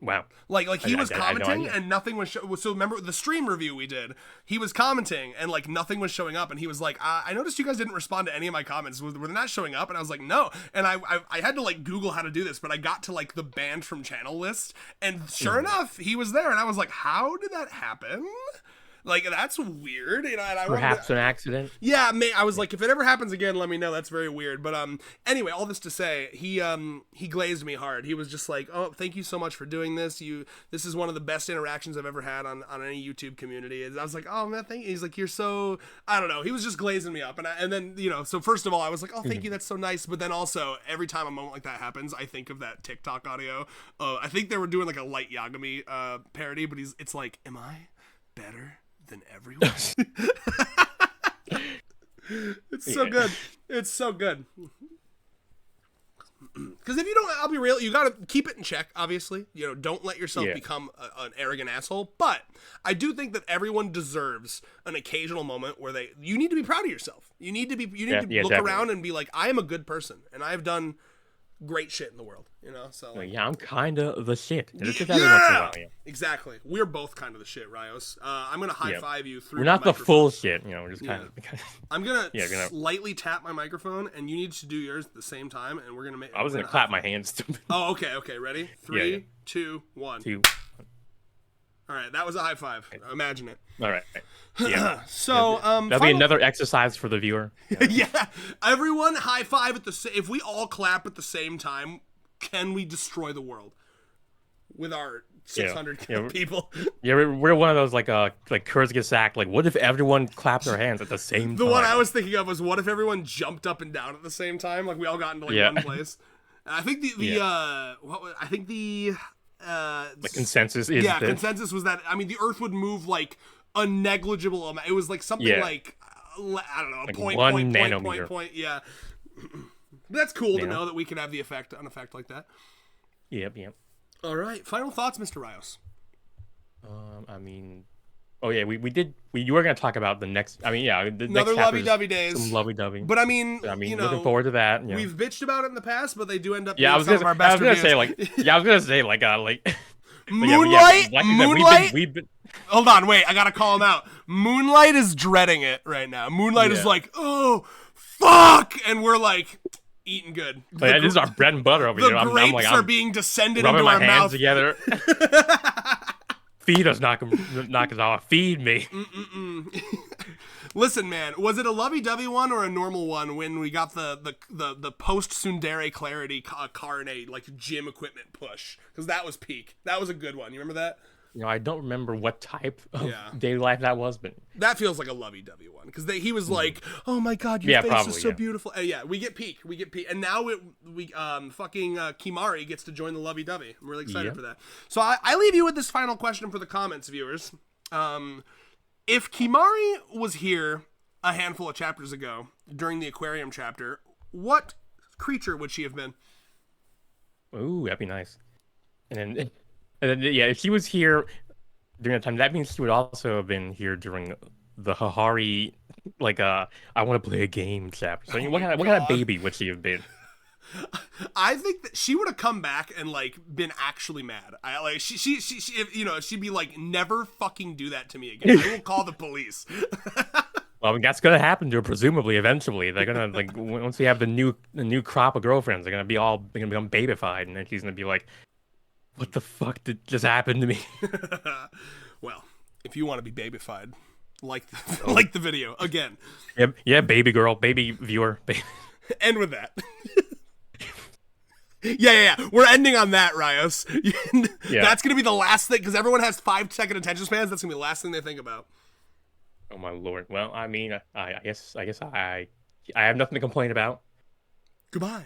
S2: Wow.
S1: Like he was commenting and nothing was so remember the stream review we did, he was commenting and like nothing was showing up, and he was like, I noticed you guys didn't respond to any of my comments. Were they not showing up? And I was like, no. And I had to like Google how to do this, but I got to like the banned from channel list, and sure enough, he was there, and I was like, how did that happen? Like, that's weird. You know, and I
S2: Perhaps an accident.
S1: Yeah, I was like, if it ever happens again, let me know. That's very weird. But anyway, all this to say, he glazed me hard. He was just like, oh, thank you so much for doing this. This is one of the best interactions I've ever had on any YouTube community. And I was like, oh man, thank you. He's like, you're so, I don't know. He was just glazing me up, and then so first of all, I was like, oh, thank you, that's so nice. But then also, every time a moment like that happens, I think of that TikTok audio. I think they were doing like a Light Yagami parody, but it's like, am I better than everyone? It's so good. It's so good. Because if you don't, I'll be real, you gotta keep it in check, obviously. Don't let yourself become an arrogant asshole. But I do think that everyone deserves an occasional moment where you need to be proud of yourself. You need to look
S2: definitely
S1: around and be like, I am a good person, and I've done great shit in the world, so like,
S2: yeah, I'm kind of the shit.
S1: Just
S2: every once in a while,
S1: exactly. We're both kind of the shit, Rios. I'm gonna high five you through.
S2: We're not the full shit, just kind of.
S1: I'm gonna slightly tap my microphone, and you need to do yours at the same time, and we're gonna make.
S2: I was gonna clap my hands.
S1: Oh, okay. Ready? 3, 2, 1.
S2: 2.
S1: All right, that was a high five. Imagine it.
S2: All right. Yeah.
S1: So
S2: that'll be another exercise for the viewer.
S1: Yeah. Everyone high five at the same. If we all clap at the same time, can we destroy the world with our 600 people?
S2: Yeah, we're one of those like Kurzgesagt. Like, what if everyone clapped their hands at the same time?
S1: The one I was thinking of was, what if everyone jumped up and down at the same time? Like, we all got into one place. I think the
S2: consensus is
S1: consensus was that, I mean, the Earth would move like a negligible amount. It was like something like, I don't know,
S2: like
S1: point,
S2: one nanometer.
S1: Point. Yeah. That's cool to know that we can have an effect like that.
S2: Yep.
S1: All right. Final thoughts, Mr. Rios.
S2: I mean, you were going to talk about the next,
S1: another lovey-dovey days.
S2: Some lovey-dovey.
S1: But I mean,
S2: looking forward to that.
S1: We've bitched about it in the past, but they do end up
S2: being some of our best reviews. I was going to say,
S1: Moonlight? Moonlight?
S2: We've been...
S1: Hold on, wait, I gotta call him out. Moonlight is dreading it right now. Moonlight is like, oh, fuck! And we're like, eating good.
S2: This is our bread and butter over here.
S1: The grapes are being descended into
S2: my
S1: our
S2: hands
S1: mouth.
S2: Together. Feed us, knock us off. Feed me.
S1: Listen, man, was it a lovey-dovey one or a normal one when we got the post-Tsundere Clarity car and like gym equipment push? Because that was peak. That was a good one. You remember that?
S2: I don't remember what type of daily life that was, but
S1: that feels like a lovey-dovey one because he was like, "Oh my God, your face is so beautiful." We get peak, and now fucking Kimari gets to join the lovey-dovey. I'm really excited for that. So I leave you with this final question for the comments, viewers. If Kimari was here a handful of chapters ago during the aquarium chapter, what creature would she have been?
S2: Ooh, that'd be nice. And then, if she was here during that time, that means she would also have been here during the Hahari, I want to play a game chapter. So what kind of baby would she have been?
S1: I think that she would have come back and been actually mad. She she'd be like, never fucking do that to me again. I will call the police.
S2: Well, that's gonna happen to her presumably eventually. They're gonna once we have the new crop of girlfriends, they're gonna become babyfied, and then she's gonna be like, what the fuck did just happen to me?
S1: Well, if you want to be babyfied, like the video again.
S2: Yeah, baby girl, baby viewer.
S1: End with that. Yeah. We're ending on that, Rios. That's gonna be the last thing because everyone has 5-second attention spans. That's gonna be the last thing they think about.
S2: Oh my lord. Well, I mean, I guess I have nothing to complain about.
S1: Goodbye.